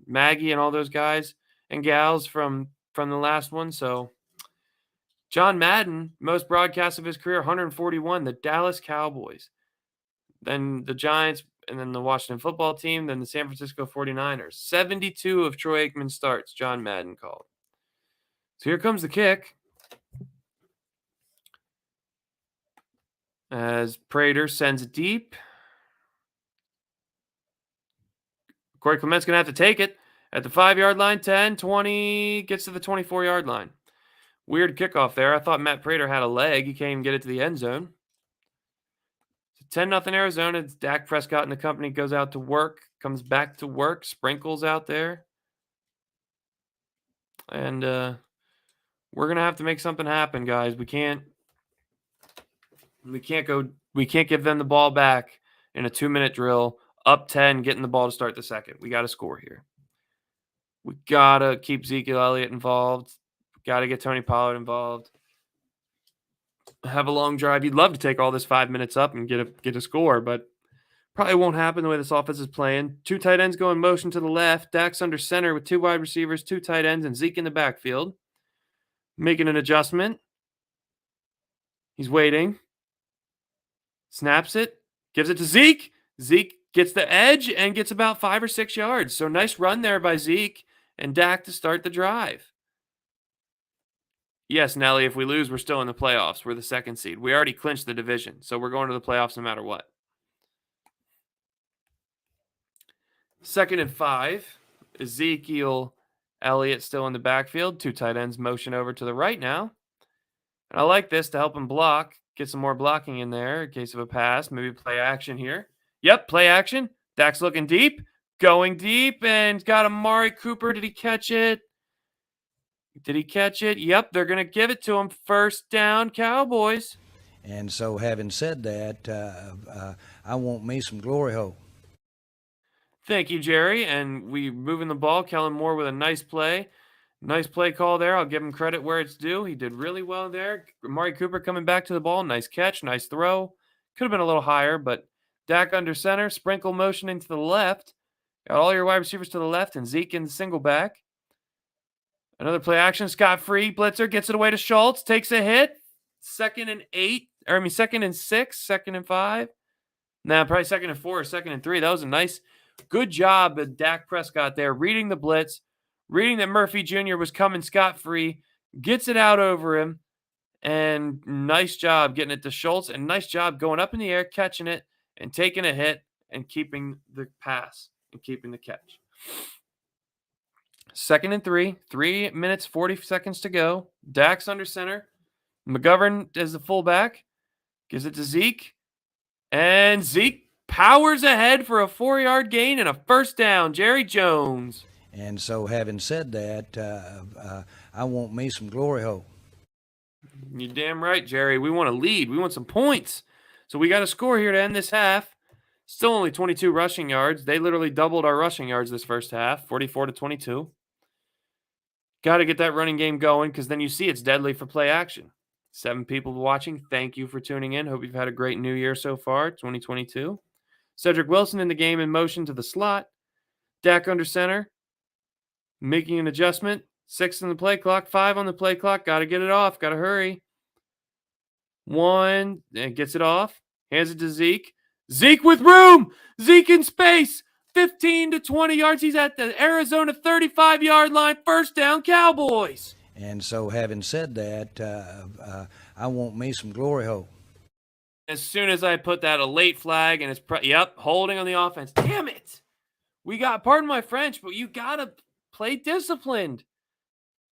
Maggie and all those guys and gals from the last one. So John Madden, most broadcasts of his career, 141, the Dallas Cowboys. Then the Giants, and then the Washington football team, then the San Francisco 49ers. 72 of Troy Aikman's starts, John Madden called. So here comes the kick. As Prater sends it deep. Corey Clement's going to have to take it at the 5-yard line, 10, 20, gets to the 24-yard line. Weird kickoff there. I thought Matt Prater had a leg. He can't even get it to the end zone. 10-0 Arizona. It's Dak Prescott and the company goes out to work, comes back to work, Sprinkles out there. And we're going to have to make something happen, guys. We can't give them the ball back in a 2-minute drill, up 10, getting the ball to start the second. We got to score here. We got to keep Ezekiel Elliott involved. Got to get Tony Pollard involved. Have a long drive. You'd love to take all this 5 minutes up and get a score, but probably won't happen the way this offense is playing. 2 tight ends go in motion to the left. Dak's under center with 2 wide receivers, 2 tight ends, and Zeke in the backfield. Making an adjustment. He's waiting. Snaps it. Gives it to Zeke. Zeke gets the edge and gets about 5 or 6 yards. So nice run there by Zeke and Dak to start the drive. Yes, Nelly, if we lose, we're still in the playoffs. We're the 2nd seed. We already clinched the division, so we're going to the playoffs no matter what. 2nd and 5. Ezekiel Elliott still in the backfield. 2 tight ends motion over to the right now. And I like this to help him block. Get some more blocking in there in case of a pass. Maybe play action here. Yep, play action. Dak's looking deep. Going deep and got Amari Cooper. Did he catch it? Did he catch it? Yep, they're going to give it to him. 1st down, Cowboys. And so having said that, I want me some glory hole. Thank you, Jerry. And we moving the ball. Kellen Moore with a nice play. Nice play call there. I'll give him credit where it's due. He did really well there. Amari Cooper coming back to the ball. Nice catch. Nice throw. Could have been a little higher, but Dak under center. Sprinkle motioning to the left. Got all your wide receivers to the left and Zeke in the single back. Another play action. Scott Free. Blitzer gets it away to Schultz. Takes a hit. 2nd and 6. 2nd and 5. Nah, probably 2nd and 4 or 2nd and 3. That was a nice, good job of Dak Prescott there. Reading the blitz. Reading that Murphy Jr. was coming scot-free. Gets it out over him. And nice job getting it to Schultz. And nice job going up in the air, catching it, and taking a hit, and keeping the pass, and keeping the catch. 2nd and 3. 3 minutes, 40 seconds to go. Dak's under center. McGovern is the fullback. Gives it to Zeke. And Zeke powers ahead for a 4-yard gain and a 1st down. Jerry Jones. And so having said that, I want me some glory hole. You're damn right, Jerry. We want to lead. We want some points. So we got to score here to end this half. Still only 22 rushing yards. They literally doubled our rushing yards this first half, 44-22. Got to get that running game going because then you see it's deadly for play action. 7 people watching. Thank you for tuning in. Hope you've had a great new year so far, 2022. Cedric Wilson in the game in motion to the slot. Dak under center. Making an adjustment. 6 on the play clock. 5 on the play clock. Got to get it off. Got to hurry. 1. And gets it off. Hands it to Zeke. Zeke with room. Zeke in space. 15 to 20 yards. He's at the Arizona 35-yard line. First down, Cowboys. And so, having said that, I want me some glory hole. As soon as I put that a late flag, and it's holding on the offense. Damn it. We got, pardon my French, but you got to play disciplined.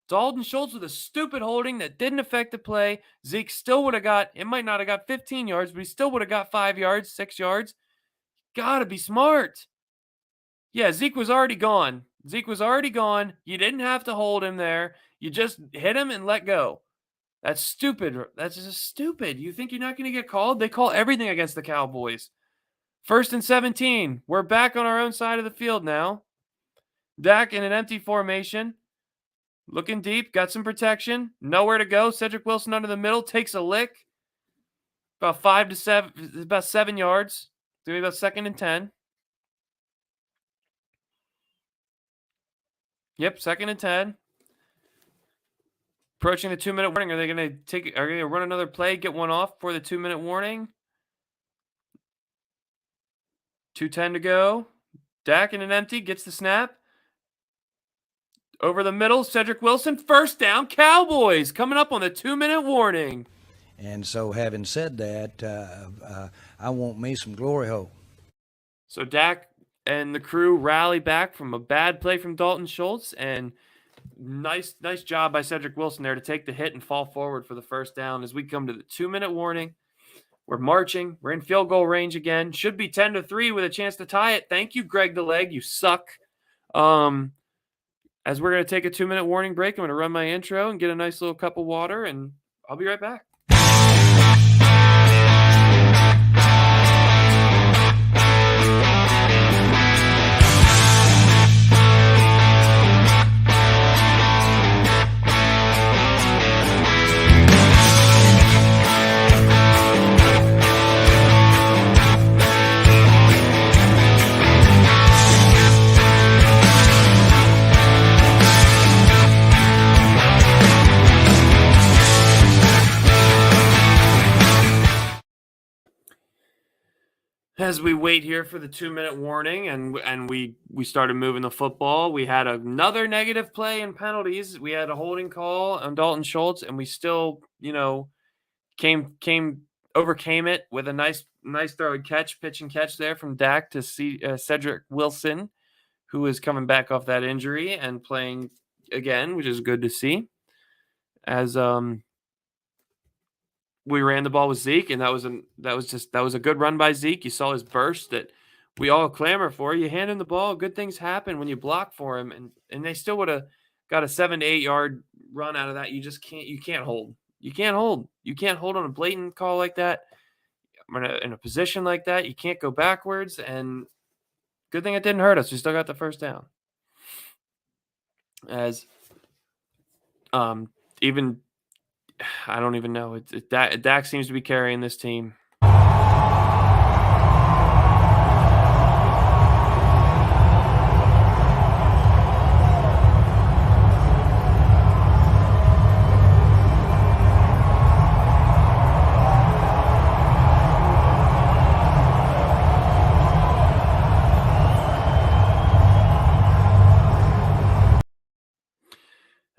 Dalton Schultz with a stupid holding that didn't affect the play. Zeke still would have got, it might not have got 15 yards, but he still would have got 5 yards, 6 yards. Got to be smart. Yeah, Zeke was already gone. You didn't have to hold him there. You just hit him and let go. That's stupid. That's just stupid. You think you're not going to get called? They call everything against the Cowboys. 1st and 17. We're back on our own side of the field now. Dak in an empty formation. Looking deep. Got some protection. Nowhere to go. Cedric Wilson under the middle. Takes a lick. About 7 yards. Doing about 2nd and 10. Yep, 2nd and 10. Approaching the 2-minute warning. Are they going to run another play, get one off for the 2-minute warning? 2:10 to go. Dak in an empty, gets the snap. Over the middle, Cedric Wilson. First down, Cowboys. Coming up on the 2-minute warning. And so, having said that, I want me some glory hole. So Dak and the crew rally back from a bad play from Dalton Schultz, and nice job by Cedric Wilson there to take the hit and fall forward for the first down. As we come to the 2-minute warning, we're marching. We're in field goal range again. Should be 10-3 with a chance to tie it. Thank you, Greg the Leg. You suck. As we're going to take a 2-minute warning break, I'm going to run my intro and get a nice little cup of water, and I'll be right back. As we wait here for the 2-minute warning and we started moving the football, we had another negative play in penalties. We had a holding call on Dalton Schultz, and we still, overcame it with a nice throw and pitch and catch there from Dak to Cedric Wilson, who is coming back off that injury and playing again, which is good to see. As we ran the ball with Zeke, and that was a good run by Zeke. You saw his burst that we all clamor for. You hand him the ball, good things happen when you block for him, and they still would have got a 7 to 8 yard run out of that. You just can't hold. You can't hold on a blatant call like that. In a position like that, you can't go backwards, and good thing it didn't hurt us. We still got the first down. As even I don't even know. Dak seems to be carrying this team.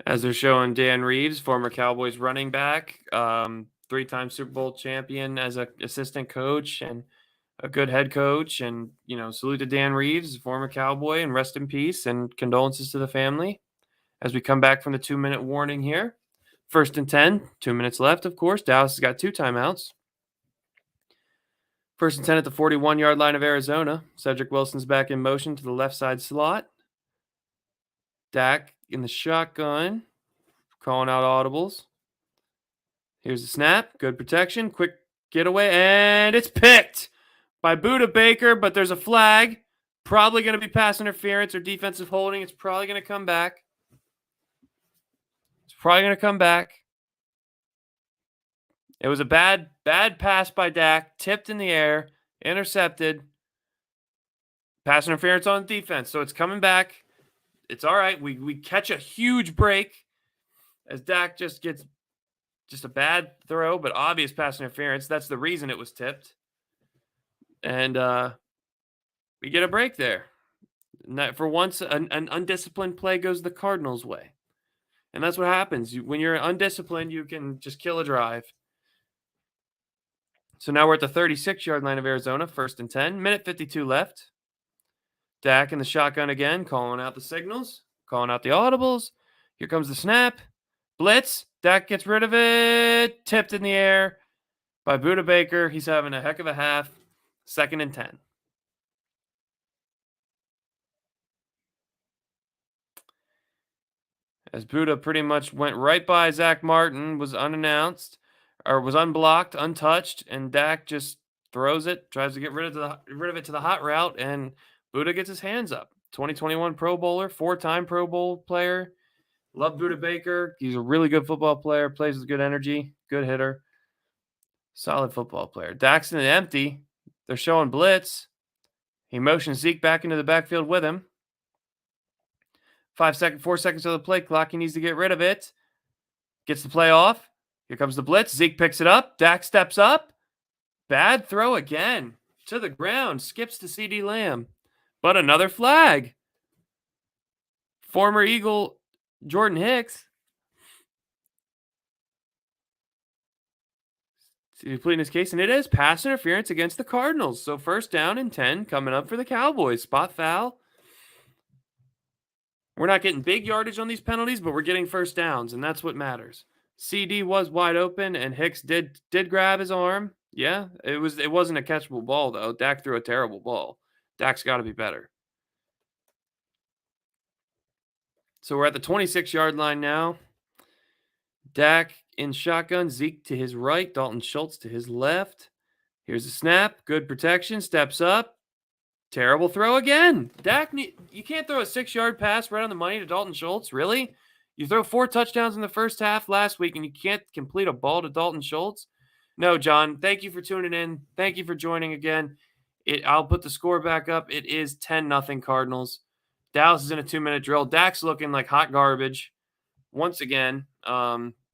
As they're showing Dan Reeves, former Cowboys running back, 3-time Super Bowl champion as an assistant coach and a good head coach. And, salute to Dan Reeves, former Cowboy, and rest in peace and condolences to the family. As we come back from the 2-minute warning here. 1st and 10, 2 minutes left, of course. Dallas has got 2 timeouts. 1st and 10 at the 41-yard line of Arizona. Cedric Wilson's back in motion to the left side slot. Dak in the shotgun, calling out audibles. Here's the snap. Good protection. Quick getaway, and it's picked by Buda Baker, but there's a flag. Probably going to be pass interference or defensive holding. It's probably going to come back. It was a bad pass by Dak, tipped in the air, intercepted. Pass interference on defense, so it's coming back. It's all right. We catch a huge break as Dak just gets a bad throw, but obvious pass interference. That's the reason it was tipped. And we get a break there. For once, an undisciplined play goes the Cardinals' way. And that's what happens. When you're undisciplined, you can just kill a drive. So now we're at the 36-yard line of Arizona, 1st and 10. Minute 52 left. Dak in the shotgun again, calling out the signals, calling out the audibles. Here comes the snap. Blitz. Dak gets rid of it. Tipped in the air by Budda Baker. He's having a heck of a half. 2nd and 10. As Budda pretty much went right by Zach Martin, was unannounced, or was unblocked, untouched, and Dak just throws it, tries to get rid of it to the hot route, and Budda gets his hands up. 2021 Pro Bowler, 4-time Pro Bowl player. Love Budda Baker. He's a really good football player, plays with good energy, good hitter. Solid football player. Dak's in the empty. They're showing blitz. He motions Zeke back into the backfield with him. 4 seconds of the play clock. He needs to get rid of it. Gets the play off. Here comes the blitz. Zeke picks it up. Dak steps up. Bad throw again. To the ground. Skips to CD Lamb. But another flag. Former Eagle Jordan Hicks. He's pleading his case, and it is pass interference against the Cardinals. So 1st down and 10 coming up for the Cowboys. Spot foul. We're not getting big yardage on these penalties, but we're getting 1st downs, and that's what matters. CD was wide open, and Hicks did grab his arm. Yeah, it wasn't a catchable ball, though. Dak threw a terrible ball. Dak's got to be better. So we're at the 26-yard line now. Dak in shotgun. Zeke to his right. Dalton Schultz to his left. Here's a snap. Good protection. Steps up. Terrible throw again. Dak, you can't throw a 6-yard pass right on the money to Dalton Schultz. Really? You throw 4 touchdowns in the first half last week, and you can't complete a ball to Dalton Schultz? No, John. Thank you for tuning in. Thank you for joining again. I'll put the score back up. It is 10-0 Cardinals. Dallas is in a 2-minute drill. Dak's looking like hot garbage once again.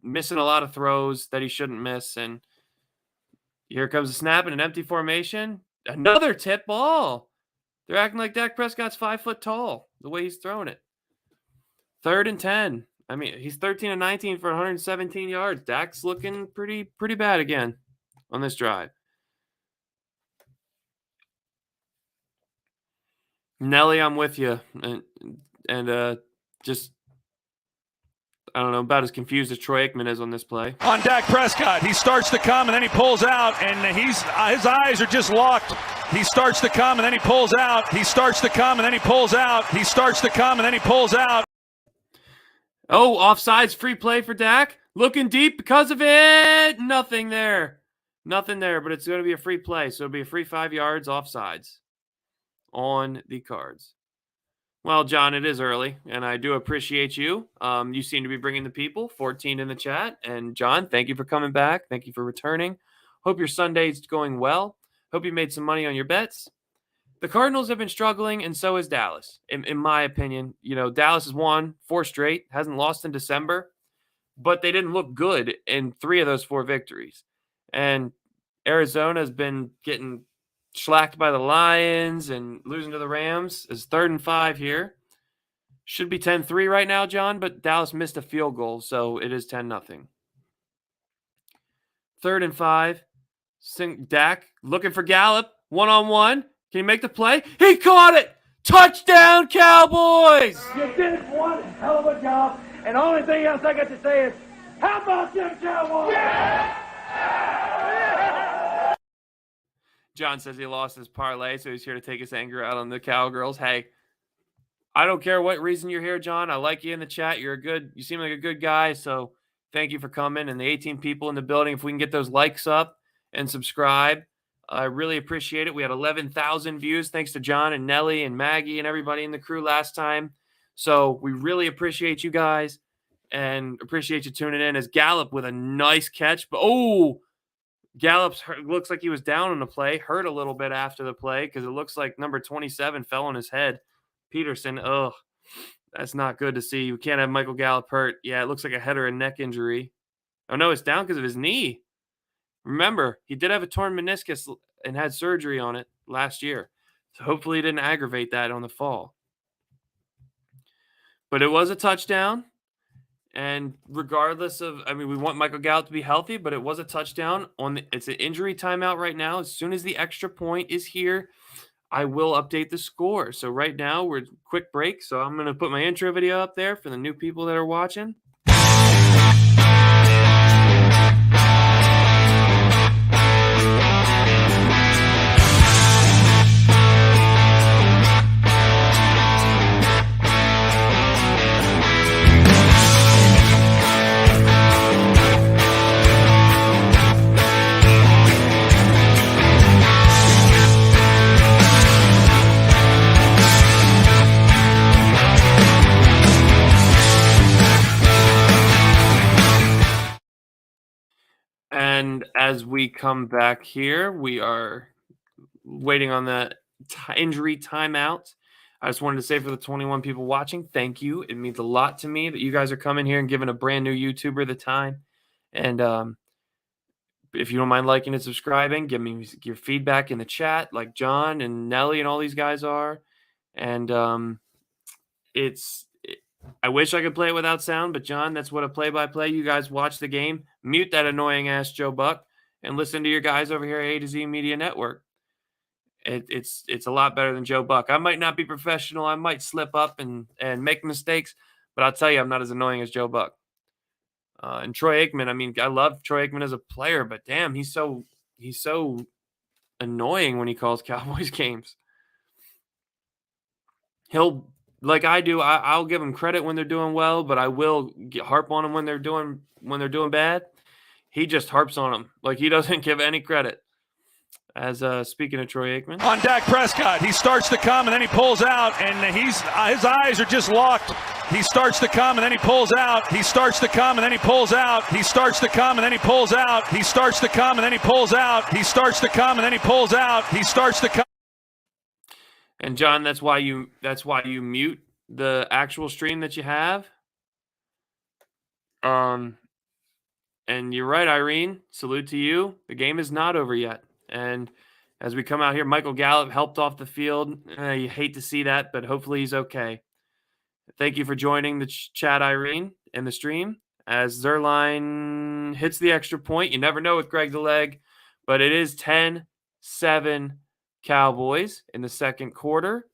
Missing a lot of throws that he shouldn't miss. And here comes a snap in an empty formation. Another tip ball. They're acting like Dak Prescott's 5 foot tall, the way he's throwing it. 3rd and 10. I mean, he's 13 and 19 for 117 yards. Dak's looking pretty bad again on this drive. Nelly, I'm with you. And just, I don't know, about as confused as Troy Aikman is on this play. On Dak Prescott, he starts to come and then he pulls out, and his eyes are just locked. He starts to come and then he pulls out. He starts to come and then he pulls out. He starts to come and then he pulls out. Oh, offsides, free play for Dak. Looking deep because of it. Nothing there. Nothing there, but it's going to be a free play. So it'll be a free 5 yards offsides on the Cards. Well, John, it is early, and I do appreciate you. You seem to be bringing the people, 14 in the chat. And, John, thank you for coming back. Thank you for returning. Hope your Sunday's going well. Hope you made some money on your bets. The Cardinals have been struggling, and so has Dallas, in my opinion. You know, Dallas has won 4 straight, hasn't lost in December, but they didn't look good in 3 of those 4 victories. And Arizona has been getting slacked by the Lions and losing to the Rams. It's 3rd and 5 here. Should be 10-3 right now, John, but Dallas missed a field goal, so it is 10-0. 3rd and 5. Dak looking for Gallup, one-on-one. Can he make the play? He caught it! Touchdown, Cowboys! You did one hell of a job, and the only thing else I got to say is, how about them Cowboys? John says he lost his parlay, so he's here to take his anger out on the Cowgirls. Hey, I don't care what reason you're here, John. I like you in the chat. You seem like a good guy, so thank you for coming. And the 18 people in the building, if we can get those likes up and subscribe, I really appreciate it. We had 11,000 views thanks to John and Nelly and Maggie and everybody in the crew last time. So we really appreciate you guys and appreciate you tuning in. As Gallup with a nice catch. But Gallup's looks like he was down on the play, hurt a little bit after the play because it looks like number 27 fell on his head. Peterson, that's not good to see. We can't have Michael Gallup hurt. Yeah, it looks like a head or a neck injury. Oh, no, it's down because of his knee. Remember, he did have a torn meniscus and had surgery on it last year. So hopefully he didn't aggravate that on the fall. But it was a touchdown. And regardless of, I mean, we want Michael Gallup to be healthy, but it was a touchdown. It's an injury timeout right now. As soon as the extra point is here, I will update the score. So right now we're quick break. So I'm going to put my intro video up there for the new people that are watching. And as we come back here, we are waiting on the injury timeout. I just wanted to say for the 21 people watching, thank you. It means a lot to me that you guys are coming here and giving a brand new YouTuber the time. And if you don't mind liking and subscribing, give me your feedback in the chat like John and Nelly and all these guys are. And I wish I could play it without sound, but John, that's what a play-by-play. You guys watch the game, mute that annoying ass Joe Buck, and listen to your guys over here at A to Z Media Network. It's a lot better than Joe Buck. I might not be professional. I might slip up and make mistakes, but I'll tell you, I'm not as annoying as Joe Buck. And Troy Aikman, I mean, I love Troy Aikman as a player, but damn, he's so annoying when he calls Cowboys games. He'll, like I do, I'll give him credit when they're doing well, but I will harp on them when they're doing bad. He just harps on them like he doesn't give any credit. As speaking of Troy Aikman, On Dak Prescott, he starts to come and then he pulls out, and his eyes are just locked. He starts to come and then he pulls out. He starts to come and then he pulls out. He starts to come and then he pulls out. He starts to come and then he pulls out. He starts to come and then he pulls out. He starts to come. And John, that's why you mute the actual stream that you have. And you're right, Irene. Salute to you. The game is not over yet. And as we come out here, Michael Gallup helped off the field. You hate to see that, but hopefully he's okay. Thank you for joining the chat, Irene, in the stream. As Zerline hits the extra point, you never know with Greg the Leg, but it is 10-7 Cowboys in the second quarter.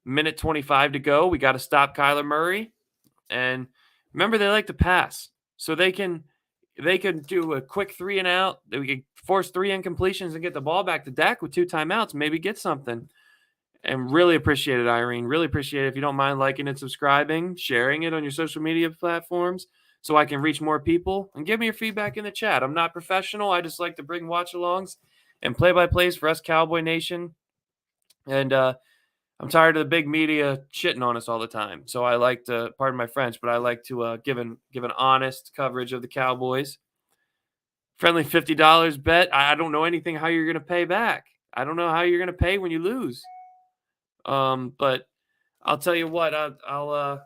Minute 25 to go. We got to stop Kyler Murray. And remember, they like to pass. So they can do a quick 3 and out. We can force 3 incompletions and get the ball back to Dak with 2 timeouts, maybe get something. And really appreciate it, Irene. Really appreciate it. If you don't mind liking and subscribing, sharing it on your social media platforms so I can reach more people. And give me your feedback in the chat. I'm not professional. I just like to bring watch-alongs and play-by-plays for us Cowboy Nation. And I'm tired of the big media shitting on us all the time. So I like to, pardon my French, but I like to give an honest coverage of the Cowboys. Friendly $50 bet. I don't know anything how you're going to pay back. I don't know how you're going to pay when you lose. But I'll tell you what, I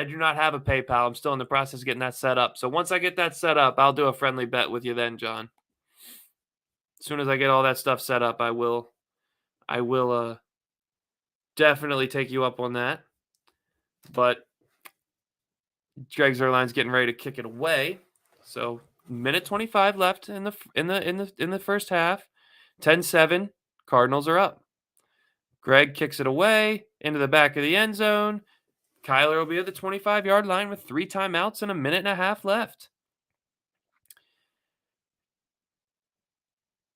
do not have a PayPal. I'm still in the process of getting that set up. So once I get that set up, I'll do a friendly bet with you then, John. As soon as I get all that stuff set up, I will definitely take you up on that. But Greg Zerline's getting ready to kick it away. So minute 25 left in the first half. 10-7, Cardinals are up. Greg kicks it away into the back of the end zone. Kyler will be at the 25-yard line with 3 timeouts and a minute and a half left.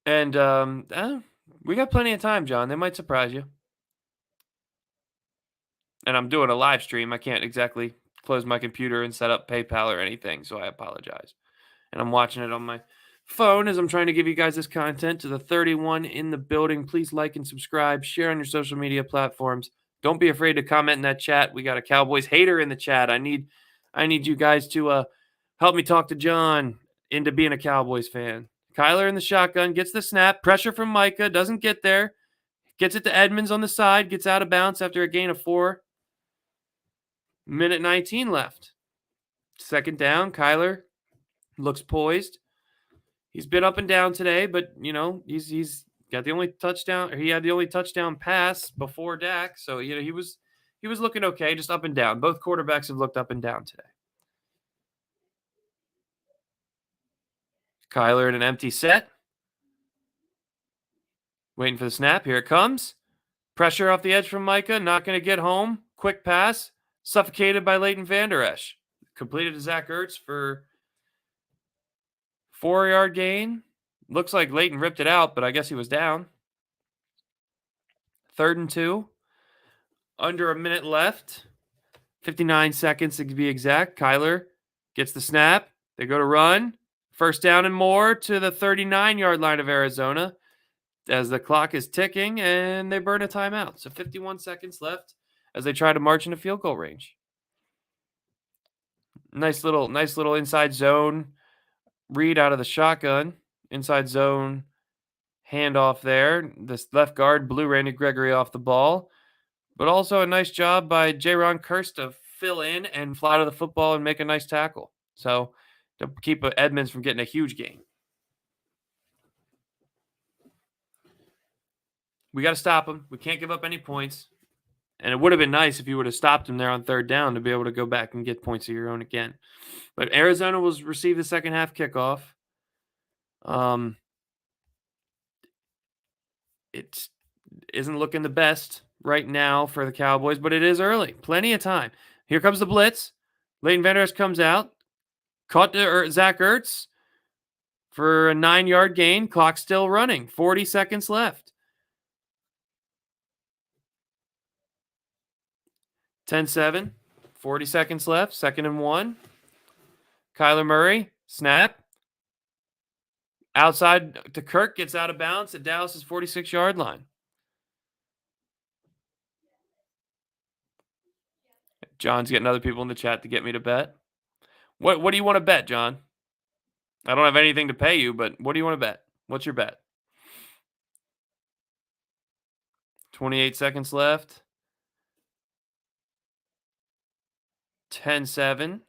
And we got plenty of time, John. They might surprise you. And I'm doing a live stream. I can't exactly close my computer and set up PayPal or anything, so I apologize. And I'm watching it on my phone as I'm trying to give you guys this content. To the 31 in the building, please like and subscribe. Share on your social media platforms. Don't be afraid to comment in that chat. We got a Cowboys hater in the chat. I need you guys to help me talk to John into being a Cowboys fan. Kyler in the shotgun, gets the snap. Pressure from Micah, doesn't get there. Gets it to Edmonds on the side, gets out of bounds after a gain of 4. Minute 19 left. Second down, Kyler looks poised. He's been up and down today, but, you know, he's got the only touchdown. Or he had the only touchdown pass before Dak, so, you know, he was he was looking okay, just up and down. Both quarterbacks have looked up and down today. Kyler in an empty set. Waiting for the snap. Here it comes. Pressure off the edge from Micah. Not going to get home. Quick pass. Suffocated by Leighton Vander Esch. Completed to Zach Ertz for 4-yard gain. Looks like Leighton ripped it out, but I guess he was down. 3rd and 2. Under a minute left. 59 seconds to be exact. Kyler gets the snap. They go to run. 1st down and more to the 39-yard line of Arizona as the clock is ticking, and they burn a timeout. So 51 seconds left as they try to march into field goal range. Nice little inside zone read out of the shotgun. Inside zone handoff there. This left guard blew Randy Gregory off the ball. But also a nice job by Jaron Kearse to fill in and fly to the football and make a nice tackle. So to keep Edmonds from getting a huge gain. We got to stop him. We can't give up any points. And it would have been nice if you would have stopped him there on 3rd down to be able to go back and get points of your own again. But Arizona will receive the second half kickoff. It isn't looking the best right now for the Cowboys, but it is early. Plenty of time. Here comes the blitz. Leighton Vander Esch comes out. Caught Zach Ertz for a 9-yard gain. Clock still running. 40 seconds left. 10-7. 40 seconds left. 2nd and 1. Kyler Murray. Snap. Outside to Kirk. Gets out of bounds at Dallas's 46-yard line. John's getting other people in the chat to get me to bet. What do you want to bet, John? I don't have anything to pay you, but what do you want to bet? What's your bet? 28 seconds left. 10-7.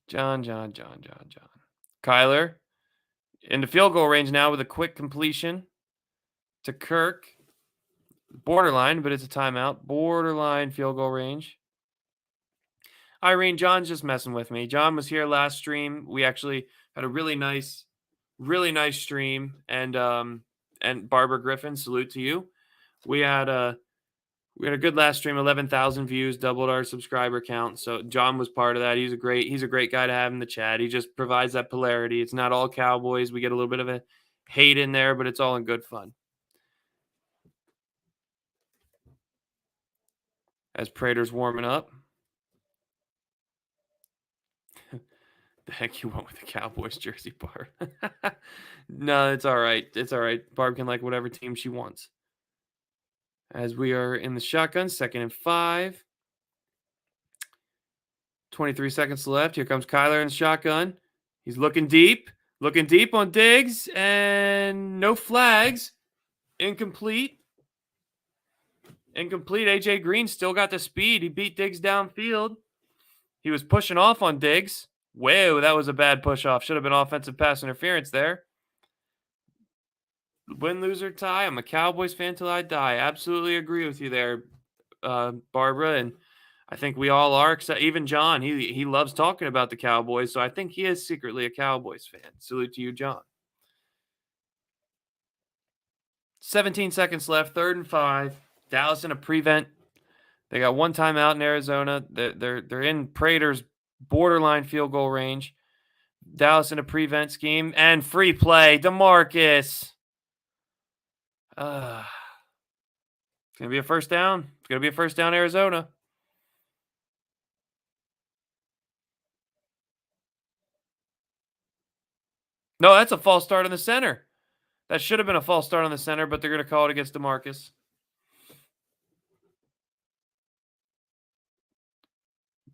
John. Kyler into field goal range now with a quick completion to Kirk. Borderline, but it's a timeout. Borderline field goal range. Irene, John's just messing with me. John was here last stream. We actually had a really nice stream. And Barbara Griffin, salute to you. We had a good last stream, 11,000 views, doubled our subscriber count. So John was part of that. He's a great guy to have in the chat. He just provides that polarity. It's not all Cowboys. We get a little bit of a hate in there, but it's all in good fun. As Prater's warming up. The heck you went with the Cowboys jersey, Barb? No, it's all right. It's all right. Barb can like whatever team she wants. As we are in the shotgun, 2nd and 5. 23 seconds left. Here comes Kyler in the shotgun. He's looking deep on Diggs, and no flags. Incomplete. AJ Green still got the speed. He beat Diggs downfield. He was pushing off on Diggs. Whoa, that was a bad push off. Should have been offensive pass interference there. Win, lose, or tie. I'm a Cowboys fan till I die. Absolutely agree with you there, Barbara. And I think we all are, except even John. He loves talking about the Cowboys, so I think he is secretly a Cowboys fan. Salute to you, John. 17 seconds left, 3rd and 5. Dallas in a prevent. They got one timeout in Arizona. They're in Prater's borderline field goal range. Dallas in a prevent scheme and free play. DeMarcus. It's going to be a first down. It's going to be a first down, Arizona. No, that's a false start on the center. That should have been a false start on the center, but they're going to call it against DeMarcus.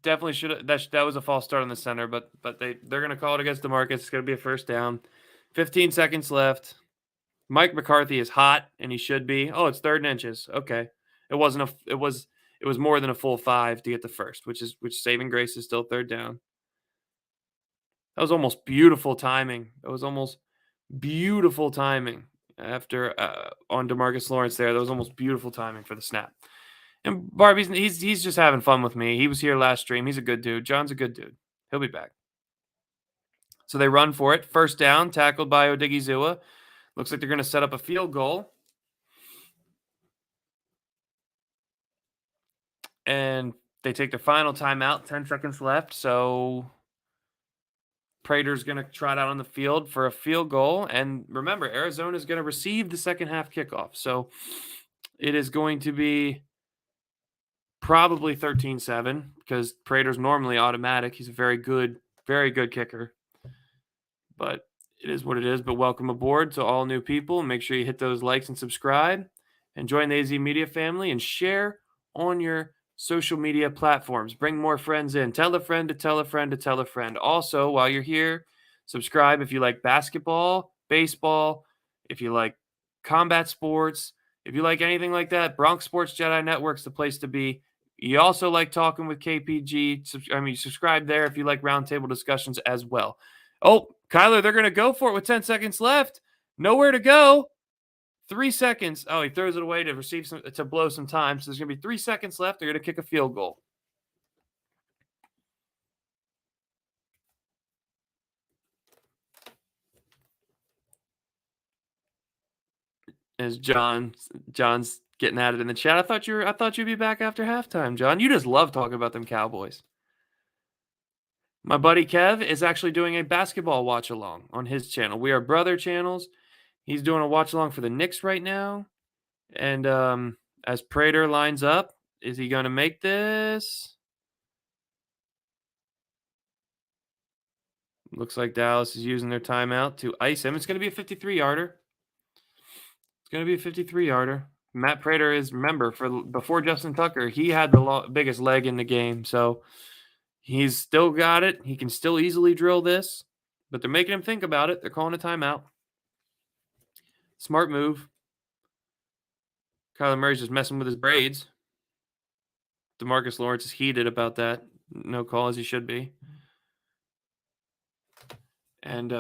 Definitely should have. That was a false start on the center, but they're going to call it against DeMarcus. It's going to be a first down. 15 seconds left. Mike McCarthy is hot, and he should be. Oh, it's 3rd and inches. Okay, it was more than a full 5 to get the first, which saving grace is still 3rd down. That was almost beautiful timing. That was almost beautiful timing after on DeMarcus Lawrence there. That was almost beautiful timing for the snap. And Barbie's he's just having fun with me. He was here last stream. He's a good dude. John's a good dude. He'll be back. So they run for it. First down, tackled by Odigizua. Looks like they're going to set up a field goal. And they take their final timeout, 10 seconds left. So Prater's going to trot out on the field for a field goal. And remember, Arizona is going to receive the second half kickoff. So it is going to be probably 13-7 because Prater's normally automatic. He's a very good kicker. But it is what it is. But welcome aboard to all new people. Make sure you hit those likes and subscribe and join the AZ Media family and share on your social media platforms. Bring more friends in. Tell a friend to tell a friend to tell a friend. Also, while you're here, subscribe if you like basketball, baseball, if you like combat sports, if you like anything like that. Bronx Sports Jedi Network's the place to be. You also like talking with KPG. Subscribe there if you like roundtable discussions as well. Oh, Kyler, they're going to go for it with 10 seconds left. Nowhere to go. 3 seconds. Oh, he throws it away to blow some time. So there's going to be 3 seconds left. They're going to kick a field goal. As John's getting at it in the chat. I thought you'd be back after halftime, John. You just love talking about them Cowboys. My buddy Kev is actually doing a basketball watch along on his channel. We are brother channels. He's doing a watch along for the Knicks right now. And as Prater lines up, is he going to make this? Looks like Dallas is using their timeout to ice him. It's going to be a 53-yarder. It's going to be a 53-yarder. Matt Prater is, remember, before Justin Tucker, he had the biggest leg in the game. So he's still got it. He can still easily drill this. But they're making him think about it. They're calling a timeout. Smart move. Kyler Murray's just messing with his braids. DeMarcus Lawrence is heated about that. No call, as he should be. And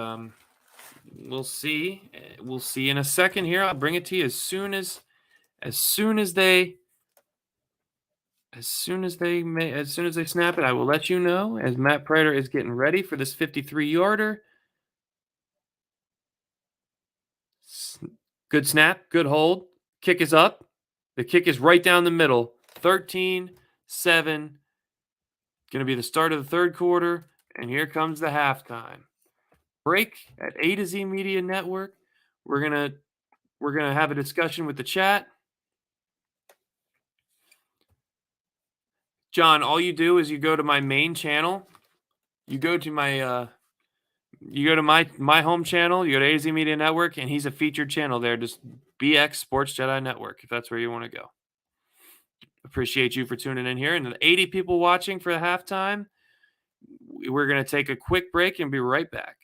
we'll see. We'll see in a second here. I'll bring it to you as soon as they snap it. I will let you know as Matt Prater is getting ready for this 53-yarder. Good snap, good hold. Kick is up. The kick is right down the middle. 13-7. Going to be the start of the third quarter, and here comes the halftime break at A to Z Media Network. We're gonna have a discussion with the chat. John, all you do is you go to my main channel. You go to my my home channel. You go to A to Z Media Network, and he's a featured channel there. Just BX Sports Jedi Network, if that's where you want to go. Appreciate you for tuning in here. And the 80 people watching for the halftime, we're going to take a quick break and be right back.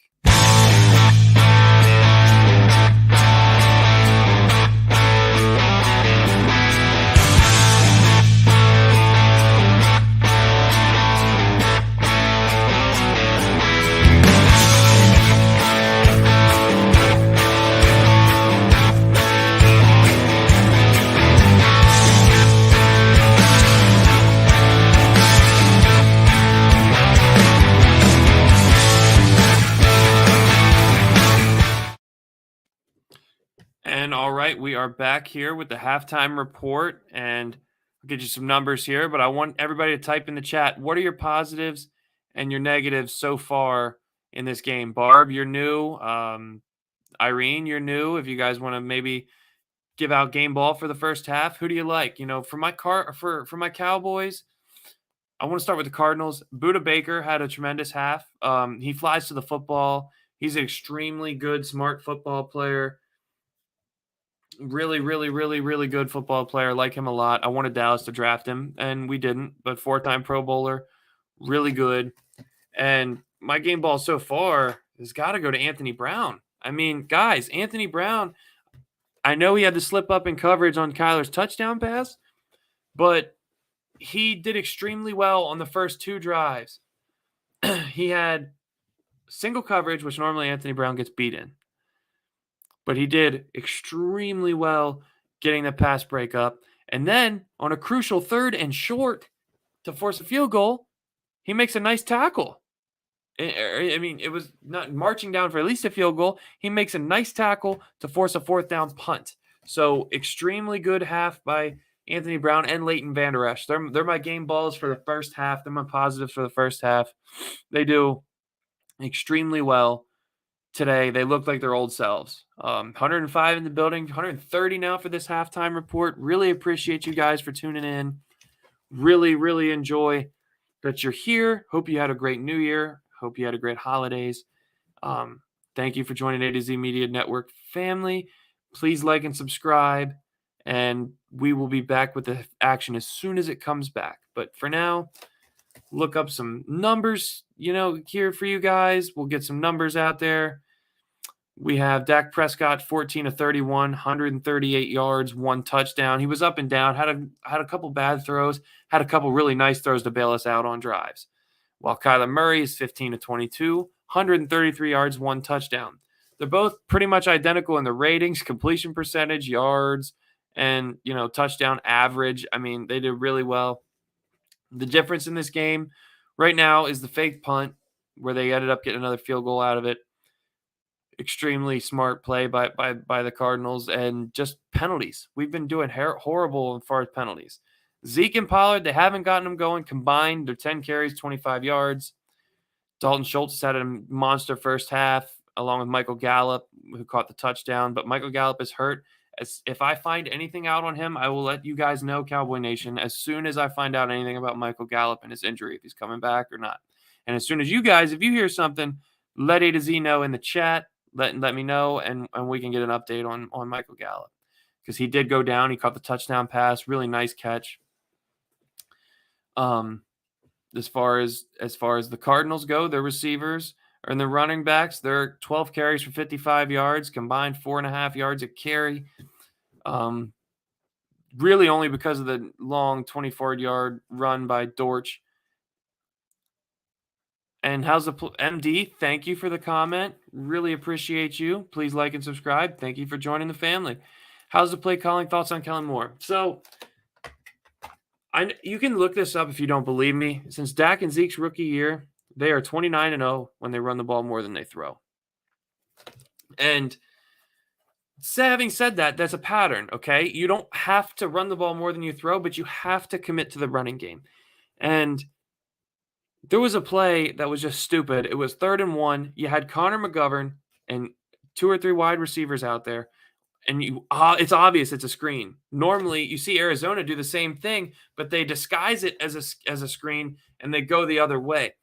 And all right, we are back here with the halftime report, and I'll get you some numbers here, but I want everybody to type in the chat. What are your positives and your negatives so far in this game? Barb, you're new. Irene, you're new. If you guys want to maybe give out game ball for the first half, who do you like? You know, for my Cowboys, I want to start with the Cardinals. Budda Baker had a tremendous half. He flies to the football. He's an extremely good, smart football player. Really, really, really, really good football player. Like him a lot. I wanted Dallas to draft him, and we didn't. But 4-time Pro Bowler, really good. And my game ball so far has got to go to Anthony Brown. I mean, guys, Anthony Brown, I know he had to slip up in coverage on Kyler's touchdown pass, but he did extremely well on the first 2 drives. He had single coverage, which normally Anthony Brown gets beat in. But he did extremely well getting the pass break up. And then on a crucial 3rd and short to force a field goal, he makes a nice tackle. I mean, it was not marching down for at least a field goal. He makes a nice tackle to force a 4th down punt. So extremely good half by Anthony Brown and Leighton Vander Esch. They're my game balls for the first half. They're my positives for the first half. They do extremely well today. They look like their old selves. 105 in the building, 130 now for this halftime report. Really appreciate you guys for tuning in. Really, really enjoy that you're here. Hope you had a great New Year. Hope you had a great holidays. Thank you for joining A to Z Media Network family. Please like and subscribe, and we will be back with the action as soon as it comes back. But for now, look up some numbers, here for you guys. We'll get some numbers out there. We have Dak Prescott, 14 of 31, 138 yards, 1 touchdown. He was up and down, had a couple bad throws, had a couple really nice throws to bail us out on drives. While Kyler Murray is 15 of 22, 133 yards, 1 touchdown. They're both pretty much identical in the ratings, completion percentage, yards, and, touchdown average. I mean, they did really well. The difference in this game right now is the fake punt, where they ended up getting another field goal out of it. Extremely smart play by the Cardinals, and just penalties. We've been doing horrible as far as penalties. Zeke and Pollard, they haven't gotten them going combined. They're 10 carries, 25 yards. Dalton Schultz had a monster first half, along with Michael Gallup, who caught the touchdown. But Michael Gallup is hurt. If I find anything out on him, I will let you guys know, Cowboy Nation, as soon as I find out anything about Michael Gallup and his injury, if he's coming back or not. And as soon as you guys, if you hear something, let A to Z know in the chat. Let me know, and we can get an update on Michael Gallup, because he did go down. He caught the touchdown pass. Really nice catch. As far as the Cardinals go, their receivers and the running backs, they're 12 carries for 55 yards, combined 4.5 yards a carry. Really only because of the long 24-yard run by Dortch. And how's the MD? Thank you for the comment. Really appreciate you. Please like and subscribe. Thank you for joining the family. How's the play calling? Thoughts on Kellen Moore? So you can look this up if you don't believe me. Since Dak and Zeke's rookie year, they are 29-0 when they run the ball more than they throw. And having said that, that's a pattern, okay? You don't have to run the ball more than you throw, but you have to commit to the running game. And there was a play that was just stupid. It was 3rd and 1. You had Connor McGovern and 2 or 3 wide receivers out there, and it's obvious it's a screen. Normally, you see Arizona do the same thing, but they disguise it as a screen, and they go the other way.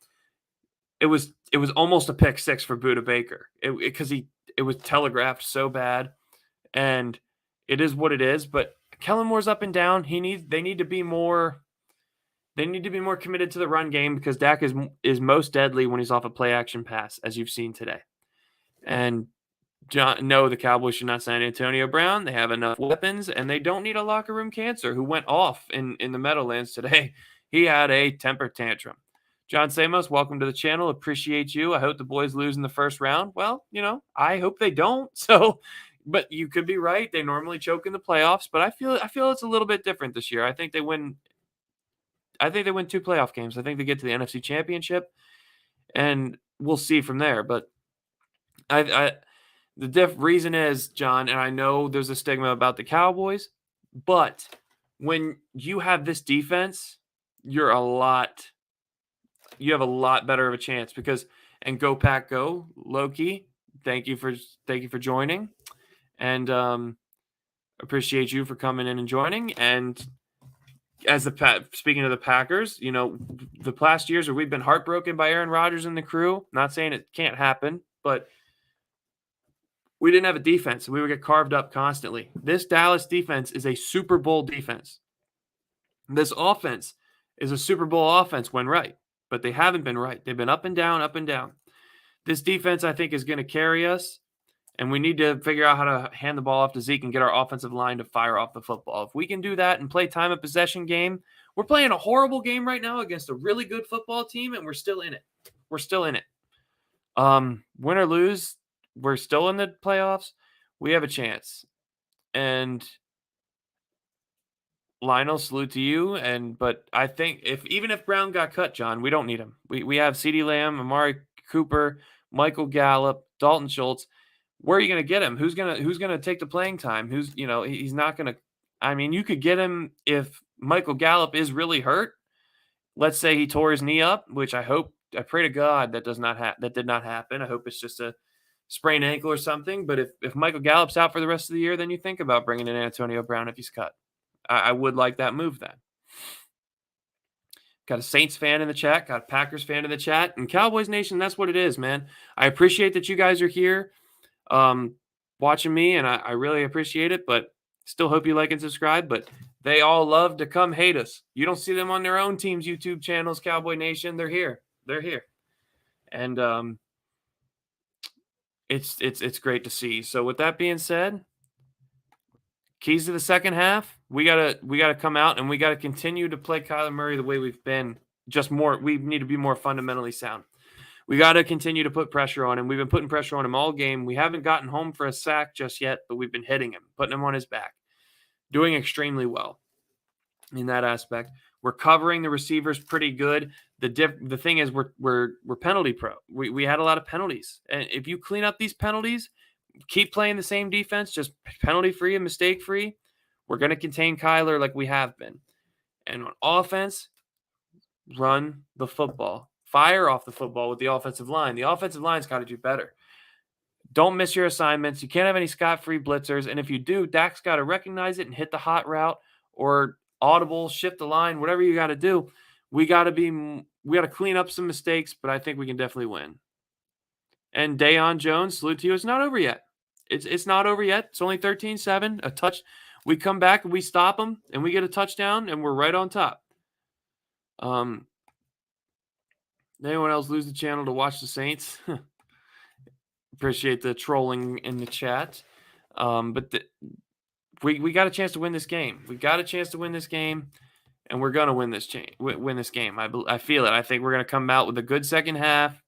It was almost a pick 6 for Budda Baker, because it was telegraphed so bad, and it is what it is. But Kellen Moore's up and down. They need to be more committed to the run game, because Dak is most deadly when he's off a play action pass, as you've seen today. And no, the Cowboys should not sign Antonio Brown. They have enough weapons, and they don't need a locker room cancer who went off in the Meadowlands today. He had a temper tantrum. John Samos, welcome to the channel. Appreciate you. I hope the boys lose in the first round. Well, I hope they don't. So, but you could be right. They normally choke in the playoffs, but I feel it's a little bit different this year. I think they win 2 playoff games. I think they get to the NFC Championship, and we'll see from there. But the reason is, John, and I know there's a stigma about the Cowboys, but when you have this defense, you have a lot better of a chance, because, and go Pack go, Loki, thank you for joining, and appreciate you for coming in and joining. And speaking of the Packers, the past years where we've been heartbroken by Aaron Rodgers and the crew, not saying it can't happen, but we didn't have a defense. We would get carved up constantly. This Dallas defense is a Super Bowl defense. This offense is a Super Bowl offense when right, but they haven't been right. They've been up and down, up and down. This defense, I think, is going to carry us, and we need to figure out how to hand the ball off to Zeke and get our offensive line to fire off the football. If we can do that and play time of possession game, we're playing a horrible game right now against a really good football team, and we're still in it. Win or lose, we're still in the playoffs. We have a chance. And Lionel, salute to you. But I think even if Brown got cut, John, we don't need him. We have CeeDee Lamb, Amari Cooper, Michael Gallup, Dalton Schultz. Where are you going to get him? Who's gonna take the playing time? He's not going to. I mean, you could get him if Michael Gallup is really hurt. Let's say he tore his knee up, which I pray to God that did not happen. I hope it's just a sprained ankle or something. But if Michael Gallup's out for the rest of the year, then you think about bringing in Antonio Brown if he's cut. I would like that move then. Got a Saints fan in the chat, got a Packers fan in the chat, and Cowboys Nation, that's what it is, man. I appreciate that you guys are here watching me, and I really appreciate it, but still hope you like and subscribe. But they all love to come hate us. You don't see them on their own team's YouTube channels, Cowboy Nation. They're here. And it's great to see. So with that being said, keys to the second half, we gotta come out and we gotta continue to play Kyler Murray the way we've been. We need to be more fundamentally sound. We gotta continue to put pressure on him. We've been putting pressure on him all game. We haven't gotten home for a sack just yet, but we've been hitting him, putting him on his back, doing extremely well in that aspect. We're covering the receivers pretty good. The thing is, we're penalty pro. We had a lot of penalties, and if you clean up these penalties, keep playing the same defense, just penalty-free and mistake-free, we're going to contain Kyler like we have been. And on offense, run the football. Fire off the football with the offensive line. The offensive line's got to do better. Don't miss your assignments. You can't have any scot-free blitzers. And if you do, Dak's got to recognize it and hit the hot route or audible, shift the line, whatever you got to do. We got to clean up some mistakes, but I think we can definitely win. And Dayon Jones, salute to you. It's not over yet. It's not over yet. It's only 13-7. A touch. We come back and we stop them, and we get a touchdown, and we're right on top. Anyone else lose the channel to watch the Saints? Appreciate the trolling in the chat. But we got a chance to win this game. We got a chance to win this game, and we're going to win this game. I feel it. I think we're going to come out with a good second half.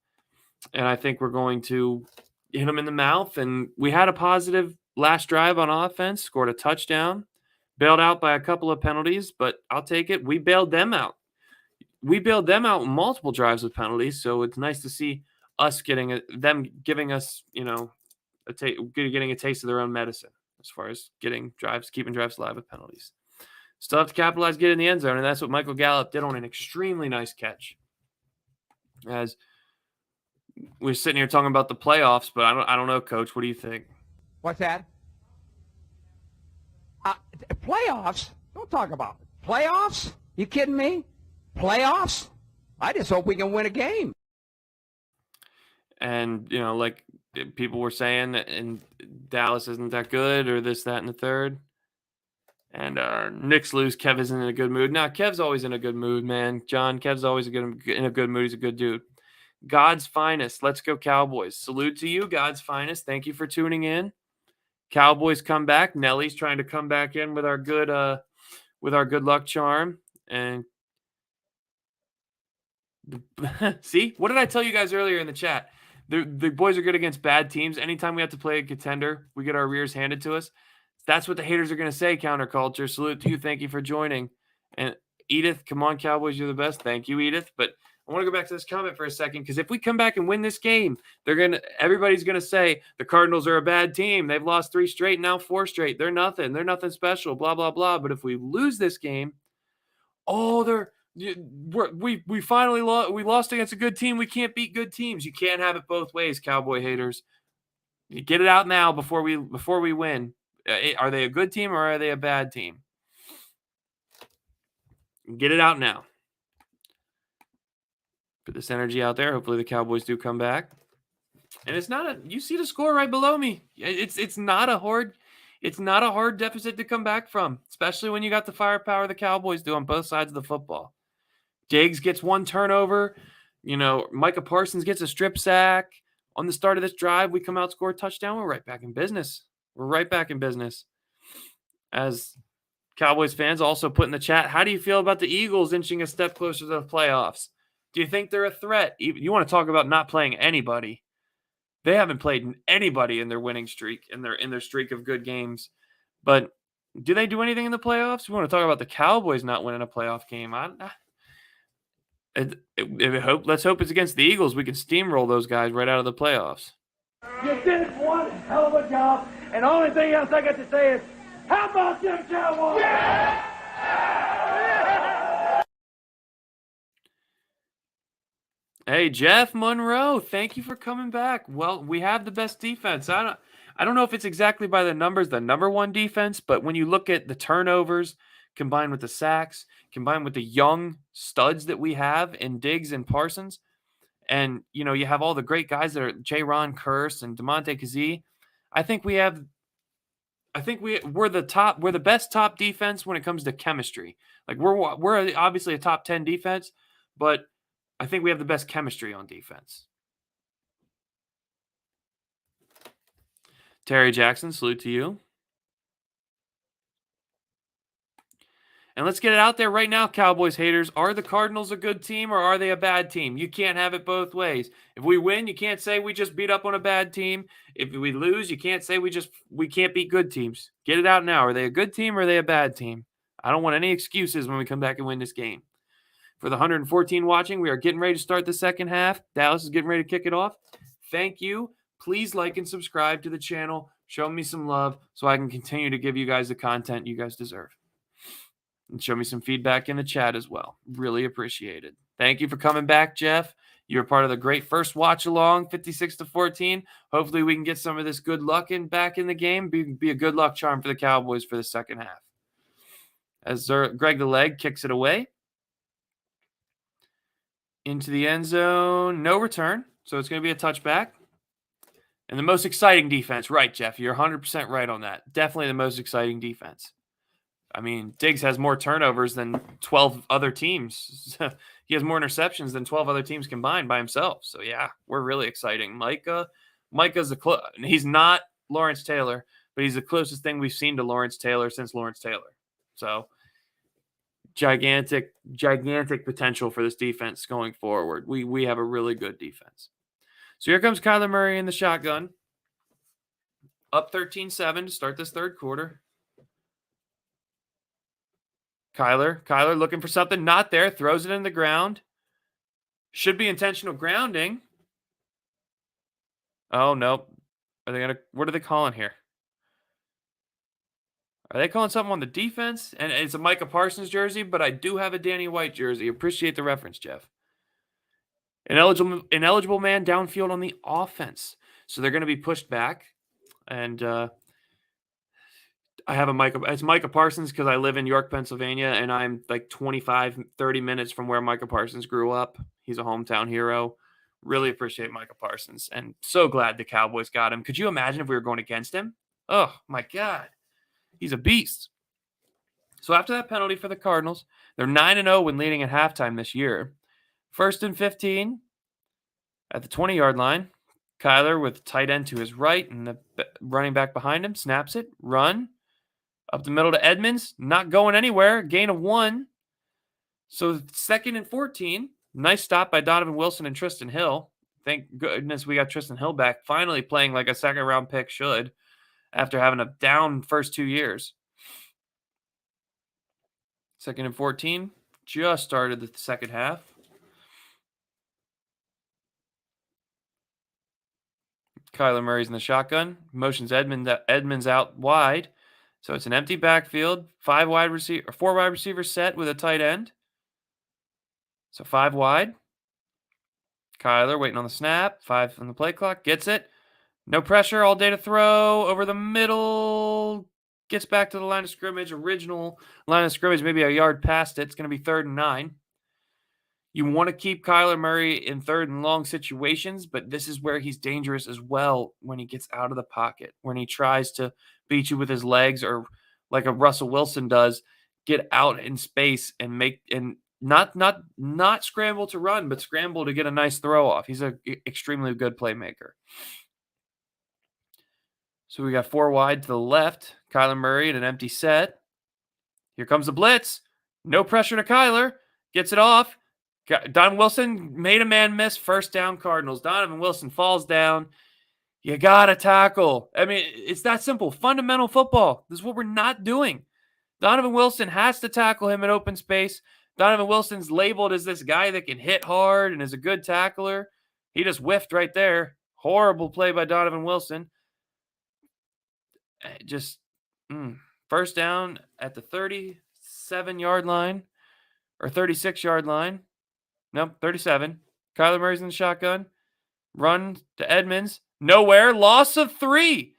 And I think we're going to hit them in the mouth. And we had a positive last drive on offense, scored a touchdown, bailed out by a couple of penalties, but I'll take it. We bailed them out. We bailed them out multiple drives with penalties, so it's nice to see us them giving us, getting a taste of their own medicine as far as keeping drives alive with penalties. Still have to capitalize, get in the end zone, and that's what Michael Gallup did on an extremely nice catch. As we're sitting here talking about the playoffs, but I don't know, Coach. What do you think? What's that? Playoffs? Don't talk about it. Playoffs? You kidding me? Playoffs? I just hope we can win a game. And, like people were saying, and Dallas isn't that good or this, that, and the third. And Nick's loose. Kev isn't in a good mood. Now, Kev's always in a good mood, man. John, Kev's always in a good mood. He's a good dude. God's finest. Let's go Cowboys. Salute to you, God's finest. Thank you for tuning in. Cowboys come back. Nelly's trying to come back in with our good luck charm. And see, what did I tell you guys earlier in the chat? The boys are good against bad teams. Anytime we have to play a contender, we get our rears handed to us. That's what the haters are going to say, Counterculture. Salute to you. Thank you for joining. And Edith, come on, Cowboys, you're the best. Thank you, Edith. But I want to go back to this comment for a second, because if we come back and win this game, everybody's going to say the Cardinals are a bad team. They've lost 3 straight, now 4 straight. They're nothing. They're nothing special, blah, blah, blah. But if we lose this game, we finally lost. We lost against a good team. We can't beat good teams. You can't have it both ways, Cowboy haters. You get it out now before we win. Are they a good team or are they a bad team? Get it out now. Put this energy out there. Hopefully the Cowboys do come back. And it's not you see the score right below me. It's not a hard deficit to come back from, especially when you got the firepower the Cowboys do on both sides of the football. Diggs gets 1 turnover. Micah Parsons gets a strip sack. On the start of this drive, we come out, score a touchdown. We're right back in business. As Cowboys fans also put in the chat, how do you feel about the Eagles inching a step closer to the playoffs? Do you think they're a threat? You want to talk about not playing anybody? They haven't played anybody in their winning streak, in their streak of good games. But do they do anything in the playoffs? We want to talk about the Cowboys not winning a playoff game. Let's hope it's against the Eagles. We can steamroll those guys right out of the playoffs. You did one hell of a job, and the only thing else I got to say is, how about them Cowboys? Hey, Jeff Monroe, thank you for coming back. Well, we have the best defense. I don't know if it's exactly by the numbers, the number one defense, but when you look at the turnovers combined with the sacks, combined with the young studs that we have in Diggs and Parsons, and you have all the great guys that are J-Ron Curse and DeMonte Kazee. We're the best top defense when it comes to chemistry. Like we're obviously a top 10 defense, but I think we have the best chemistry on defense. Terry Jackson, salute to you. And let's get it out there right now, Cowboys haters. Are the Cardinals a good team or are they a bad team? You can't have it both ways. If we win, you can't say we just beat up on a bad team. If we lose, you can't say we can't beat good teams. Get it out now. Are they a good team or are they a bad team? I don't want any excuses when we come back and win this game. For the 114 watching, we are getting ready to start the second half. Dallas is getting ready to kick it off. Thank you. Please like and subscribe to the channel. Show me some love so I can continue to give you guys the content you guys deserve. And show me some feedback in the chat as well. Really appreciate it. Thank you for coming back, Jeff. You're part of the great first watch along, 56-14. Hopefully we can get some of this good luck back in the game. Be a good luck charm for the Cowboys for the second half. As Greg the Leg kicks it away. Into the end zone. No return. So it's going to be a touchback. And the most exciting defense. Right, Jeff. You're 100% right on that. Definitely the most exciting defense. I mean, Diggs has more turnovers than 12 other teams. He has more interceptions than 12 other teams combined by himself. So, yeah, we're really exciting. Micah's he's not Lawrence Taylor, but he's the closest thing we've seen to Lawrence Taylor since Lawrence Taylor. So, gigantic potential for this defense going forward. We have a really good defense. So, here comes Kyler Murray in the shotgun. Up 13-7 to start this third quarter. Kyler looking for something. Not there. Throws it in the ground. Should be intentional grounding. Oh, no. What are they calling here? Are they calling something on the defense? And it's a Micah Parsons jersey, but I do have a Danny White jersey. Appreciate the reference, Jeff. Ineligible man downfield on the offense. So they're going to be pushed back. And I have it's Micah Parsons because I live in York, Pennsylvania, and I'm like 25, 30 minutes from where Micah Parsons grew up. He's a hometown hero. Really appreciate Micah Parsons, and so glad the Cowboys got him. Could you imagine if we were going against him? Oh, my God. He's a beast. So after that penalty for the Cardinals, they're 9-0 when leading at halftime this year. 1st and 15 at the 20-yard line. Kyler with tight end to his right and the running back behind him. Snaps it. Run. Up the middle to Edmonds, not going anywhere. Gain of 1. So 2nd and 14. Nice stop by Donovan Wilson and Tristan Hill. Thank goodness we got Tristan Hill back. Finally playing like a second-round pick should after having a down first 2 years. 2nd and 14. Just started the second half. Kyler Murray's in the shotgun. Motions Edmonds out wide. So it's an empty backfield, 4 wide receivers set with a tight end. So 5 wide. Kyler waiting on the snap, 5 on the play clock, gets it. No pressure, all day to throw, over the middle, gets back to the line of scrimmage, original line of scrimmage, maybe a yard past it. It's going to be 3rd and 9. You want to keep Kyler Murray in 3rd and long situations, but this is where he's dangerous as well when he gets out of the pocket, when he tries to beat you with his legs or like a Russell Wilson does, get out in space and not scramble to run, but scramble to get a nice throw off. He's an extremely good playmaker. So we got 4 wide to the left. Kyler Murray in an empty set. Here comes the blitz. No pressure to Kyler. Gets it off. Donovan Wilson made a man miss. 1st down Cardinals. Donovan Wilson falls down. You got to tackle. I mean, it's that simple. Fundamental football. This is what we're not doing. Donovan Wilson has to tackle him in open space. Donovan Wilson's labeled as this guy that can hit hard and is a good tackler. He just whiffed right there. Horrible play by Donovan Wilson. Just first down at the 37-yard line or 36-yard line. Nope, 37. Kyler Murray's in the shotgun. Run to Edmonds. Nowhere. Loss of 3.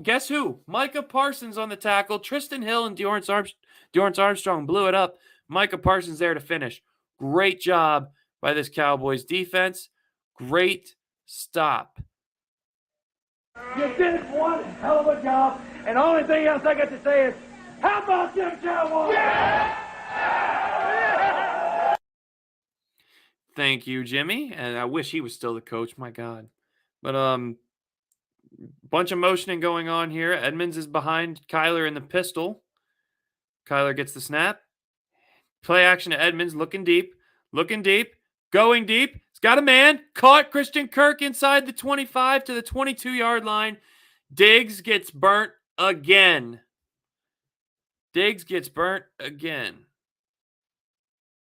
Guess who? Micah Parsons on the tackle. Tristan Hill and Dorrance Armstrong blew it up. Micah Parsons there to finish. Great job by this Cowboys defense. Great stop. You did one hell of a job, and the only thing else I got to say is, how about them Cowboys? Thank you, Jimmy. And I wish he was still the coach. My God. But bunch of motioning going on here. Edmonds is behind Kyler in the pistol. Kyler gets the snap. Play action to Edmonds. Looking deep. Going deep. He's got a man. Caught Christian Kirk inside the 25 to the 22-yard line. Diggs gets burnt again.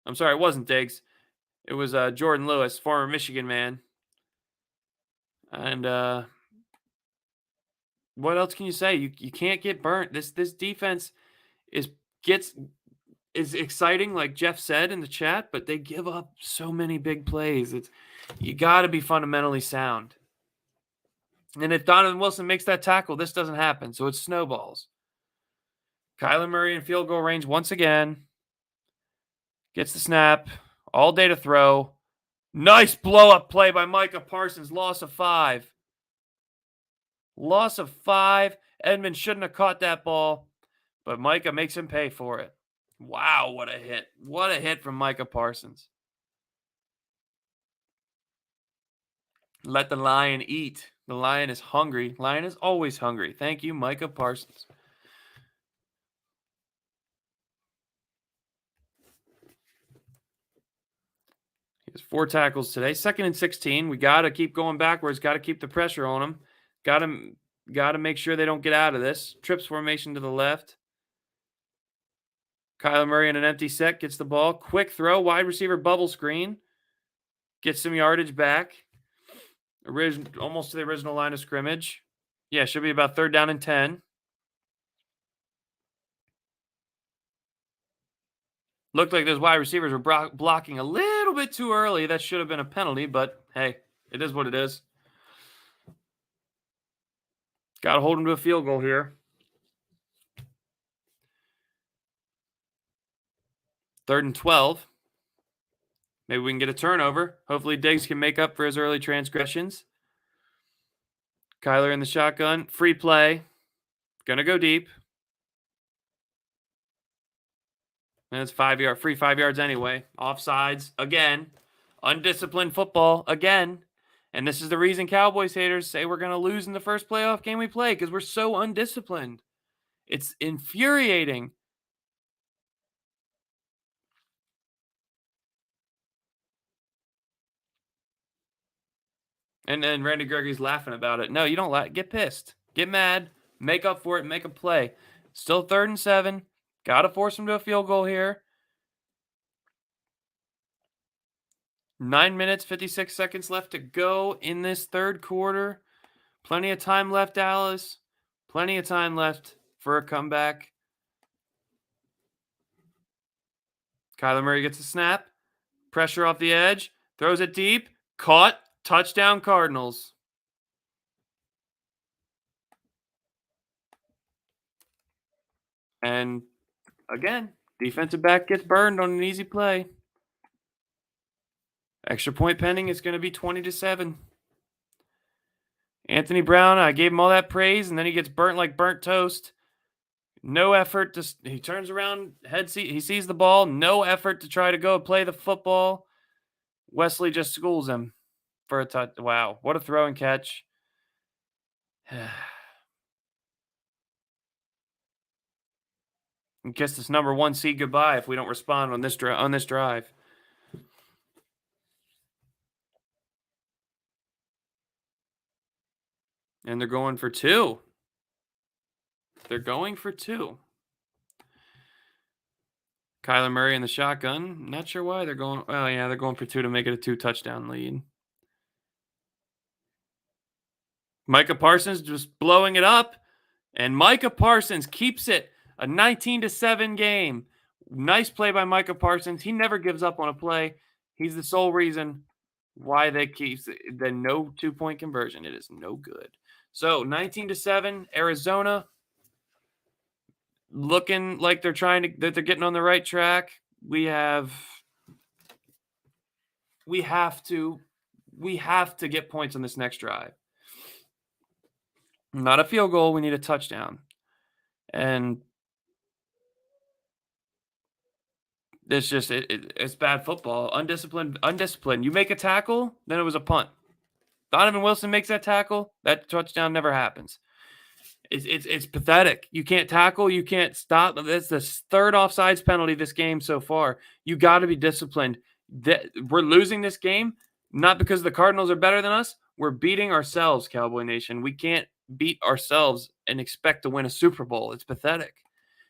I'm sorry, it wasn't Diggs. It was Jordan Lewis, former Michigan man. And what else can you say? You can't get burnt. This defense is exciting, like Jeff said in the chat, but they give up so many big plays. You got to be fundamentally sound. And if Donovan Wilson makes that tackle, this doesn't happen. So it snowballs. Kyler Murray in field goal range once again. Gets the snap. All day to throw. Nice blow-up play by Micah Parsons. Loss of 5. Edmonds shouldn't have caught that ball, but Micah makes him pay for it. Wow, what a hit. What a hit from Micah Parsons. Let the lion eat. The lion is hungry. Lion is always hungry. Thank you, Micah Parsons. He has 4 tackles today. 2nd and 16. We got to keep going backwards. Got to keep the pressure on them. Got to make sure they don't get out of this. Trips formation to the left. Kyler Murray in an empty set gets the ball. Quick throw. Wide receiver bubble screen. Gets some yardage back. Almost to the original line of scrimmage. Yeah, should be about 3rd down and 10. Looked like those wide receivers were blocking a little bit too early. That should have been a penalty, but hey, it is what it is. Got to hold them to a field goal here. 3rd and 12. Maybe we can get a turnover. Hopefully Diggs can make up for his early transgressions. Kyler in the shotgun. Free play. Gonna go deep. And it's 5 yard, free 5 yards anyway. Offsides again. Undisciplined football again. And this is the reason Cowboys haters say we're going to lose in the first playoff game we play, because we're so undisciplined. It's infuriating. And then Randy Gregory's laughing about it. No, you don't get pissed. Get mad. Make up for it. Make a play. Still 3rd and 7. Got to force him to a field goal here. 9 minutes, 56 seconds left to go in this 3rd quarter. Plenty of time left, Dallas. Plenty of time left for a comeback. Kyler Murray gets a snap. Pressure off the edge. Throws it deep. Caught. Touchdown, Cardinals. And again, defensive back gets burned on an easy play. Extra point pending. It's going to be 20-7. Anthony Brown, I gave him all that praise, and then he gets burnt like burnt toast. No effort. He turns around, he sees the ball. No effort to try to go play the football. Wesley just schools him for a touch. Wow, what a throw and catch. And kiss this number 1 seed goodbye if we don't respond on this drive. And they're going for 2. They're going for 2. Kyler Murray in the shotgun. Not sure why they're going. Oh, yeah, they're going for 2 to make it a 2-touchdown lead. Micah Parsons just blowing it up. And Micah Parsons keeps it a 19-7 game. Nice play by Micah Parsons. He never gives up on a play. He's the sole reason why they keep the no 2-point conversion. It is no good. So 19-7, Arizona looking like they're they're getting on the right track. We have to get points on this next drive. Not a field goal. We need a touchdown. And it's just it's bad football. Undisciplined. You make a tackle, then it was a punt. Donovan Wilson makes that tackle, that touchdown never happens. It's pathetic. You can't tackle, you can't stop. That's the 3rd offsides penalty this game so far. You got to be disciplined. We're losing this game not because the Cardinals are better than us. We're beating ourselves, Cowboy Nation. We can't beat ourselves and expect to win a Super Bowl. It's pathetic.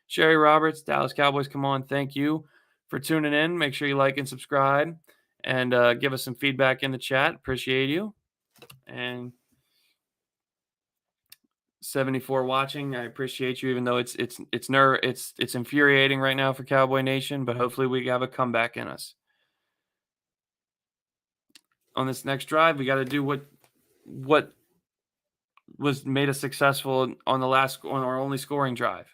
Sherry Roberts, Dallas Cowboys, come on. Thank you for tuning in. Make sure you like and subscribe and give us some feedback in the chat. Appreciate you. And 74 watching, I appreciate you, even though it's infuriating right now for Cowboy Nation, but hopefully we have a comeback in us. On this next drive, we got to do what was made us successful on our only scoring drive.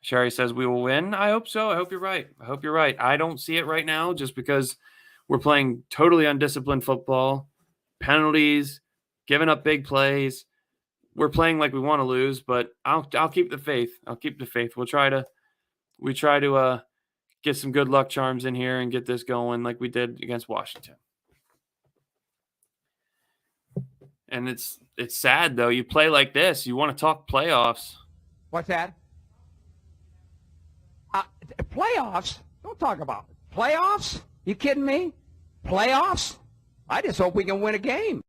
Sherry says we will win. I hope so. I hope you're right. I don't see it right now just because we're playing totally undisciplined football, penalties, giving up big plays. We're playing like we want to lose, but I'll keep the faith. We try to get some good luck charms in here and get this going like we did against Washington. And it's sad though. You play like this, you want to talk playoffs. What's that? Playoffs? Don't talk about it. Playoffs? You kidding me? Playoffs? I just hope we can win a game.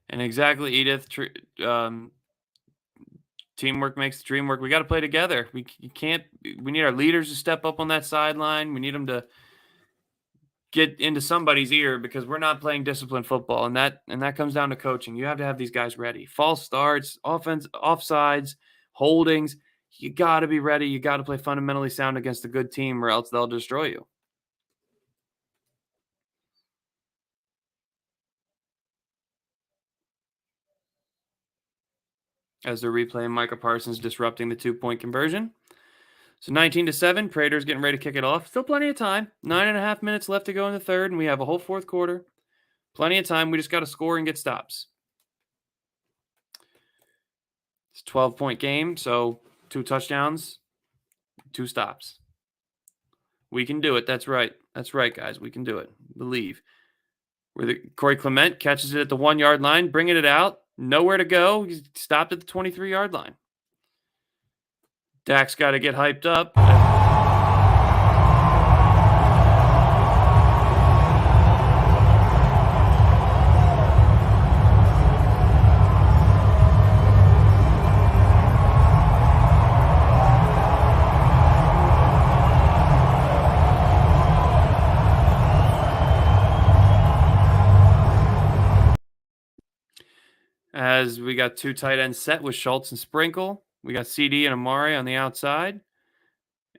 And exactly, Edith. Teamwork makes the dream work. We got to play together. We need our leaders to step up on that sideline. We need them to get into somebody's ear because we're not playing disciplined football, and that comes down to coaching. You have to have these guys ready. False starts, offense, offsides, holdings. You got to be ready. You got to play fundamentally sound against a good team, or else they'll destroy you. As they're replaying Micah Parsons disrupting the 2-point conversion. So 19-7, Prater's getting ready to kick it off. Still plenty of time. 9.5 minutes left to go in the third, and we have a whole 4th quarter. Plenty of time. We just got to score and get stops. It's a 12-point game, so 2 touchdowns, 2 stops. We can do it. That's right. That's right, guys. We can do it. Believe. Corey Clement catches it at the 1-yard line, bringing it out. Nowhere to go. He stopped at the 23-yard line. Dak's got to get hyped up. As we got 2 tight ends set with Schultz and Sprinkle. We got CD and Amari on the outside.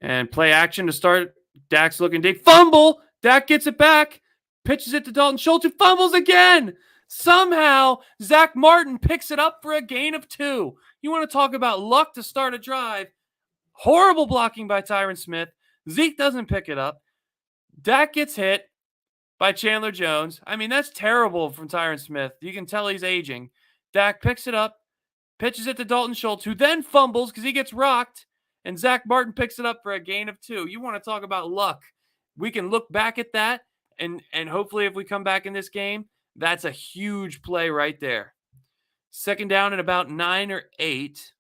And play action to start. Dak's looking deep. Fumble! Dak gets it back. Pitches it to Dalton Schultz, who fumbles again. Somehow, Zach Martin picks it up for a gain of 2. You want to talk about luck to start a drive. Horrible blocking by Tyron Smith. Zeke doesn't pick it up. Dak gets hit by Chandler Jones. I mean, that's terrible from Tyron Smith. You can tell he's aging. Dak picks it up, pitches it to Dalton Schultz, who then fumbles because he gets rocked, and Zach Martin picks it up for a gain of 2. You want to talk about luck. We can look back at that, and hopefully if we come back in this game, that's a huge play right there. 2nd down and about 9 or 8.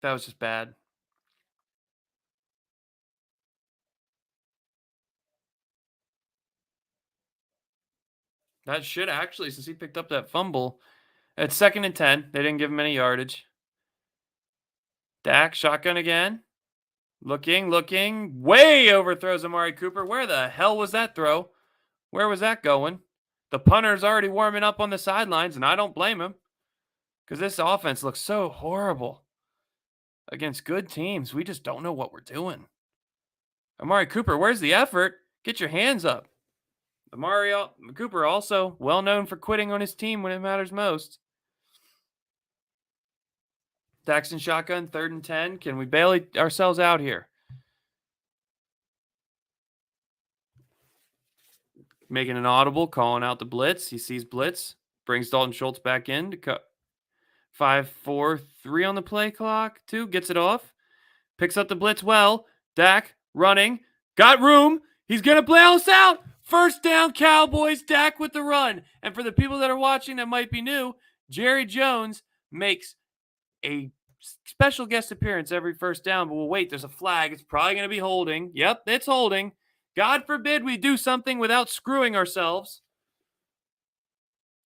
That was just bad. That should actually, since he picked up that fumble, at 2nd and 10, they didn't give him any yardage. Dak, shotgun again. Looking, way overthrows Amari Cooper. Where the hell was that throw? Where was that going? The punter's already warming up on the sidelines, and I don't blame him because this offense looks so horrible against good teams. We just don't know what we're doing. Amari Cooper, where's the effort? Get your hands up. Amari Cooper also well known for quitting on his team when it matters most. Daxton shotgun, 3rd and 10. Can we bail ourselves out here? Making an audible, calling out the blitz. He sees blitz, brings Dalton Schultz back in to cut 5, 4, 3 on the play clock. 2, gets it off. Picks up the blitz well. Dak running. Got room. He's going to bail us out. First down, Cowboys. Dak with the run. And for the people that are watching that might be new, Jerry Jones makes a special guest appearance every first down. But we'll wait. There's a flag. It's probably going to be holding. Yep, it's holding. God forbid we do something without screwing ourselves.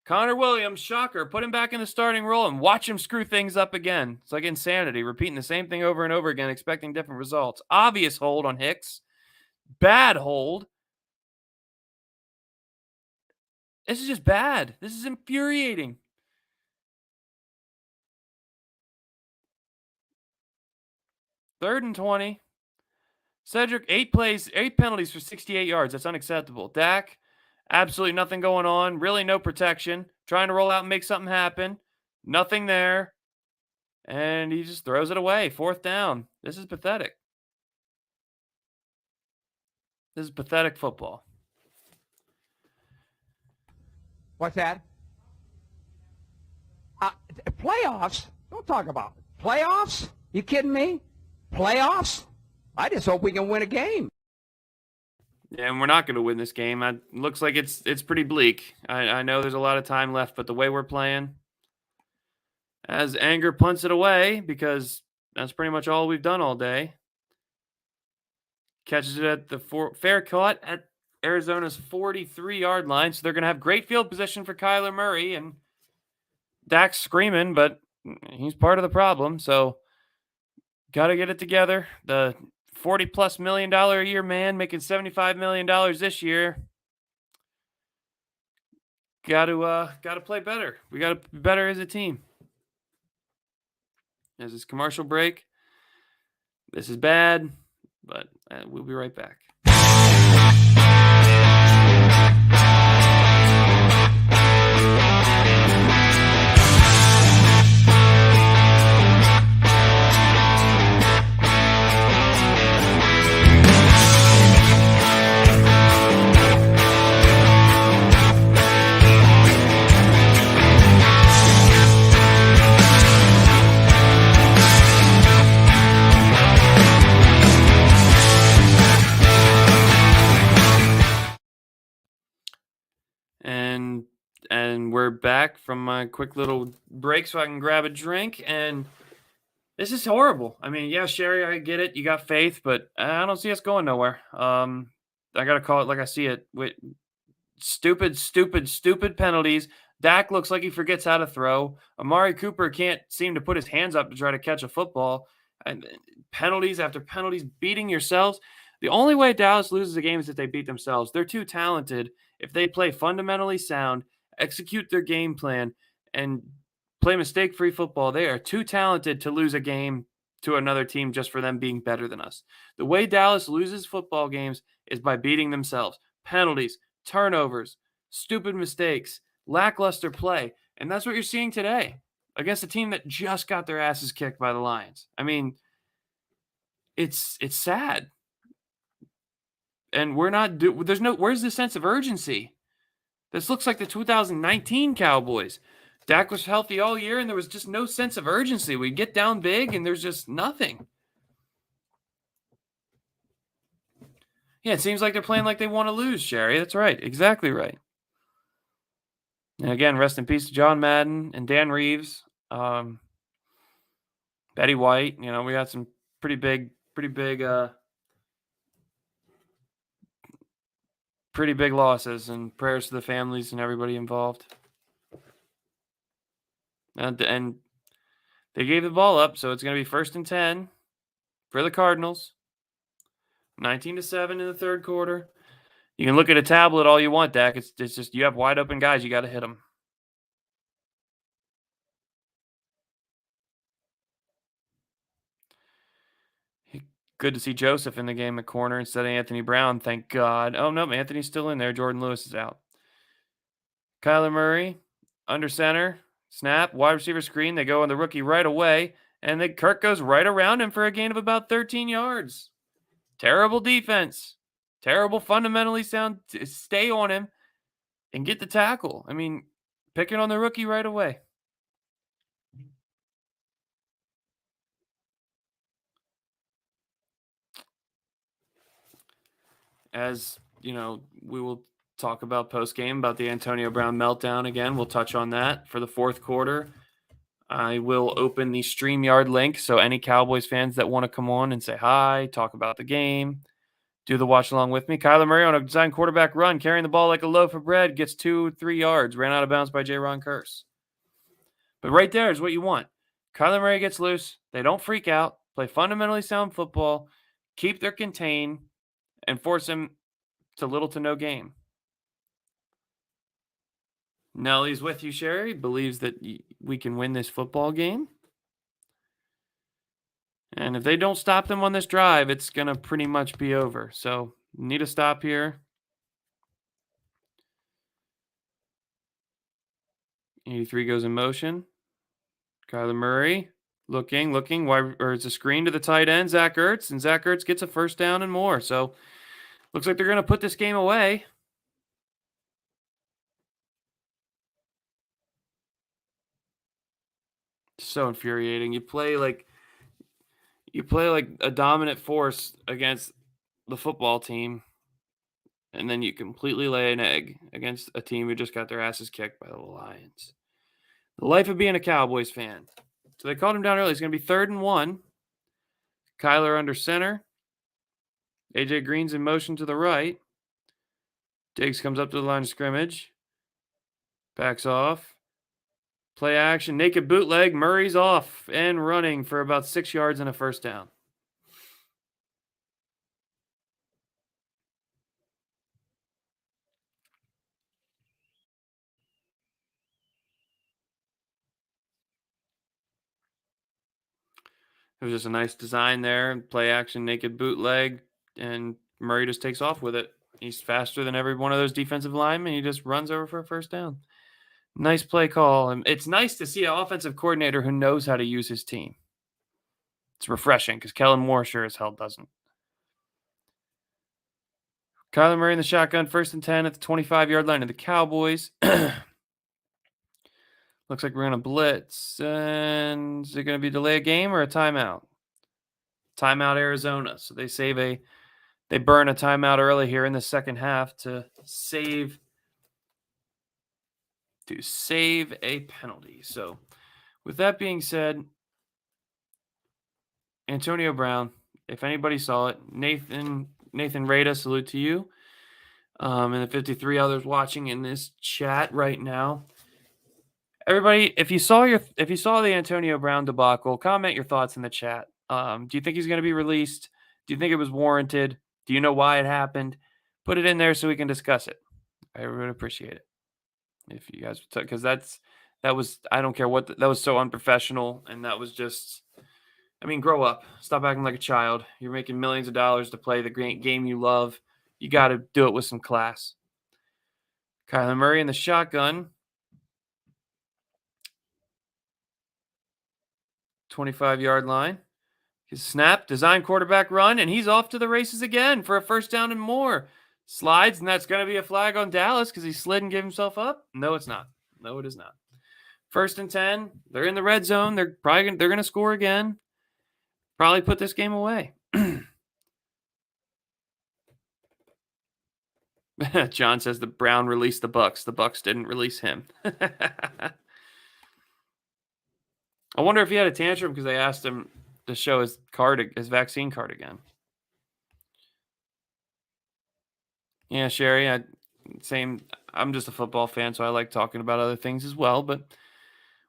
Connor Williams, shocker. Put him back in the starting role and watch him screw things up again. It's like insanity, repeating the same thing over and over again, expecting different results. Obvious hold on Hicks. Bad hold. This is just bad. This is infuriating. Third and 20. Cedric, 8 penalties for 68 yards. That's unacceptable. Dak, absolutely nothing going on. Really no protection. Trying to roll out and make something happen. Nothing there. And he just throws it away. 4th down. This is pathetic. This is pathetic football. What's that? Playoffs? Don't talk about it. Playoffs? You kidding me? Playoffs? I just hope we can win a game. Yeah, and we're not going to win this game. It looks like it's pretty bleak. I know there's a lot of time left, but the way we're playing, as Anger punts it away, because that's pretty much all we've done all day. Catches it at the fair caught at Arizona's 43-yard line. So they're going to have great field position for Kyler Murray. And Dak's screaming, but he's part of the problem. So got to get it together. The $40+ million a year man making $75 million this year. Got to play better. We got to be better as a team. There's this commercial break. This is bad, but we'll be right back. And we're back from my quick little break so I can grab a drink. And this is horrible. I mean, yeah, Sherry, I get it. You got faith, but I don't see us going nowhere. I got to call it like I see it. With stupid penalties. Dak looks like he forgets how to throw. Amari Cooper can't seem to put his hands up to try to catch a football. And penalties after penalties, beating yourselves. The only way Dallas loses a game is if they beat themselves. They're too talented. If they play fundamentally sound, execute their game plan, and play mistake-free football, they are too talented to lose a game to another team just for them being better than us. The way Dallas loses football games is by beating themselves. Penalties, turnovers, stupid mistakes, lackluster play. And that's what you're seeing today against a team that just got their asses kicked by the Lions. I mean, it's sad. And where's the sense of urgency? This looks like the 2019 Cowboys. Dak was healthy all year, and there was just no sense of urgency. We get down big, and there's just nothing. Yeah, it seems like they're playing like they want to lose, Sherry. That's right. Exactly right. And again, rest in peace to John Madden and Dan Reeves. Betty White. You know, we got some pretty big losses, and prayers to the families and everybody involved. And they gave the ball up, so it's going to be 1st and 10 for the Cardinals. 19-7 in the third quarter. You can look at a tablet all you want, Dak. It's just you have wide open guys. You got to hit them. Good to see Joseph in the game at corner instead of Anthony Brown. Thank God. Oh, no, Anthony's still in there. Jordan Lewis is out. Kyler Murray, under center. Snap, wide receiver screen. They go on the rookie right away, and then Kirk goes right around him for a gain of about 13 yards. Terrible defense. Terrible, fundamentally sound. Stay on him and get the tackle. I mean, picking on the rookie right away. As, you know, we will talk about post-game about the Antonio Brown meltdown again. We'll touch on that for the fourth quarter. I will open the StreamYard link, so any Cowboys fans that want to come on and say hi, talk about the game, do the watch along with me. Kyler Murray on a design quarterback run, carrying the ball like a loaf of bread, gets 2-3 yards, ran out of bounds by J-Ron Curse. But right there is what you want. Kyler Murray gets loose. They don't freak out, play fundamentally sound football, keep their contain, and force him to little to no game. Nellie's with you, Sherry. Believes that we can win this football game. And if they don't stop them on this drive, it's going to pretty much be over. So, need a stop here. 83 goes in motion. Kyler Murray looking. Or it's a screen to the tight end, Zach Ertz. And Zach Ertz gets a first down and more. So, looks like they're going to put this game away. So infuriating. You play like a dominant force against the football team, and then you completely lay an egg against a team who just got their asses kicked by the Lions. The life of being a Cowboys fan. So they called him down early. It's going to be 3rd and 1. Kyler under center. AJ Green's in motion to the right. Diggs comes up to the line of scrimmage. Backs off. Play action, naked bootleg. Murray's off and running for about 6 yards and a first down. It was just a nice design there. Play action, naked bootleg, and Murray just takes off with it. He's faster than every one of those defensive linemen. He just runs over for a first down. Nice play call. And it's nice to see an offensive coordinator who knows how to use his team. It's refreshing because Kellen Moore sure as hell doesn't. Kyler Murray in the shotgun, 1st and 10 at the 25-yard line of the Cowboys. Looks like we're going to blitz. And is it going to be delay a game or a timeout? Timeout Arizona. So they burn a timeout early here in the second half to save a penalty. So with that being said, Antonio Brown, if anybody saw it, Nathan Rada, salute to you. And the 53 others watching in this chat right now. Everybody, if you saw the Antonio Brown debacle, comment your thoughts in the chat. Do you think he's going to be released? Do you think it was warranted? Do you know why it happened? Put it in there so we can discuss it. I would appreciate it if you guys, because that was, I don't care what, that was so unprofessional, and that was just, I mean, grow up. Stop acting like a child. You're making millions of dollars to play the great game you love. You got to do it with some class. Kyler Murray in the shotgun. 25-yard line. His snap, design quarterback run, and he's off to the races again for a first down and more. Slides, and that's going to be a flag on Dallas because he slid and gave himself up. No, it's not. No, it is not. 1st and 10. They're in the red zone. They're going to score again. Probably put this game away. John says the Brown released the Bucks. The Bucks didn't release him. I wonder if he had a tantrum because they asked him to show his vaccine card again. Yeah, Sherry, I'm just a football fan, so I like talking about other things as well, but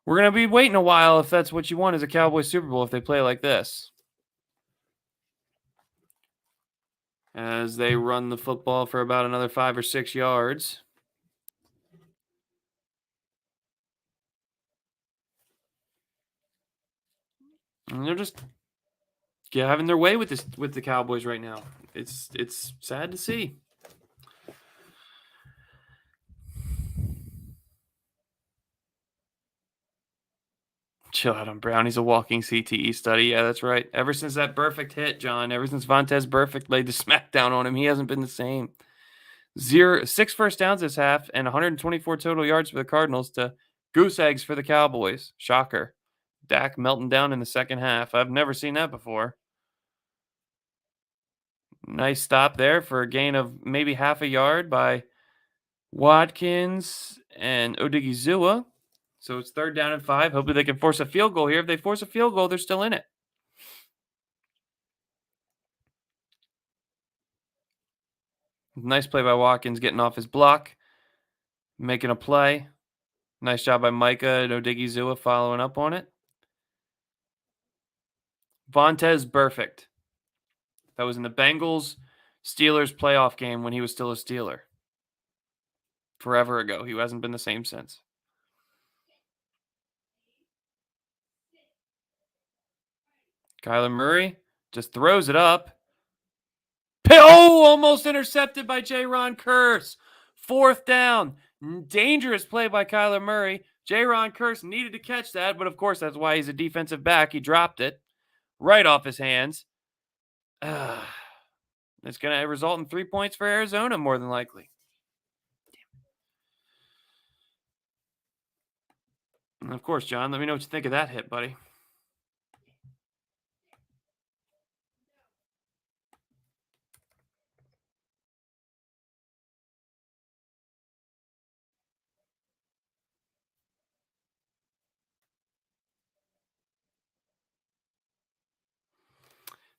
we're going to be waiting a while if that's what you want as a Cowboys Super Bowl if they play like this. As they run the football for about another 5 or 6 yards. And they're just having their way with the Cowboys right now. It's sad to see. Chill out on Brown. He's a walking CTE study. Yeah, that's right. Ever since that perfect hit, John, ever since Vontez Burfict laid the smackdown on him, he hasn't been the same. 6 first downs this half and 124 total yards for the Cardinals to goose eggs for the Cowboys. Shocker. Dak melting down in the second half. I've never seen that before. Nice stop there for a gain of maybe half a yard by Watkins and Odigizua. So it's 3rd down and 5. Hopefully they can force a field goal here. If they force a field goal, they're still in it. Nice play by Watkins getting off his block, making a play. Nice job by Micah and Odigizua following up on it. Vontez Burfict. That was in the Bengals-Steelers playoff game when he was still a Steeler. Forever ago. He hasn't been the same since. Kyler Murray just throws it up. Oh, almost intercepted by J-Ron Kearse. 4th down. Dangerous play by Kyler Murray. J-Ron Kearse needed to catch that, but of course that's why he's a defensive back. He dropped it right off his hands. It's going to result in 3 points for Arizona, more than likely. And of course, John, let me know what you think of that hit, buddy.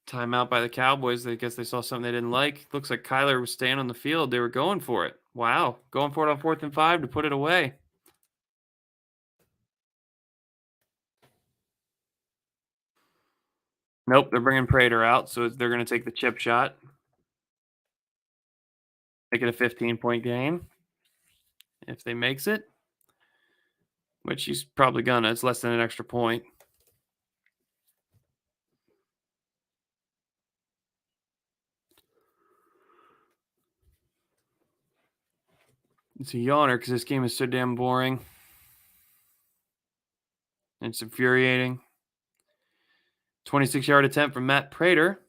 Timeout by the Cowboys. I guess they saw something they didn't like. Looks like Kyler was staying on the field. They were going for it. Wow. Going for it on 4th and 5 to put it away. Nope, they're bringing Prater out, so they're going to take the chip shot. Make it a 15-point game. If they makes it. Which he's probably going to. It's less than an extra point. It's a yawner because this game is so damn boring. It's infuriating. 26-yard attempt from Matt Prater.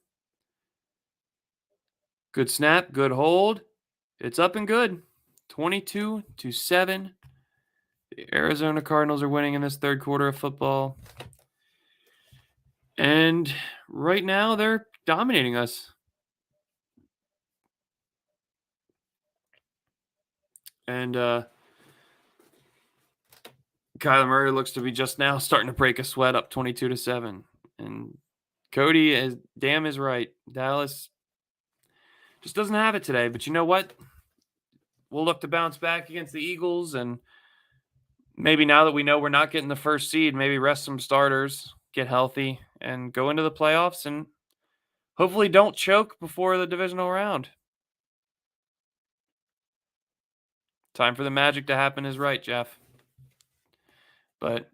Good snap, good hold. It's up and good. 22-7. The Arizona Cardinals are winning in this 3rd quarter of football. And right now they're dominating us. And Kyler Murray looks to be just now starting to break a sweat, up 22-7. And Cody is right. Dallas just doesn't have it today. But you know what? We'll look to bounce back against the Eagles. And maybe now that we know we're not getting the 1st seed, maybe rest some starters, get healthy, and go into the playoffs. And hopefully don't choke before the divisional round. Time for the magic to happen is right, Jeff. But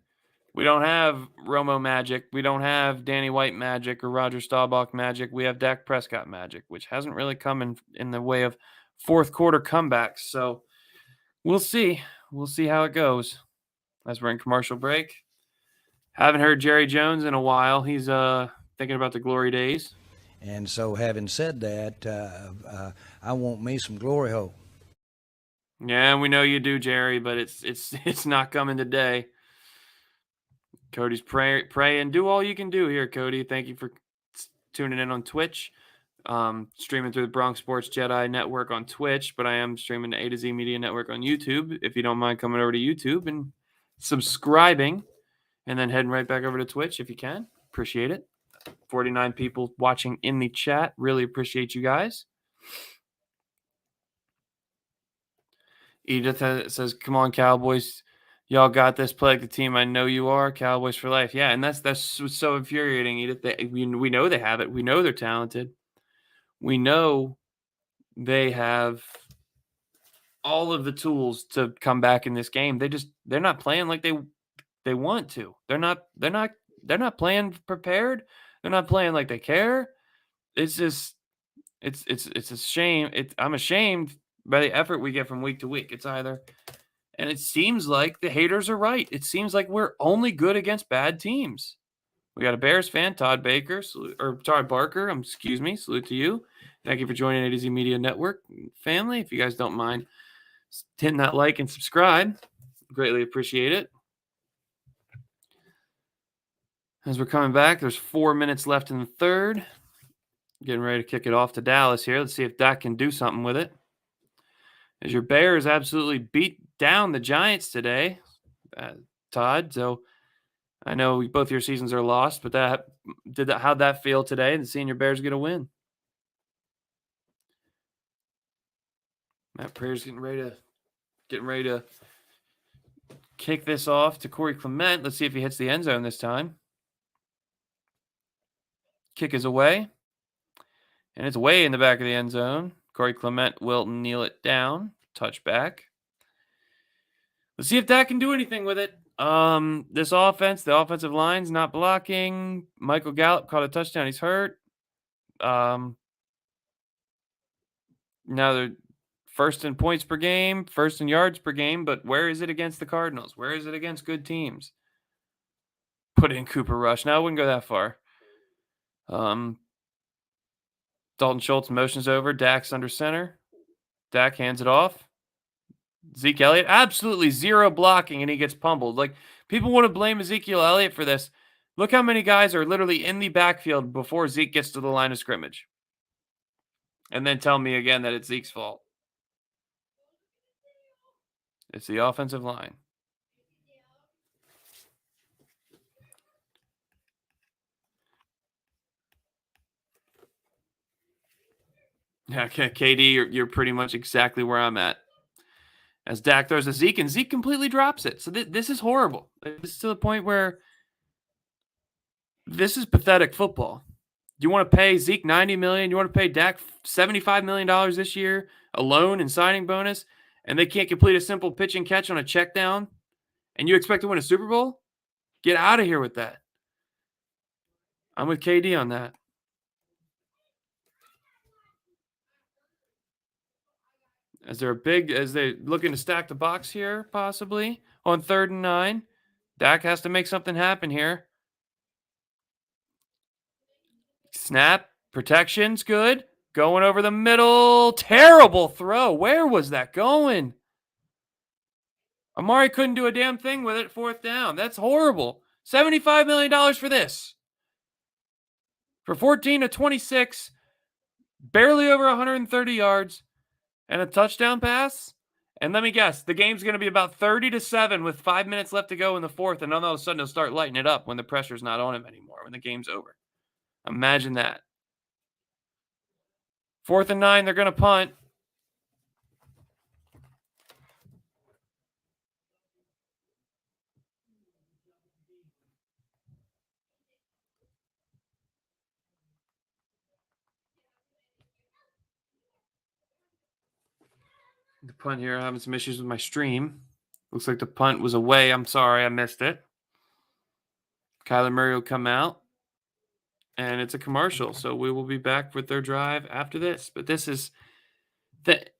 we don't have Romo magic. We don't have Danny White magic or Roger Staubach magic. We have Dak Prescott magic, which hasn't really come in the way of 4th quarter comebacks. So we'll see. We'll see how it goes as we're in commercial break. Haven't heard Jerry Jones in a while. He's thinking about the glory days. And so having said that, I want me some glory hole. Yeah, we know you do, Jerry, but it's not coming today. Cody's pray and do all you can do here, Cody. Thank you for tuning in on Twitch. Streaming through the Bronx Sports Jedi Network on Twitch, but I am streaming the A to Z Media Network on YouTube. If you don't mind coming over to YouTube and subscribing and then heading right back over to Twitch if you can. Appreciate it. 49 people watching in the chat. Really appreciate you guys. Edith says, "Come on, Cowboys. Y'all got this. Play like the team I know you are. Cowboys for life." Yeah, and that's what's so infuriating, Edith. We know they have it. We know they're talented. We know they have all of the tools to come back in this game. They're not playing like they want to. They're not playing prepared. They're not playing like they care. It's just it's a shame. I'm ashamed by the effort we get from week to week. It's either, and it seems like the haters are right. It seems like we're only good against bad teams. We got a Bears fan, Todd Barker. Excuse me. Salute to you. Thank you for joining A to Z Media Network family. If you guys don't mind hitting that like and subscribe, greatly appreciate it. As we're coming back, there's 4 minutes left in the third. Getting ready to kick it off to Dallas here. Let's see if Dak can do something with it. As your Bears absolutely beat down the Giants today, Todd. So I know both your seasons are lost, but how'd that feel today and seeing your Bears get a win? Matt Prayer's getting ready to kick this off to Corey Clement. Let's see if he hits the end zone this time. Kick is away. And it's way in the back of the end zone. Corey Clement will kneel it down. Touchback. Let's see if Dak can do anything with it. This offense, the offensive line's not blocking. Michael Gallup caught a touchdown. He's hurt. Now they're first in points per game, first in yards per game, but where is it against the Cardinals? Where is it against good teams? Put in Cooper Rush. Now I wouldn't go that far. Dalton Schultz motions over. Dak's under center. Dak hands it off. Zeke Elliott, absolutely zero blocking, and he gets pummeled. Like, people want to blame Ezekiel Elliott for this. Look how many guys are literally in the backfield before Zeke gets to the line of scrimmage. And then tell me again that it's Zeke's fault. It's the offensive line. Yeah, KD, you're pretty much exactly where I'm at. As Dak throws to Zeke, and Zeke completely drops it. So this is horrible. This is to the point where this is pathetic football. You want to pay Zeke $90 million? You want to pay Dak $75 million this year alone in signing bonus, and they can't complete a simple pitch and catch on a check down, and you expect to win a Super Bowl? Get out of here with that. I'm with KD on that. As they looking to stack the box here, possibly on 3rd and 9. Dak has to make something happen here. Snap, protection's good. Going over the middle. Terrible throw. Where was that going? Amari couldn't do a damn thing with it. 4th down. That's horrible. $75 million for this. For 14 to 26, barely over 130 yards. And a touchdown pass? And let me guess, the game's going to be about 30-7 with 5 minutes left to go in the 4th, and all of a sudden they'll start lighting it up when the pressure's not on him anymore, when the game's over. Imagine that. 4th and 9, they're going to punt. The punt here, I'm having some issues with my stream. Looks like the punt was away. I'm sorry, I missed it. Kyler Murray will come out. And it's a commercial, so we will be back with their drive after this. But this is that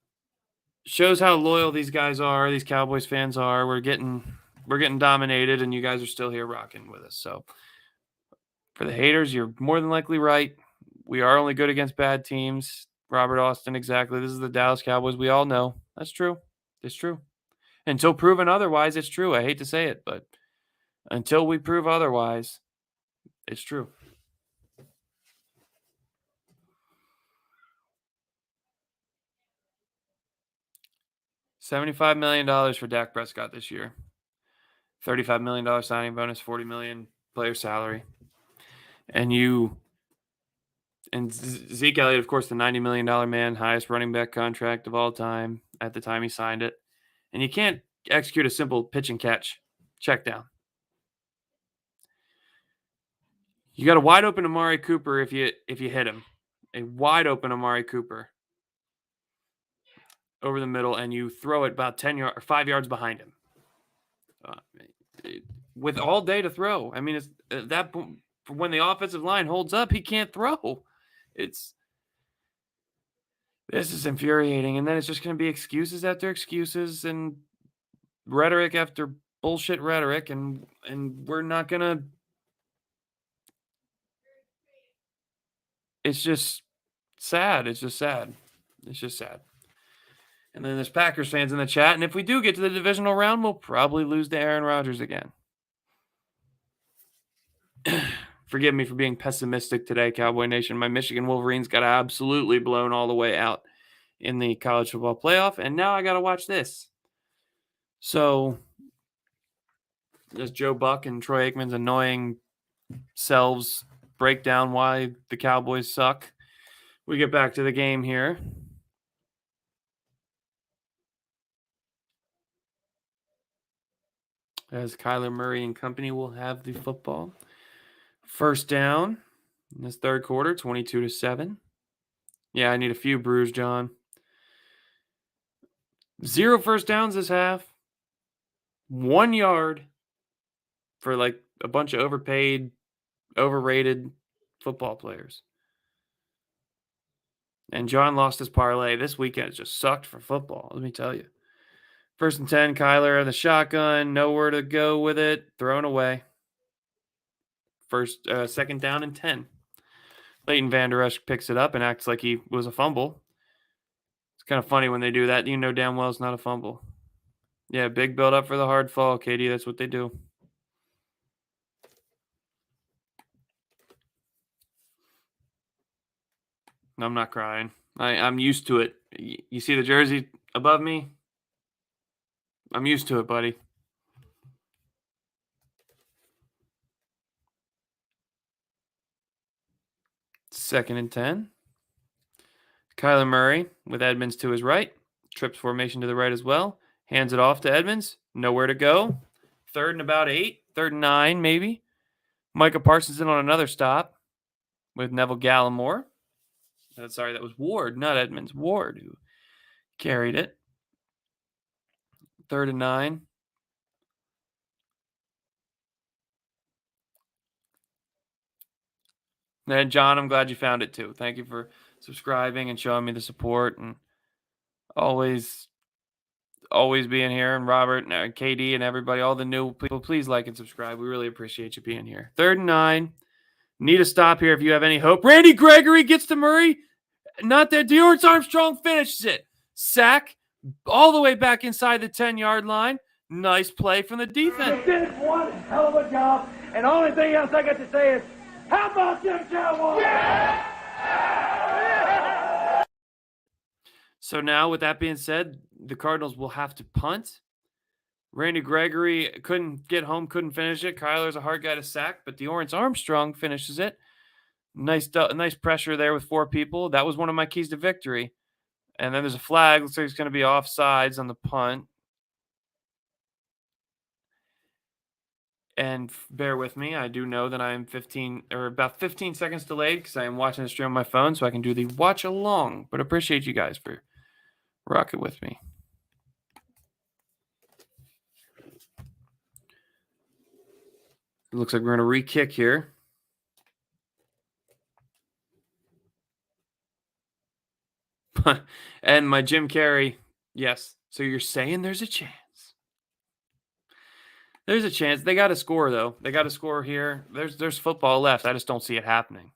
shows how loyal these guys are, these Cowboys fans are. We're getting dominated, and you guys are still here rocking with us. So for the haters, you're more than likely right. We are only good against bad teams. Robert Austin, exactly. This is the Dallas Cowboys. We all know. That's true. It's true. Until proven otherwise, it's true. I hate to say it, but until we prove otherwise, it's true. $75 million for Dak Prescott this year. $35 million signing bonus, $40 million player salary. And Zeke Elliott, of course, the $90 million man, highest running back contract of all time at the time he signed it. And you can't execute a simple pitch and catch check down. You got a wide open Amari Cooper if you hit him. A wide open Amari Cooper over the middle, and you throw it about 5 yards behind him. With all day to throw. I mean, it's that when the offensive line holds up, he can't throw. This is infuriating. And then it's just going to be excuses after excuses and rhetoric after bullshit rhetoric, and we're not going to. It's just sad. It's just sad. It's just sad. And then there's Packers fans in the chat. And if we do get to the divisional round, we'll probably lose to Aaron Rodgers again. Forgive me for being pessimistic today, Cowboy Nation. My Michigan Wolverines got absolutely blown all the way out in the college football playoff. And now I got to watch this. So, as Joe Buck and Troy Aikman's annoying selves break down why the Cowboys suck, we get back to the game here. As Kyler Murray and company will have the football. First down in this third quarter, 22-7. Yeah, I need a few brews, John. 0 first downs this half. 1 yard for like a bunch of overpaid, overrated football players. And John lost his parlay. This weekend has just sucked for football, let me tell you. First and 10, Kyler in the shotgun, nowhere to go with it, thrown away. Second down and 10. Leighton Vander Esch picks it up and acts like he was a fumble. It's kind of funny when they do that. You know damn well it's not a fumble. Yeah, big build up for the hard fall, Katie. That's what they do. I'm not crying. I'm used to it. You see the jersey above me? I'm used to it, buddy. Second and 10. Kyler Murray with Edmonds to his right. Trips formation to the right as well. Hands it off to Edmonds. Nowhere to go. Third and about 8. Third and 9, maybe. Micah Parsons in on another stop with Neville Gallimore. Sorry, that was Ward, not Edmonds. Ward who carried it. Third and 9. And John, I'm glad you found it too. Thank you for subscribing and showing me the support and always being here. And Robert and KD and everybody, all the new people, please like and subscribe. We really appreciate you being here. Third and 9. Need a stop here if you have any hope. Randy Gregory gets to Murray. Not there. Deorance Armstrong finishes it. Sack all the way back inside the 10-yard line. Nice play from the defense. You did one hell of a job, and the only thing else I got to say is, how about them Cowboys? Yeah! So now, with that being said, the Cardinals will have to punt. Randy Gregory couldn't get home, couldn't finish it. Kyler's a hard guy to sack, but Deorance Armstrong finishes it. Nice pressure there with 4 people. That was one of my keys to victory. And then there's a flag. Looks like it's going to be offsides on the punt. And bear with me. I do know that I am about 15 seconds delayed because I am watching the stream on my phone, so I can do the watch along. But appreciate you guys for rocking with me. It looks like we're going to re-kick here. And my Jim Carrey, yes. So you're saying there's a chance. There's a chance. They got to score, though. They got to score here. There's football left. I just don't see it happening.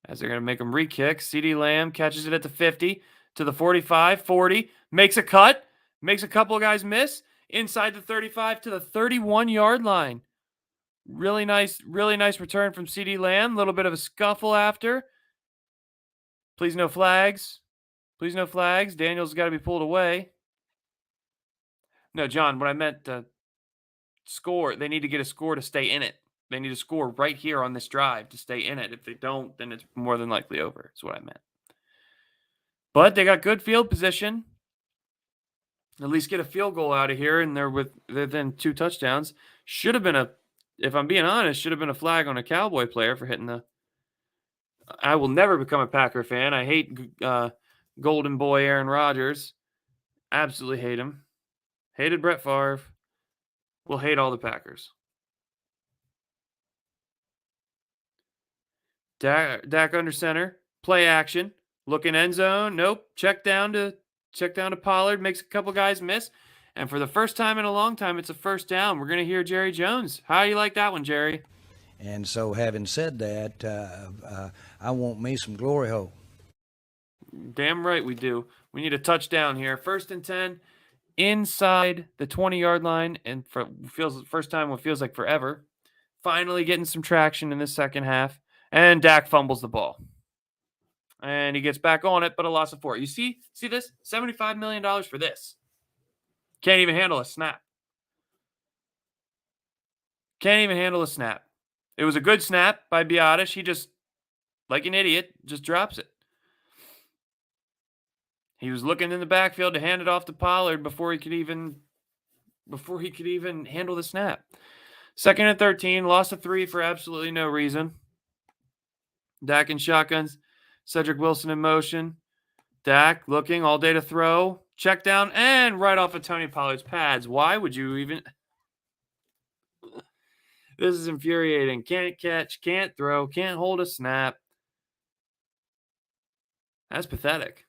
As they're going to make them re-kick. CeeDee Lamb catches it at the 50 to the 45, 40. Makes a cut. Makes a couple of guys miss. Inside the 35 to the 31-yard line. Really nice return from CeeDee Lamb. A little bit of a scuffle after. Please no flags. Please no flags. Daniels got to be pulled away. No, John, what I meant score. They need to get a score to stay in it. They need to score right here on this drive to stay in it. If they don't, then it's more than likely over. That's what I meant. But they got good field position. At least get a field goal out of here, and they're within 2 touchdowns. Should have been if I'm being honest, should have been a flag on a Cowboy player for hitting the. I will never become a Packer fan. I hate Golden Boy Aaron Rodgers. Absolutely hate him. Hated Brett Favre. Will hate all the Packers. Dak under center. Play action. Looking end zone. Nope. Check down to Pollard. Makes a couple guys miss. And for the first time in a long time, it's a first down. We're going to hear Jerry Jones. How do you like that one, Jerry? And so having said that, I want me some glory hole. Damn right we do. We need a touchdown here. 1st and 10 inside the 20-yard line. And first time what feels like forever. Finally getting some traction in the second half. And Dak fumbles the ball. And he gets back on it, but a loss of 4. You see this? $75 million for this. Can't even handle a snap. Can't even handle a snap. It was a good snap by Biotish. He just, like an idiot, just drops it. He was looking in the backfield to hand it off to Pollard before he could even handle the snap. 2nd and 13, loss of 3 for absolutely no reason. Dak in shotguns. Cedric Wilson in motion. Dak looking all day to throw. Check down and right off of Tony Pollard's pads. Why would you even... This is infuriating. Can't catch, can't throw, can't hold a snap. That's pathetic.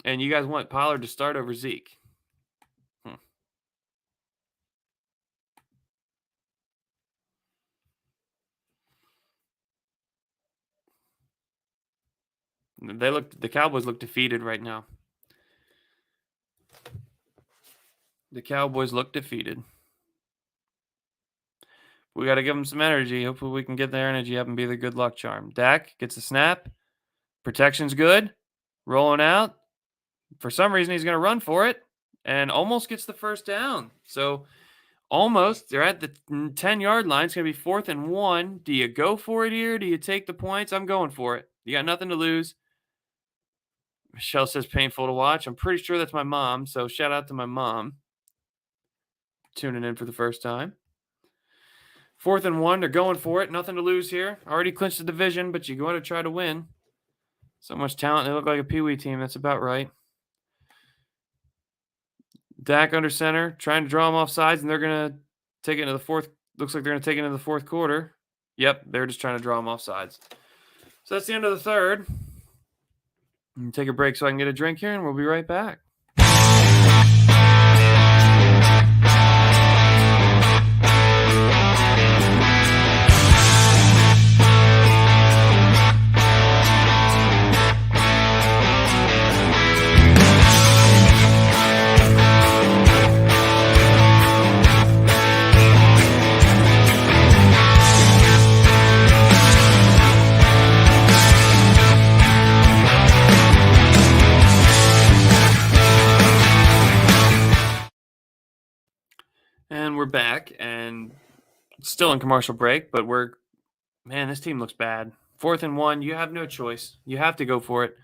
And you guys want Pollard to start over Zeke. The Cowboys look defeated right now. The Cowboys look defeated. We got to give them some energy. Hopefully we can get their energy up and be the good luck charm. Dak gets a snap. Protection's good. Rolling out. For some reason, he's going to run for it and almost gets the first down. So almost, they're at the 10-yard line. It's going to be 4th and 1. Do you go for it here? Do you take the points? I'm going for it. You got nothing to lose. Michelle says painful to watch. I'm pretty sure that's my mom. So shout out to my mom. Tuning in for the first time. 4th and 1. They're going for it. Nothing to lose here. Already clinched the division, but you want to try to win. So much talent. They look like a peewee team. That's about right. Dak under center, trying to draw them off sides, and they're going to take it into the 4th. Looks like they're going to take it into the 4th quarter. Yep, they're just trying to draw them off sides. So that's the end of the 3rd. Take a break so I can get a drink here, and we'll be right back. And we're back, and still in commercial break, but man, this team looks bad. 4th and 1, you have no choice. You have to go for it.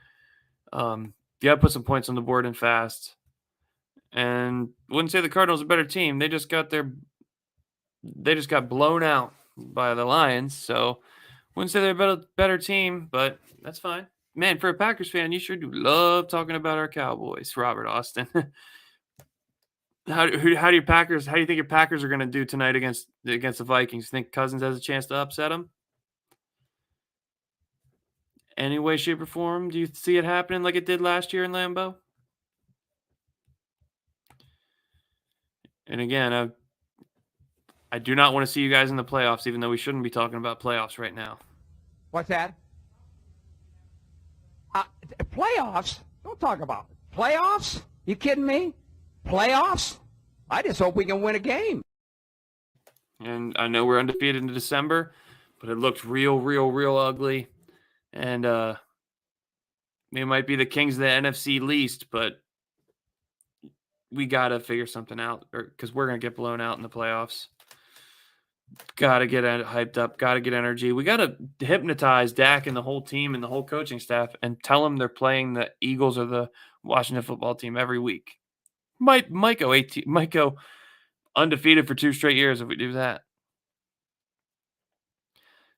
You got to put some points on the board and fast. And wouldn't say the Cardinals are a better team. They just got blown out by the Lions, so wouldn't say they're a better team, but that's fine. Man, for a Packers fan, you sure do love talking about our Cowboys, Robert Austin. How do you think your Packers are going to do tonight against the Vikings? You think Cousins has a chance to upset them? Any way, shape, or form? Do you see it happening like it did last year in Lambeau? And again, I do not want to see you guys in the playoffs, even though we shouldn't be talking about playoffs right now. What's that? Playoffs? Don't talk about it. Playoffs? You kidding me? Playoffs? I just hope we can win a game. And I know we're undefeated in December, but it looked real ugly. And we might be the kings of the NFC least, but we got to figure something out, because we're going to get blown out in the playoffs. Got to get hyped up. Got to get energy. We got to hypnotize Dak and the whole team and the whole coaching staff and tell them they're playing the Eagles or the Washington football team every week. Might go undefeated for 2 straight years if we do that.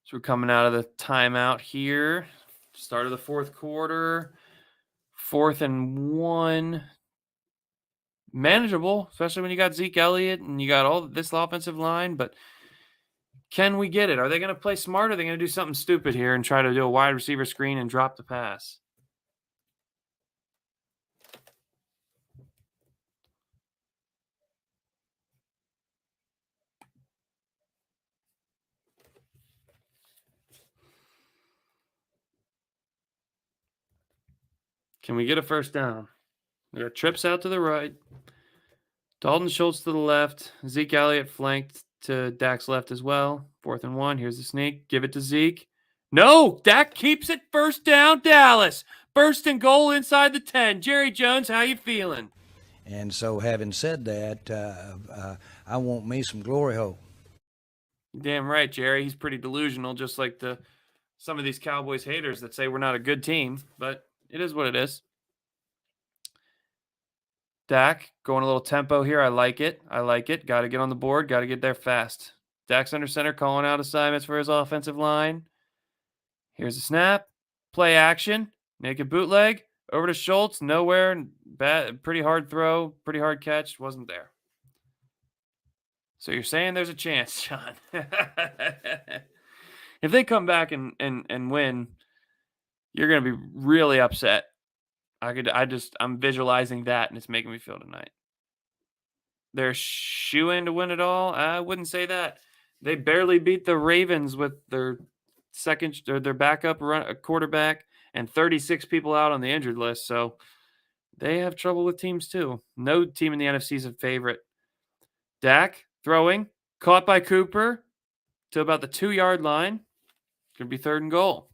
So we're coming out of the timeout here. Start of the 4th quarter. 4th and 1. Manageable, especially when you got Zeke Elliott and you got all this offensive line, but can we get it? Are they going to play smart? Or are they going to do something stupid here and try to do a wide receiver screen and drop the pass? Can we get a first down? We got trips out to the right. Dalton Schultz to the left. Zeke Elliott flanked to Dak's left as well. 4th and 1. Here's the sneak. Give it to Zeke. No! Dak keeps it. First down, Dallas. First and goal inside the 10. Jerry Jones, how you feeling? And so having said that, I want me some glory hole. Damn right, Jerry. He's pretty delusional, just like some of these Cowboys haters that say we're not a good team, but it is what it is. Dak going a little tempo here. I like it. Got to get on the board. Got to get there fast. Dak's under center, calling out assignments for his offensive line. Here's a snap. Play action. Naked bootleg. Over to Schultz. Nowhere. Bad. Pretty hard throw. Pretty hard catch. Wasn't there. So you're saying there's a chance, John. If they come back and win, you're going to be really upset. I'm visualizing that, and it's making me feel tonight. They're shoo-in to win it all? I wouldn't say that. They barely beat the Ravens with their backup quarterback and 36 people out on the injured list. So they have trouble with teams too. No team in the NFC is a favorite. Dak throwing, caught by Cooper to about the 2-yard line. Going to be 3rd and goal.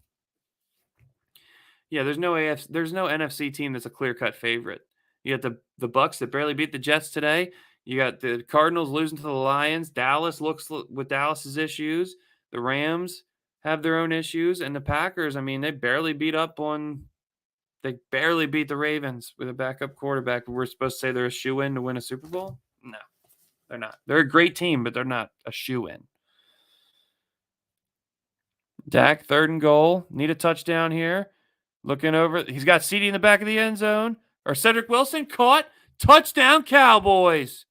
Yeah, there's no NFC team that's a clear-cut favorite. You got the Bucs that barely beat the Jets today. You got the Cardinals losing to the Lions. Dallas looks with Dallas's issues. The Rams have their own issues, and the Packers. I mean, they barely beat the Ravens with a backup quarterback. We're supposed to say they're a shoe-in to win a Super Bowl? No, they're not. They're a great team, but they're not a shoe-in. Dak, 3rd and goal. Need a touchdown here. Looking over. He's got CeeDee in the back of the end zone. Or Cedric Wilson caught. Touchdown, Cowboys.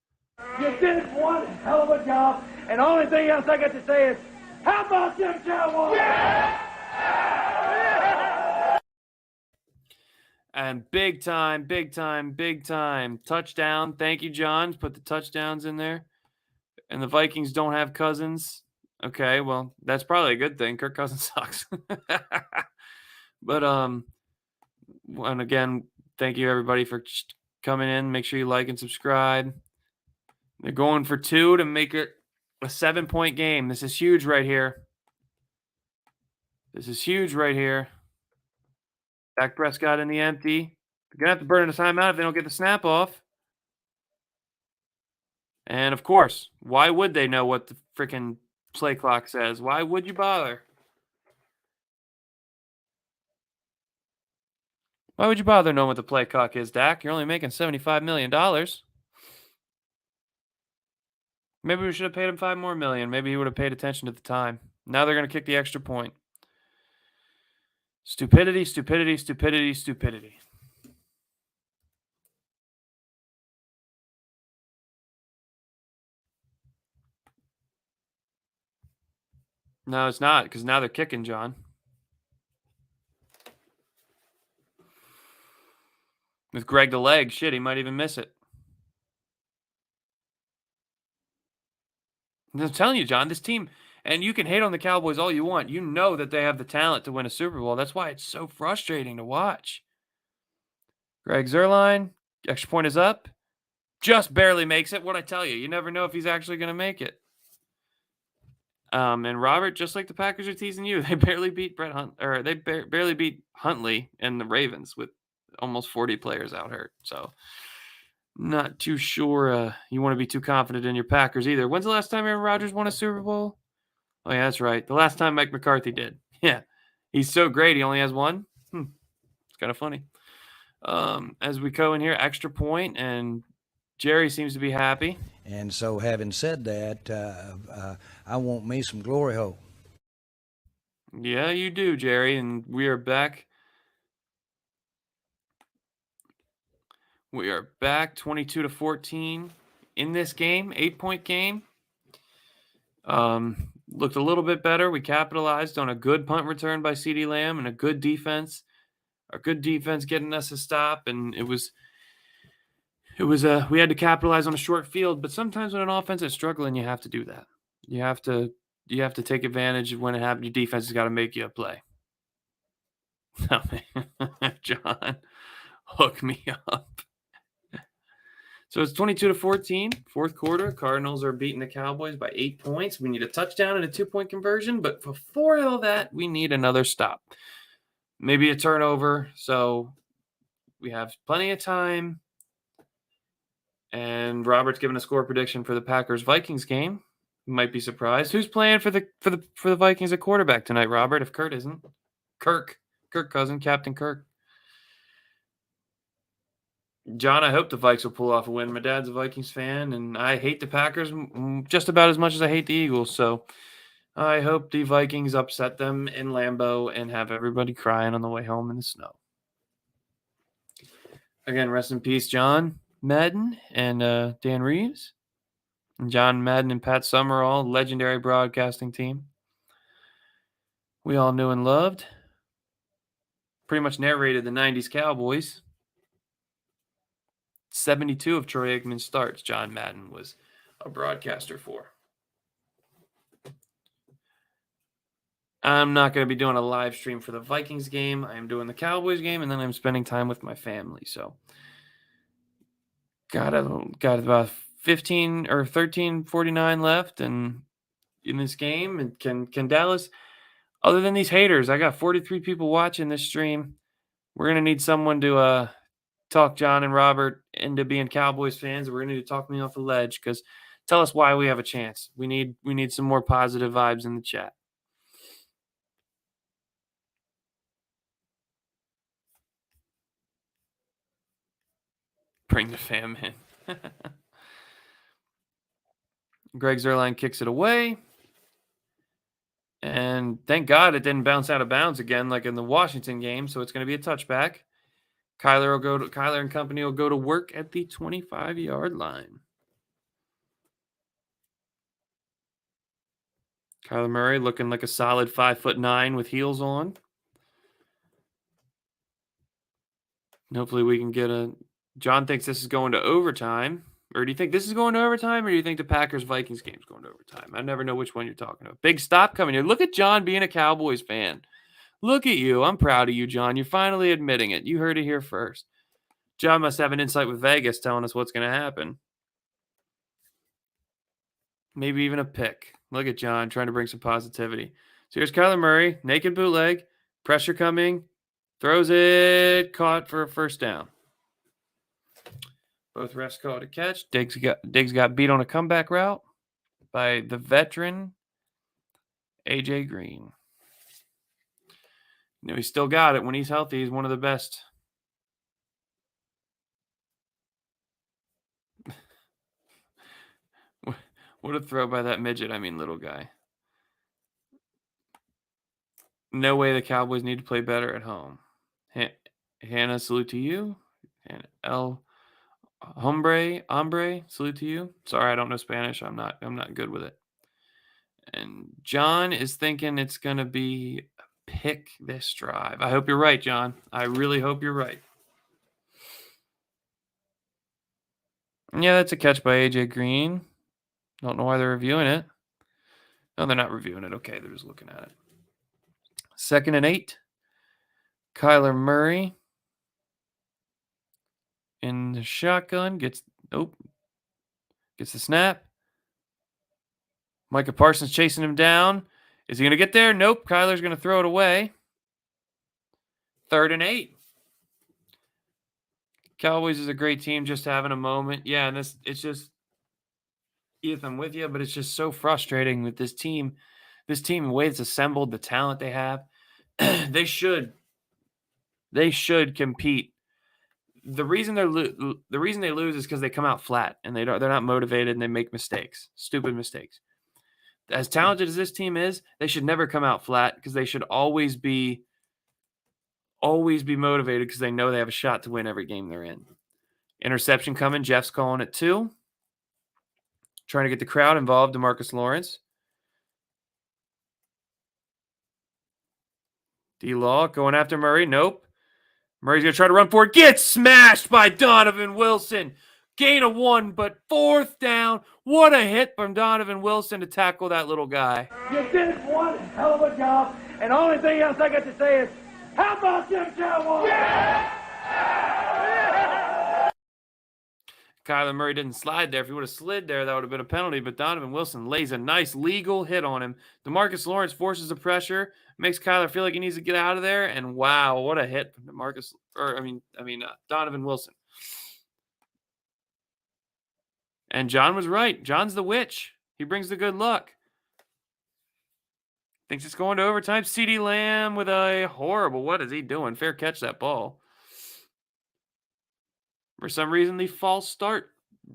You did one hell of a job, and the only thing else I got to say is, how about them Cowboys? Yeah! And big time touchdown. Thank you, John. Put the touchdowns in there. And the Vikings don't have Cousins. Okay, well, that's probably a good thing. Kirk Cousins sucks. But and again, thank you everybody for coming in. Make sure you like and subscribe. They're going for 2 to make it a 7-point game. This is huge right here. Dak Prescott in the empty. They're going to have to burn a timeout if they don't get the snap off. And, of course, why would they know what the freaking play clock says? Why would you bother? Why would you bother knowing what the play clock is, Dak? You're only making $75 million. Maybe we should have paid him $5 more million. Maybe he would have paid attention to the time. Now they're going to kick the extra point. Stupidity. No, it's not, because now they're kicking, John. With Greg the leg, shit, he might even miss it. I'm telling you, John, this team, and you can hate on the Cowboys all you want. You know that they have the talent to win a Super Bowl. That's why it's so frustrating to watch. Greg Zuerlein, extra point is up. Just barely makes it. What'd I tell you? You never know if he's actually going to make it. And Robert, just like the Packers are teasing you, they barely beat barely beat Huntley and the Ravens with almost 40 players out hurt. So Not too sure you want to be too confident in your Packers either. When's the last time Aaron Rodgers won a Super Bowl? Oh, yeah, that's right. The last time Mike McCarthy did. Yeah. He's so great. He only has one. It's kind of funny. As we go in here, extra point, and Jerry seems to be happy. And so, having said that, I want me some glory hole. Yeah, you do, Jerry. And we are back. We are back 22-14 in this game, 8-point game. Looked a little bit better. We capitalized on a good punt return by CeeDee Lamb and a good defense. A good defense getting us a stop, and it was we had to capitalize on a short field. But sometimes when an offense is struggling, you have to do that. You have to take advantage of when it happens. Your defense has got to make you a play. John, hook me up. So it's 22-14, fourth quarter. Cardinals are beating the Cowboys by 8 points. We need a touchdown and a 2-point conversion, but before all that, we need another stop. Maybe a turnover, so we have plenty of time. And Robert's giving a score prediction for the Packers-Vikings game. You might be surprised. Who's playing for the Vikings at quarterback tonight, Robert? If Kurt isn't, Kirk Cousin, Captain Kirk. John, I hope the Vikes will pull off a win. My dad's a Vikings fan, and I hate the Packers just about as much as I hate the Eagles. So I hope the Vikings upset them in Lambeau and have everybody crying on the way home in the snow. Again, rest in peace, John Madden and Dan Reeves. And John Madden and Pat Summerall, legendary broadcasting team. We all knew and loved. Pretty much narrated the 90s Cowboys. 72 of Troy Aikman's starts, John Madden was a broadcaster for. I'm not going to be doing a live stream for the Vikings game. I am doing the Cowboys game, and then I'm spending time with my family. So got about 15 or 13:49 left and in this game. And can Dallas, other than these haters, I got 43 people watching this stream. We're going to need someone to talk John and Robert into being Cowboys fans. We're going to need to talk me off the ledge, because tell us why we have a chance. We need some more positive vibes in the chat. Bring the fam in. Greg Zuerlein kicks it away. And thank God it didn't bounce out of bounds again like in the Washington game, so it's going to be a touchback. Kyler and company will go to work at the 25-yard line. Kyler Murray looking like a solid 5'9" with heels on. And hopefully we can get a... John thinks this is going to overtime. Or do you think this is going to overtime, or do you think the Packers-Vikings game is going to overtime? I never know which one you're talking about. Big stop coming here. Look at John being a Cowboys fan. Look at you. I'm proud of you, John. You're finally admitting it. You heard it here first. John must have an insight with Vegas telling us what's going to happen. Maybe even a pick. Look at John trying to bring some positivity. So here's Kyler Murray, naked bootleg, pressure coming, throws it, caught for a first down. Both refs call it a catch. Diggs got beat on a comeback route by the veteran AJ Green. You know, he's still got it. When he's healthy, he's one of the best. What a throw by that midget. I mean, little guy. No way the Cowboys need to play better at home. Hannah, salute to you. And El Hombre, salute to you. Sorry, I don't know Spanish. I'm not good with it. And John is thinking it's going to be a pick this drive. I hope you're right, John. I really hope you're right. Yeah, that's a catch by AJ Green. Don't know why they're reviewing it. No, they're not reviewing it. Okay, they're just looking at it. 2nd and 8. Kyler Murray in the shotgun gets the snap. Micah Parsons chasing him down. Is he going to get there? Nope. Kyler's going to throw it away. 3rd and 8. Cowboys is a great team, just having a moment. Yeah, and it's just, Ethan, I'm with you, but it's just so frustrating with this team. This team, the way it's assembled, the talent they have, they should compete. The reason they lose is because they come out flat and they're not motivated and they make mistakes, stupid mistakes. As talented as this team is, they should never come out flat because they should always be motivated because they know they have a shot to win every game they're in. Interception coming. Jeff's calling it 2. Trying to get the crowd involved. DeMarcus Lawrence. D-Law going after Murray. Nope. Murray's going to try to run forward. Gets smashed by Donovan Wilson. Gain of 1, but 4th down. What a hit from Donovan Wilson to tackle that little guy. You did one hell of a job, and the only thing else I got to say is, how about them Cowboys? Kyler Murray didn't slide there. If he would have slid there, that would have been a penalty, but Donovan Wilson lays a nice legal hit on him. DeMarcus Lawrence forces the pressure, makes Kyler feel like he needs to get out of there, and wow, what a hit from Donovan Wilson. And John was right. John's the witch. He brings the good luck. Thinks it's going to overtime. CeeDee Lamb with a horrible, what is he doing? Fair catch that ball. For some reason, the false start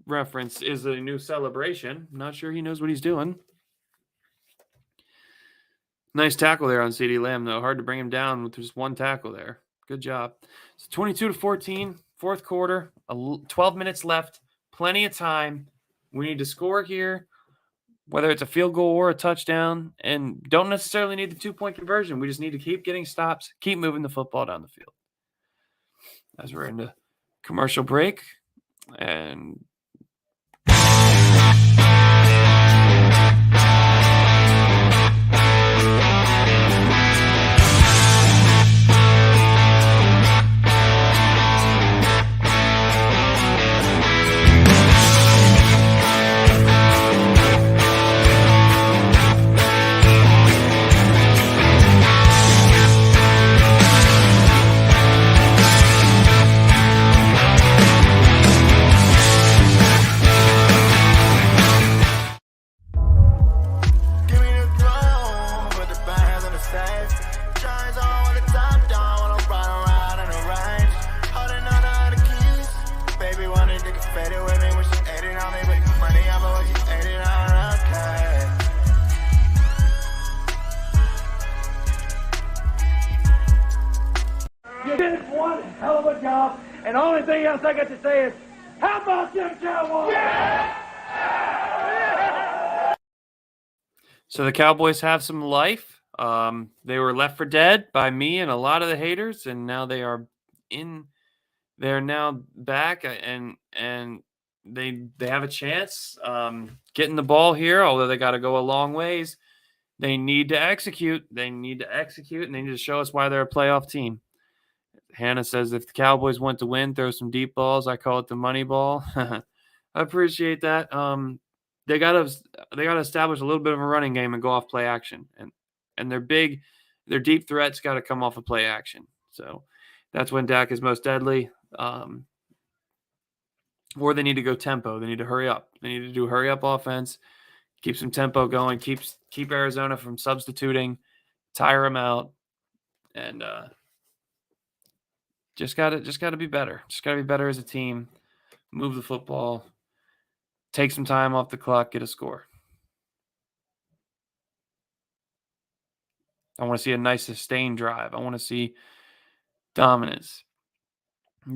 reference is a new celebration. Not sure he knows what he's doing. Nice tackle there on CeeDee Lamb, though. Hard to bring him down with just one tackle there. Good job. It's 22-14, fourth quarter, 12 minutes left. Plenty of time. We need to score here, whether it's a field goal or a touchdown, and don't necessarily need the 2-point conversion. We just need to keep getting stops, keep moving the football down the field. As we're into commercial break, and Give me the throne, put the bands on the stage. Giants on with the top down, when I'm riding around in the range. Holding on to all the keys. Baby wanted to get faded with me when she ate it on me, but the money I'm when she ate it on, okay. You did one hell of a job, and the only thing else I got to say is, how about them Cowboys? so the Cowboys have some life. They were left for dead by me and a lot of the haters, and now they are in. They're now back, and they have a chance getting the ball here. Although they got to go a long ways, they need to execute. They need to execute, and they need to show us why they're a playoff team. Hannah says if the Cowboys want to win, throw some deep balls. I call it the money ball. I appreciate that. They got to establish a little bit of a running game and go off play action, and their deep threats got to come off of play action. So that's when Dak is most deadly. Or they need to go tempo. They need to hurry up. They need to do hurry up offense, keep some tempo going, keep Arizona from substituting, tire them out, and just gotta be better. Just gotta be better as a team. Move the football, take some time off the clock, get a score. I want to see a nice sustained drive. I want to see dominance.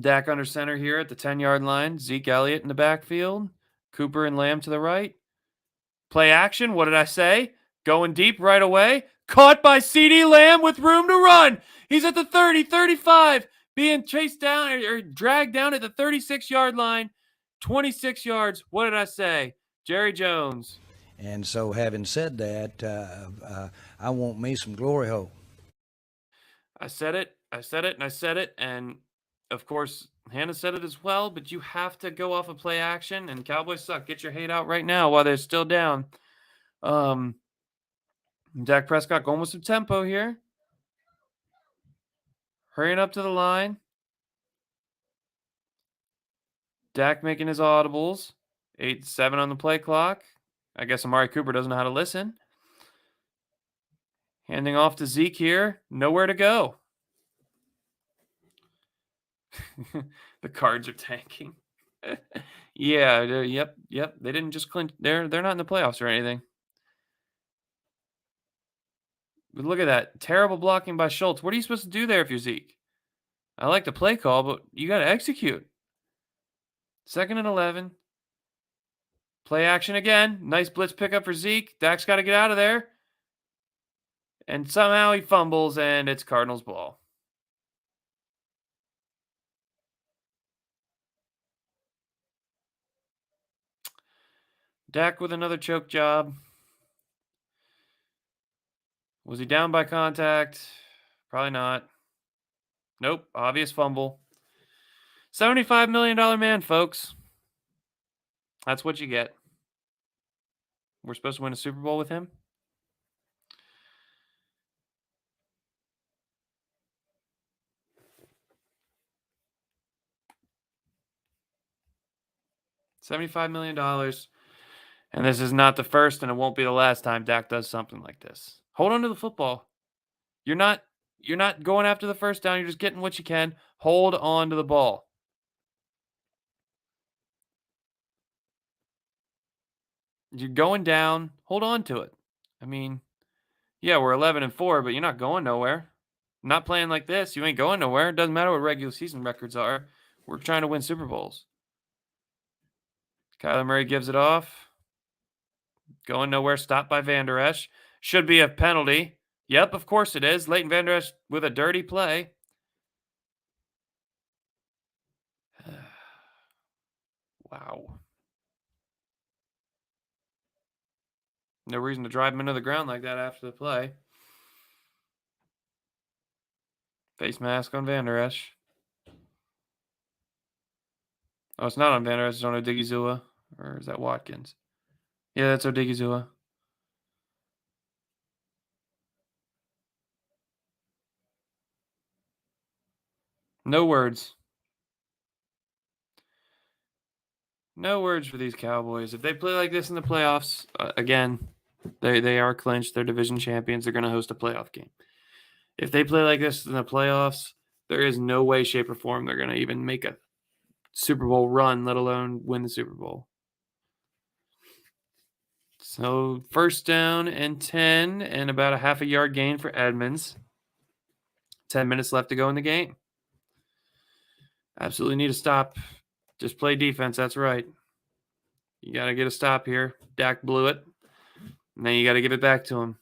Dak under center here at the 10-yard line. Zeke Elliott in the backfield. Cooper and Lamb to the right. Play action. What did I say? Going deep right away. Caught by CeeDee Lamb with room to run. He's at the 30, 35. Being chased down or dragged down at the 36-yard line. 26 yards. What did I say? Jerry Jones. And so having said that, I want me some glory hole. I said it. And, of course, Hannah said it as well, but you have to go off of play action, and Cowboys suck. Get your hate out right now while they're still down. Dak Prescott going with some tempo here. Hurrying up to the line. Dak making his audibles. 8-7 on the play clock. I guess Amari Cooper doesn't know how to listen. Handing off to Zeke here. Nowhere to go. The Cards are tanking. Yeah, yep. They didn't just clinch. They're not in the playoffs or anything. But look at that. Terrible blocking by Schultz. What are you supposed to do there if you're Zeke? I like the play call, but you got to execute. 2nd and 11. Play action again. Nice blitz pickup for Zeke. Dak's got to get out of there. And somehow he fumbles, and it's Cardinals ball. Dak with another choke job. Was he down by contact? Probably not. Nope. Obvious fumble. $75 million man, folks. That's what you get. We're supposed to win a Super Bowl with him? $75 million. And this is not the first, and it won't be the last time Dak does something like this. Hold on to the football. You're not going after the first down. You're just getting what you can. Hold on to the ball. You're going down. Hold on to it. I mean, yeah, we're 11-4, but you're not going nowhere. Not playing like this. You ain't going nowhere. It doesn't matter what regular season records are. We're trying to win Super Bowls. Kyler Murray gives it off. Going nowhere. Stopped by Van Der Esch. Should be a penalty. Yep, of course it is. Leighton Van Der Esch with a dirty play. Wow. No reason to drive him into the ground like that after the play. Face mask on Van Der Esch. Oh, it's not on Van Der Esch. It's on Odigizua. Or is that Watkins? Yeah, that's Odigizua. No words. No words for these Cowboys. If they play like this in the playoffs, again, they are clinched. They're division champions. They're going to host a playoff game. If they play like this in the playoffs, there is no way, shape, or form they're going to even make a Super Bowl run, let alone win the Super Bowl. So 1st down and 10 and about a half a yard gain for Edmonds. 10 minutes left to go in the game. Absolutely need a stop. Just play defense. That's right. You got to get a stop here. Dak blew it. And then you got to give it back to him.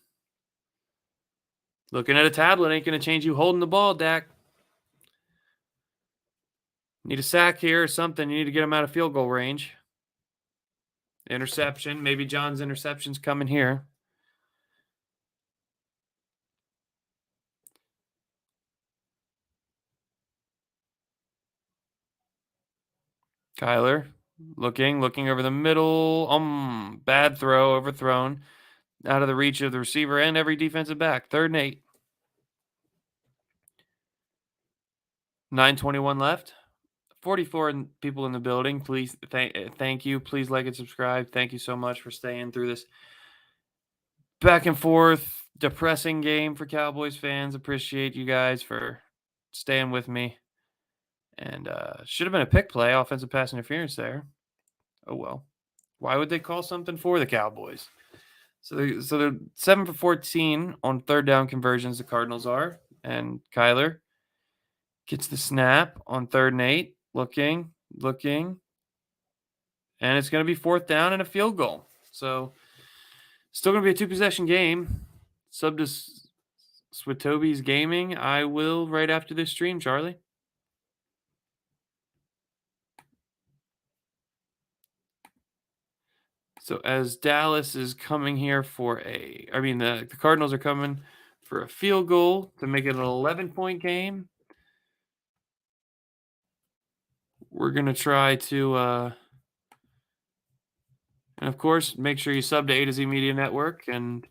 Looking at a tablet ain't going to change you holding the ball, Dak. Need a sack here or something. You need to get him out of field goal range. Interception. Maybe John's interception's coming here. Kyler looking over the middle. Bad throw, overthrown. Out of the reach of the receiver and every defensive back. 3rd and 8. 9:21 left. 44 people in the building. Please, thank you. Please like and subscribe. Thank you so much for staying through this back and forth, depressing game for Cowboys fans. Appreciate you guys for staying with me. And should have been a pick play, offensive pass interference there. Oh, well. Why would they call something for the Cowboys? So they're 7 for 14 on 3rd down conversions, the Cardinals are. And Kyler gets the snap on 3rd and 8. Looking. And it's going to be 4th down and a field goal. So still going to be a 2-possession game. Sub to Switobi's Gaming. I will right after this stream, Charlie. So as Dallas is coming here for the Cardinals are coming for a field goal to make it an 11-point game. We're going to try to, and of course, make sure you sub to A to Z Media Network, and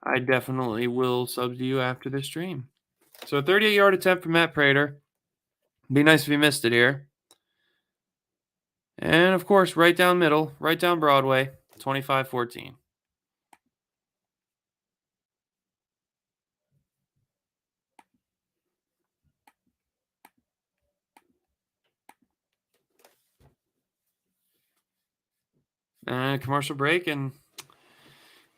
I definitely will sub to you after this stream. So a 38-yard attempt from Matt Prater. Be nice if you missed it here. And, of course, right down middle, right down Broadway, 25-14. And commercial break, and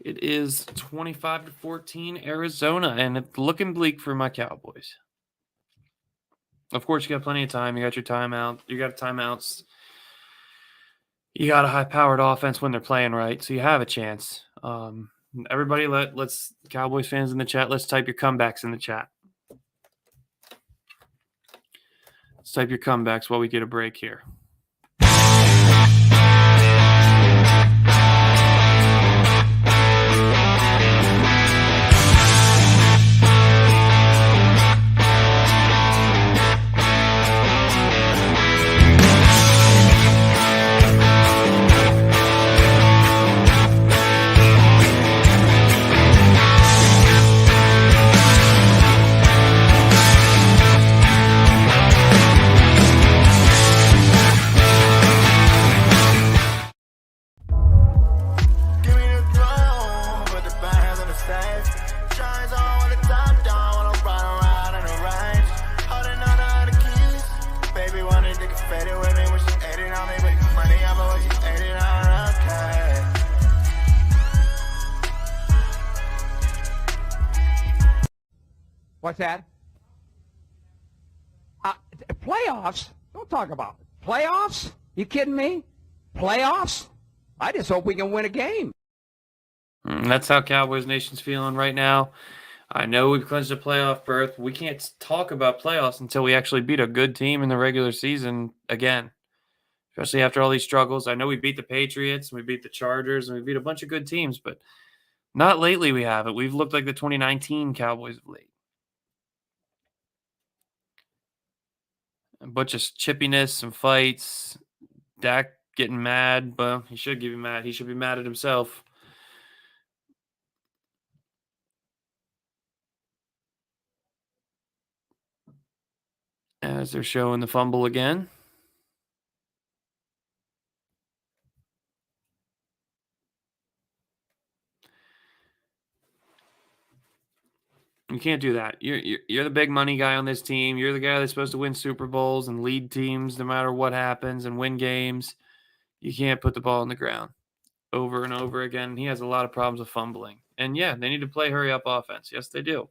it is 25-14 Arizona, and it's looking bleak for my Cowboys. Of course, you got plenty of time. You got your timeout. You got timeouts. You got a high-powered offense when they're playing right, so you have a chance. Everybody, let's Cowboys fans in the chat. Let's type your comebacks in the chat. Let's type your comebacks while we get a break here. Give me the throne, put the bands on the stage. Shines on with the top down when I'm riding around in the range. Holding on to all the keys. Baby wanted to get faded with me when she ate it on me. But money, I'm when she ate it on okay. What's that? Playoffs? Don't talk about it. Playoffs? You kidding me? Playoffs? I just hope we can win a game. That's how Cowboys Nation's feeling right now. I know we've clinched a playoff berth. We can't talk about playoffs until we actually beat a good team in the regular season again, especially after all these struggles. I know we beat the Patriots, and we beat the Chargers, and we beat a bunch of good teams, but not lately we haven't. We've looked like the 2019 Cowboys of late. A bunch of chippiness, some fights. Dak getting mad, but he should be mad. He should be mad at himself. As they're showing the fumble again. You can't do that. You're the big money guy on this team. You're the guy that's supposed to win Super Bowls and lead teams no matter what happens and win games. You can't put the ball on the ground over and over again. He has a lot of problems with fumbling. And yeah, they need to play hurry up offense. Yes, they do.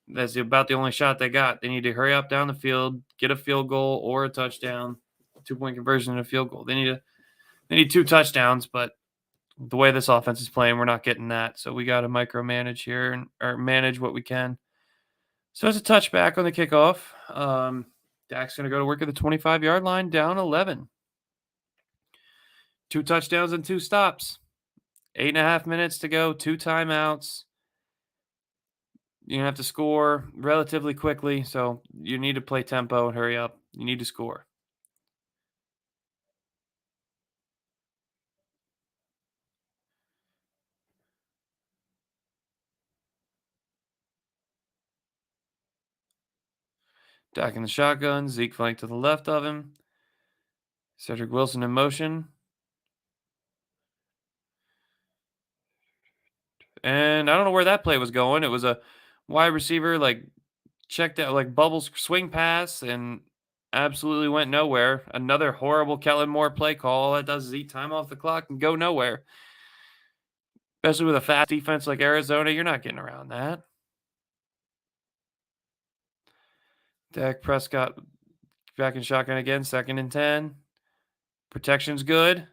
That's about the only shot they got. They need to hurry up down the field, get a field goal or a touchdown, 2-point conversion and a field goal. They need 2 touchdowns, but the way this offense is playing, we're not getting that. So we got to micromanage here or manage what we can. So it's a touchback on the kickoff. Dak's going to go to work at the 25-yard line, down 11. 2 touchdowns and 2 stops. 8.5 minutes to go, 2 timeouts. You're going to have to score relatively quickly, so you need to play tempo and hurry up. You need to score. Dak in the shotgun. Zeke flanked to the left of him. Cedric Wilson in motion. And I don't know where that play was going. It was a wide receiver, checked out, bubbles swing pass, and absolutely went nowhere. Another horrible Kellen Moore play call. All that does is eat time off the clock and go nowhere. Especially with a fast defense like Arizona, you're not getting around that. Dak Prescott back in shotgun again, 2nd and 10. Protection's good.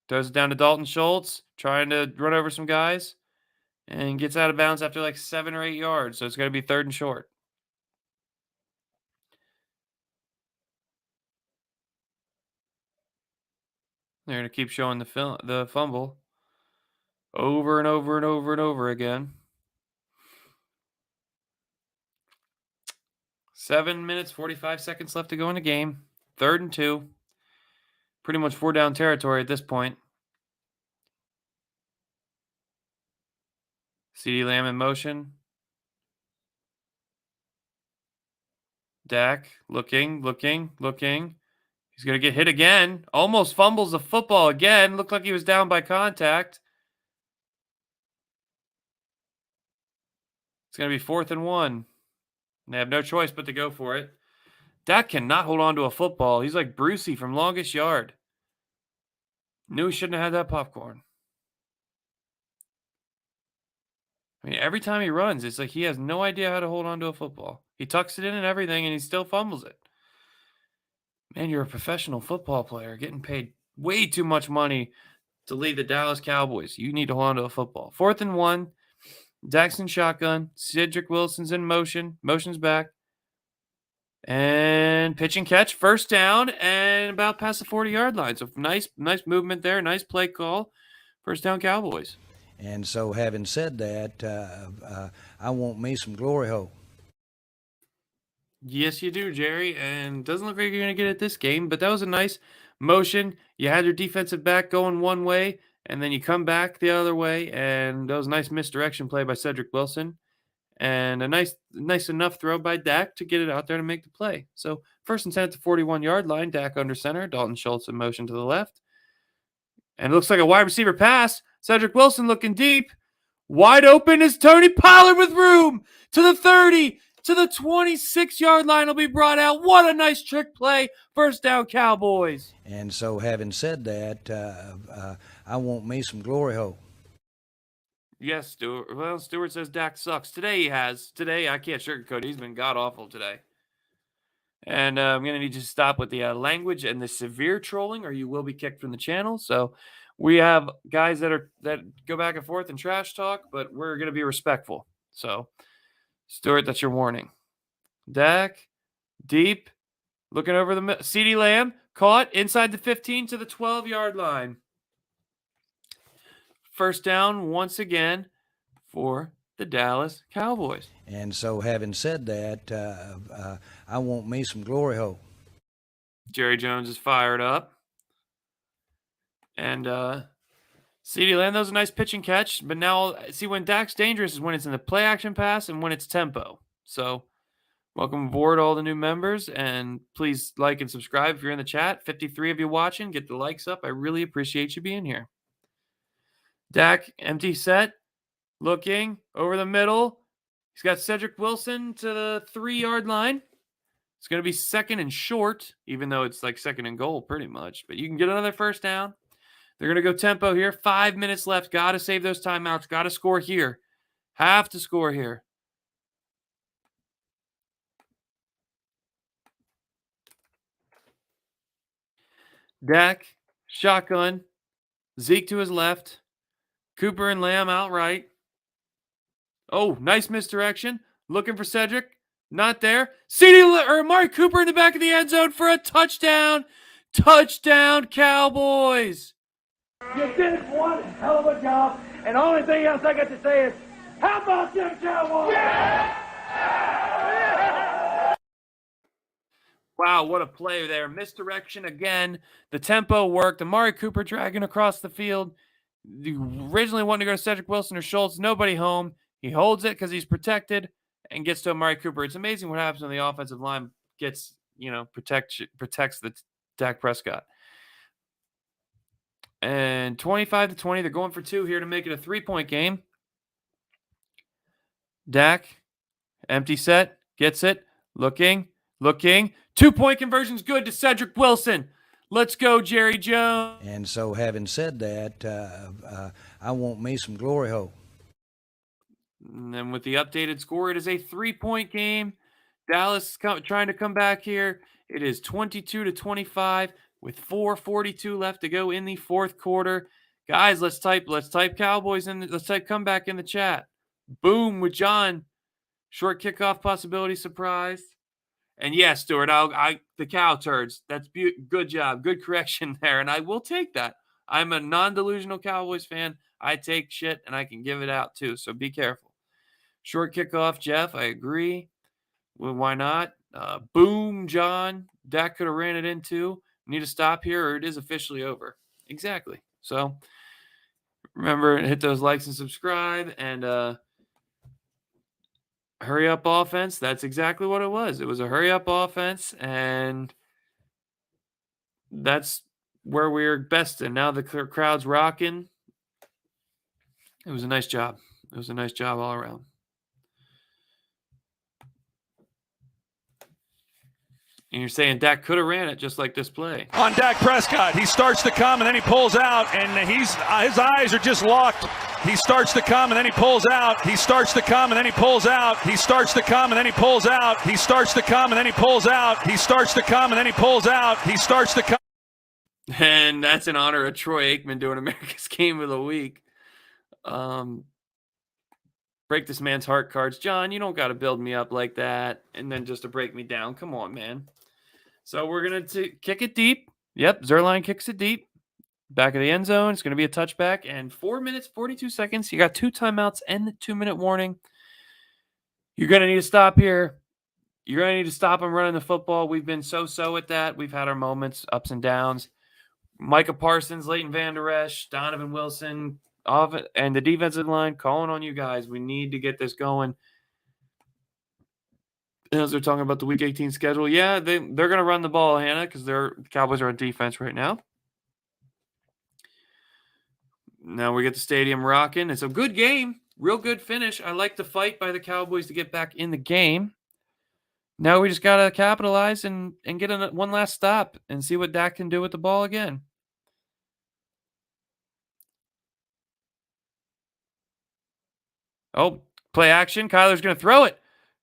Throws it down to Dalton Schultz, trying to run over some guys, and gets out of bounds after 7 or 8 yards. So it's going to be 3rd and short. They're going to keep showing the fumble over and over and over and over again. 7 minutes, 45 seconds left to go in the game. 3rd and 2. Pretty much 4 down territory at this point. CeeDee Lamb in motion. Dak looking. He's going to get hit again. Almost fumbles the football again. Looked like he was down by contact. It's going to be 4th and 1. They have no choice but to go for it. Dak cannot hold on to a football. He's like Brucey from Longest Yard. Knew he shouldn't have had that popcorn. I mean, every time he runs, it's like he has no idea how to hold on to a football. He tucks it in and everything, and he still fumbles it. Man, you're a professional football player getting paid way too much money to lead the Dallas Cowboys. You need to hold on to a football. 4th and 1. Daxton shotgun. Cedric Wilson's in motion. Motion's back. And pitch and catch. First down and about past the 40-yard line. So nice movement there. Nice play call. First down Cowboys. And so having said that, I want me some glory hole. Yes, you do, Jerry. And doesn't look like you're going to get it this game, but that was a nice motion. You had your defensive back going one way, and then you come back the other way, and that was a nice misdirection play by Cedric Wilson. And a nice enough throw by Dak to get it out there to make the play. So 1st and 10 at the 41-yard line. Dak under center. Dalton Schultz in motion to the left. And it looks like a wide receiver pass. Cedric Wilson looking deep. Wide open is Tony Pollard with room to the 30, to the 26-yard line will be brought out. What a nice trick play. First down Cowboys. And so having said that, I want me some glory hole. Yes, Stewart. Well, Stewart says Dak sucks. Today he has. Today, I can't sugarcoat it. He's been god-awful today. And I'm going to need you to stop with the language and the severe trolling, or you will be kicked from the channel. So we have guys that go back and forth and trash talk, but we're going to be respectful. So, Stewart, that's your warning. Dak, deep, looking over the middle. CeeDee Lamb, caught inside the 15 to the 12-yard line. First down once again for the Dallas Cowboys. And so having said that, I want me some glory hole. Jerry Jones is fired up. And CeeDee Lamb, that was a nice pitch and catch. But now, see, when Dak's dangerous is when it's in the play action pass and when it's tempo. So welcome aboard all the new members. And please like and subscribe if you're in the chat. 53 of you watching. Get the likes up. I really appreciate you being here. Dak, empty set. Looking over the middle. He's got Cedric Wilson to the 3-yard line. It's going to be 2nd and short, even though it's like 2nd and goal pretty much. But you can get another first down. They're going to go tempo here. 5 minutes left. Got to save those timeouts. Got to score here. Have to score here. Dak, shotgun. Zeke to his left. Cooper and Lamb outright. Oh, nice misdirection. Looking for Cedric. Not there. Amari Cooper in the back of the end zone for a touchdown. Touchdown, Cowboys. You did one hell of a job, and the only thing else I got to say is, how about them Cowboys? Wow, what a play there. Misdirection again. The tempo worked. Amari Cooper dragging across the field. Originally wanting to go to Cedric Wilson or Schultz. Nobody home. He holds it because he's protected and gets to Amari Cooper. It's amazing what happens when the offensive line gets, protects the Dak Prescott. And 25-20, they're going for 2 here to make it a 3-point game. Dak, empty set, gets it, looking. 2-point conversion's good to Cedric Wilson. Let's go, Jerry Jones. And so having said that, I want me some glory hole. And then with the updated score, it is a 3-point game. Dallas trying to come back here. It is 22-25 with 4:42 left to go in the 4th quarter. Guys, let's type Cowboys in. Let's type comeback in the chat. Boom with John. Short kickoff possibility surprise. And yes, Stuart, the cow turds. That's good job. Good correction there. And I will take that. I'm a non-delusional Cowboys fan. I take shit and I can give it out too. So be careful. Short kickoff, Jeff. I agree. Well, why not? Boom, John. Dak could have ran it into. Need to stop here or it is officially over. Exactly. So remember, hit those likes and subscribe and hurry up offense. That's exactly what it was. It was a hurry up offense and that's where we're best in. Now the crowd's rocking. It was a nice job. It was a nice job all around. And you're saying Dak could have ran it just like this play. On Dak Prescott, he starts to come and then he pulls out, and his eyes are just locked. He starts to come and then he pulls out. He starts to come and then he pulls out. He starts to come and then he pulls out. He starts to come and then he pulls out. He starts to come and then he pulls out. He starts to come. And that's in honor of Troy Aikman doing America's Game of the Week. Break this man's heart cards. John, you don't got to build me up like that and then just to break me down. Come on, man. So we're going to kick it deep. Yep, Zerline kicks it deep. Back of the end zone. It's going to be a touchback. And 4 minutes, 42 seconds. You got 2 timeouts and the 2-minute warning. You're going to need to stop here. You're going to need to stop them running the football. We've been so-so at that. We've had our moments, ups and downs. Micah Parsons, Leighton Vander Esch, Donovan Wilson, and the defensive line calling on you guys. We need to get this going. As they're talking about the Week 18 schedule, yeah, they're going to run the ball, Hannah, because the Cowboys are on defense right now. Now we get the stadium rocking. It's a good game, real good finish. I like the fight by the Cowboys to get back in the game. Now we just got to capitalize and get one last stop and see what Dak can do with the ball again. Oh, play action. Kyler's going to throw it.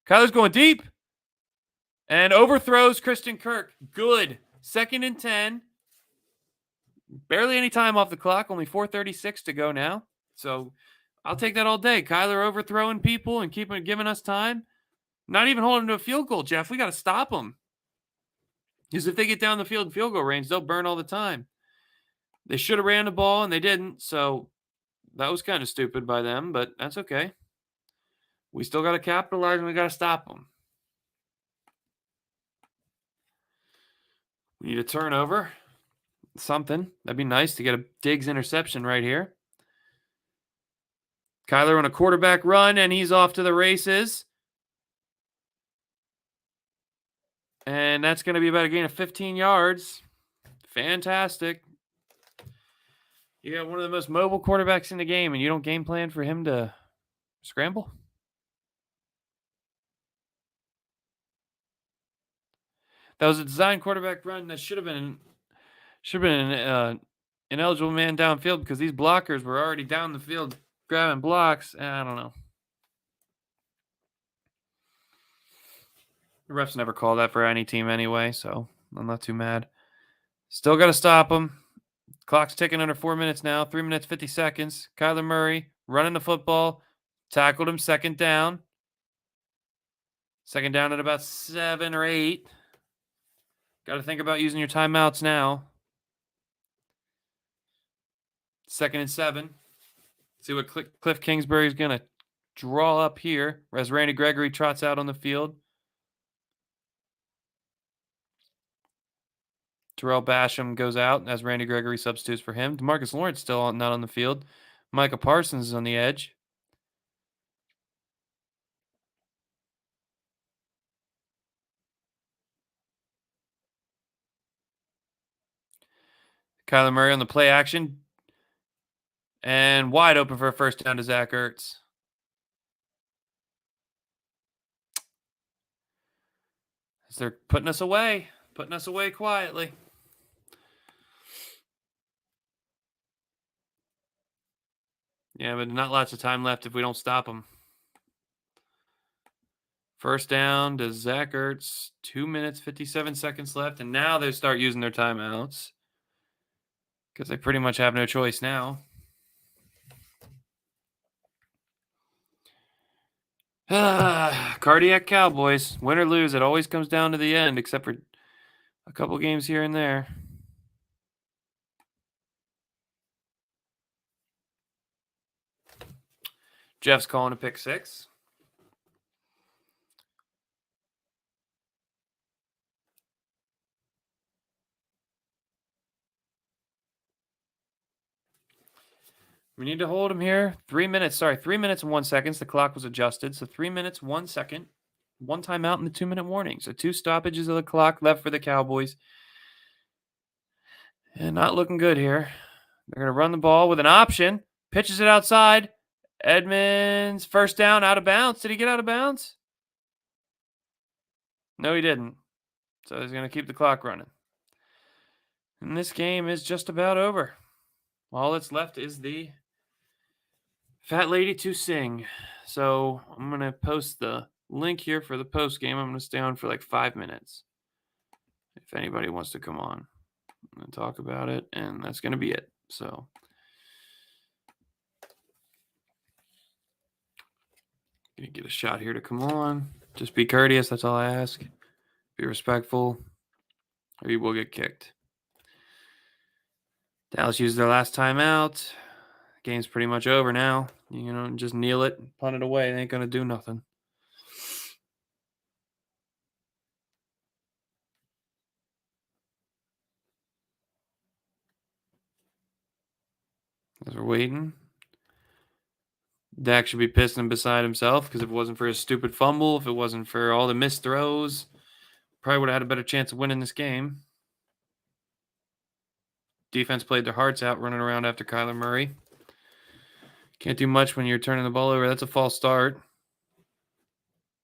Kyler's going deep. And overthrows Christian Kirk. Good. 2nd and 10. Barely any time off the clock. Only 4:36 to go now. So I'll take that all day. Kyler overthrowing people and giving us time. Not even holding to a field goal, Jeff. We got to stop them. Because if they get down the field in field goal range, they'll burn all the time. They should have ran the ball, and they didn't. So that was kind of stupid by them, but that's okay. We still got to capitalize, and we got to stop them. We need a turnover. Something. That'd be nice to get a Diggs interception right here. Kyler on a quarterback run, and he's off to the races. And that's going to be about a gain of 15 yards. Fantastic. You got one of the most mobile quarterbacks in the game, and you don't game plan for him to scramble? That was a design quarterback run that should have been an ineligible man downfield because these blockers were already down the field grabbing blocks. I don't know. The refs never call that for any team anyway, so I'm not too mad. Still got to stop them. Clock's ticking under 4 minutes now. 3 minutes, 50 seconds. Kyler Murray running the football. Tackled him. 2nd down. 2nd down at about 7 or 8. Got to think about using your timeouts now. 2nd and 7. See what Cliff Kingsbury is going to draw up here as Randy Gregory trots out on the field. Terrell Basham goes out as Randy Gregory substitutes for him. DeMarcus Lawrence still not on the field. Micah Parsons is on the edge. Kyler Murray on the play action. And wide open for a 1st down to Zach Ertz. As they're putting us away quietly. Yeah, but not lots of time left if we don't stop them. 1st down to Zach Ertz. 2 minutes, 57 seconds left. And now they start using their timeouts. Because they pretty much have no choice now. Cardiac Cowboys. Win or lose, it always comes down to the end, except for a couple games here and there. Jeff's calling a pick 6. We need to hold him here. 3 minutes. 3 minutes and 1 second. The clock was adjusted. So 3 minutes, 1 second. 1 timeout and the 2-minute warning. So 2 stoppages of the clock left for the Cowboys. And not looking good here. They're going to run the ball with an option. Pitches it outside. Edmonds, first down, out of bounds. Did he get out of bounds? No, he didn't. So he's going to keep the clock running. And this game is just about over. All that's left is the fat lady to sing. So I'm going to post the link here for the post game. I'm going to stay on for like 5 minutes. If anybody wants to come on and talk about it. And that's going to be it. So gonna get a shot here to come on. Just be courteous. That's all I ask. Be respectful, or you will get kicked. Dallas used their last timeout. Game's pretty much over now. You know, just kneel it, punt it away. They ain't gonna do nothing. As we're waiting, Dak should be pissing beside himself because if it wasn't for his stupid fumble, if it wasn't for all the missed throws, probably would have had a better chance of winning this game. Defense played their hearts out running around after Kyler Murray. Can't do much when you're turning the ball over. That's a false start.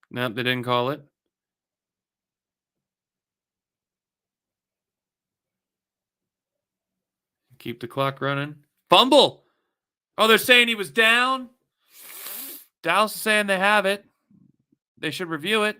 Nope, they didn't call it. Keep the clock running. Fumble! Oh, they're saying he was down? Dallas is saying they have it. They should review it.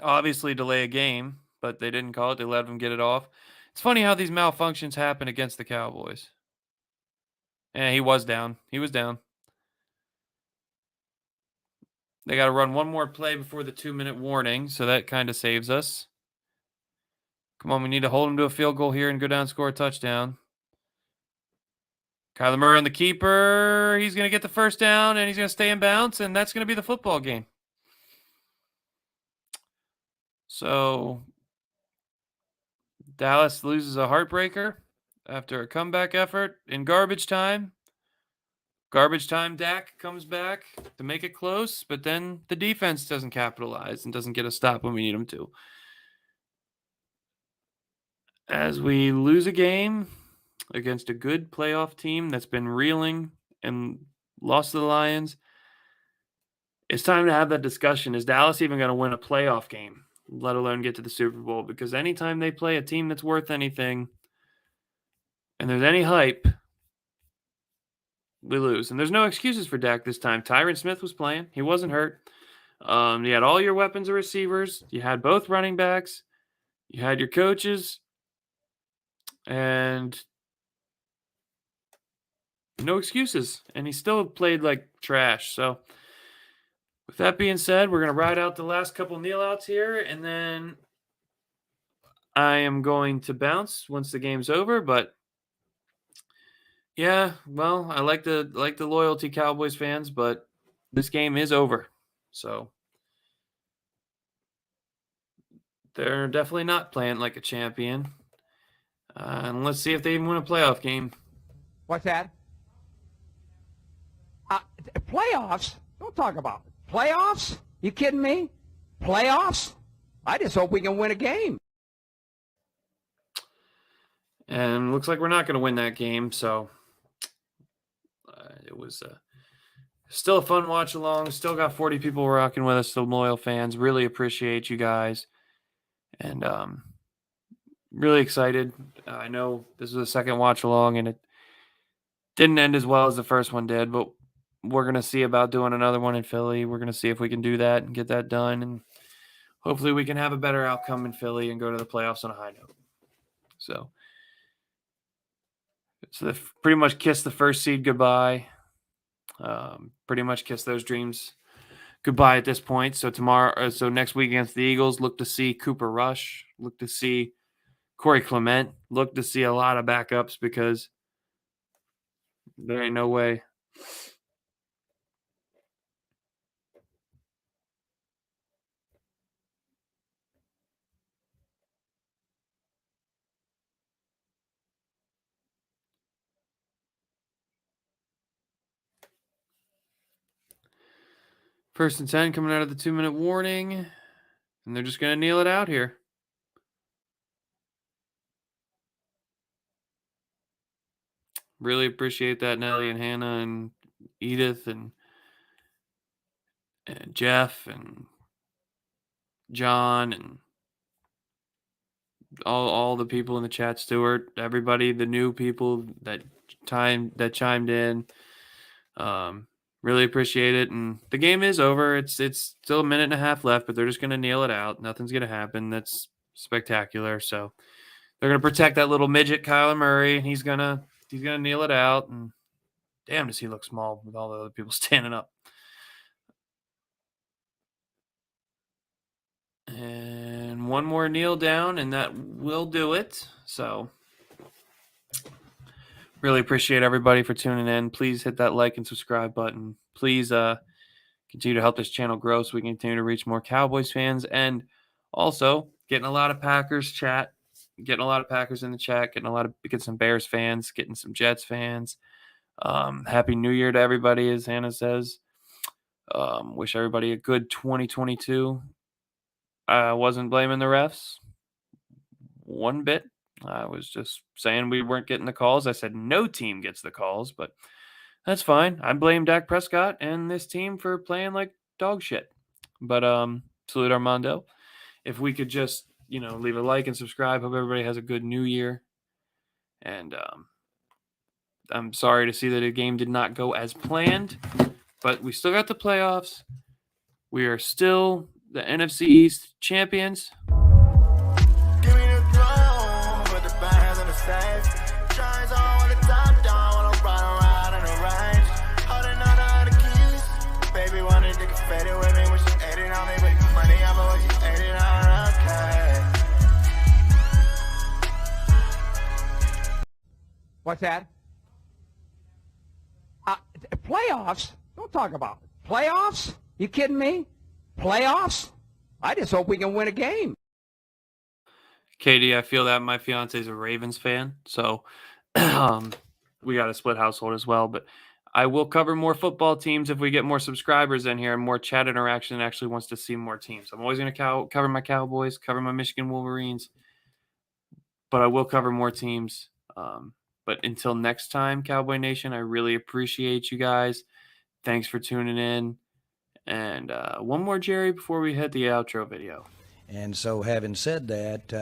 Obviously delay a game, but they didn't call it. They let them get it off. It's funny how these malfunctions happen against the Cowboys. And he was down. He was down. They got to run one more play before the 2-minute warning, so that kind of saves us. Come on, we need to hold him to a field goal here and go down and score a touchdown. Kyler Murray on the keeper. He's going to get the first down, and he's going to stay in bounds, and that's going to be the football game. So Dallas loses a heartbreaker after a comeback effort in garbage time. Garbage time, Dak comes back to make it close, but then the defense doesn't capitalize and doesn't get a stop when we need them to. As we lose a game against a good playoff team that's been reeling and lost to the Lions, it's time to have that discussion. Is Dallas even going to win a playoff game, let alone get to the Super Bowl? Because anytime they play a team that's worth anything and there's any hype, we lose. And there's no excuses for Dak this time. Tyron Smith was playing. He wasn't hurt. You had all your weapons of receivers. You had both running backs. You had your coaches. And no excuses. And he still played like trash. So with that being said, we're going to ride out the last couple kneel outs here. And then I am going to bounce once the game's over. But yeah, well, I like the loyalty Cowboys fans, but this game is over. So they're definitely not playing like a champion. And let's see if they even win a playoff game. What's that? Playoffs? Don't talk about it. Playoffs? You kidding me? Playoffs? I just hope we can win a game. And looks like we're not going to win that game. So it was still a fun watch along. Still got 40 people rocking with us, still loyal fans. Really appreciate you guys. And really excited. I know this is the second watch along, and it didn't end as well as the first one did, but we're going to see about doing another one in Philly. We're going to see if we can do that and get that done. And hopefully we can have a better outcome in Philly and go to the playoffs on a high note. So they pretty much kiss the first seed goodbye. Pretty much kiss those dreams goodbye at this point. So next week against the Eagles, look to see Cooper Rush, look to see Corey Clement, look to see a lot of backups because there ain't no way. 1st and 10 coming out of the 2-minute warning, and they're just going to kneel it out here. Really appreciate that, Nelly and Hannah and Edith and Jeff and John and all the people in the chat, Stuart, everybody, the new people that chimed in. Really appreciate it. And the game is over. It's still a minute and a half left, but they're just going to kneel it out. Nothing's going to happen. That's spectacular. So they're going to protect that little midget Kyler Murray, and he's going to kneel it out. And damn, does he look small with all the other people standing up. And one more kneel down, and that will do it. So really appreciate everybody for tuning in. Please hit that like and subscribe button. Please continue to help this channel grow so we can continue to reach more Cowboys fans. And also getting a lot of Packers chat, getting a lot of Packers in the chat, getting some Bears fans, getting some Jets fans. Happy New Year to everybody, as Hannah says. Wish everybody a good 2022. I wasn't blaming the refs one bit. I was just saying we weren't getting the calls. I said no team gets the calls, but that's fine. I blame Dak Prescott and this team for playing like dog shit. But salute Armando. If we could just, leave a like and subscribe. Hope everybody has a good New Year. And I'm sorry to see that the game did not go as planned, but we still got the playoffs. We are still the NFC East champions. Give me the throne, put the bands on the stage. Shines on with the top down, when I'm riding around in the range. Holding on to the keys. Baby wanted to get faded with me when she ate it on me. With the money, I'm when she ate it on okay. What's that? Playoffs? Don't talk about it. Playoffs? You kidding me? Playoffs? I just hope we can win a game. Katie, I feel that my fiance is a Ravens fan, so we got a split household as well. But I will cover more football teams if we get more subscribers in here and more chat interaction and actually wants to see more teams. I'm always going to cover my Cowboys, cover my Michigan Wolverines, but I will cover more teams. But until next time, Cowboy Nation, I really appreciate you guys. Thanks for tuning in. And one more, Jerry, before we hit the outro video. And so having said that,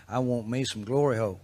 I want me some glory hole.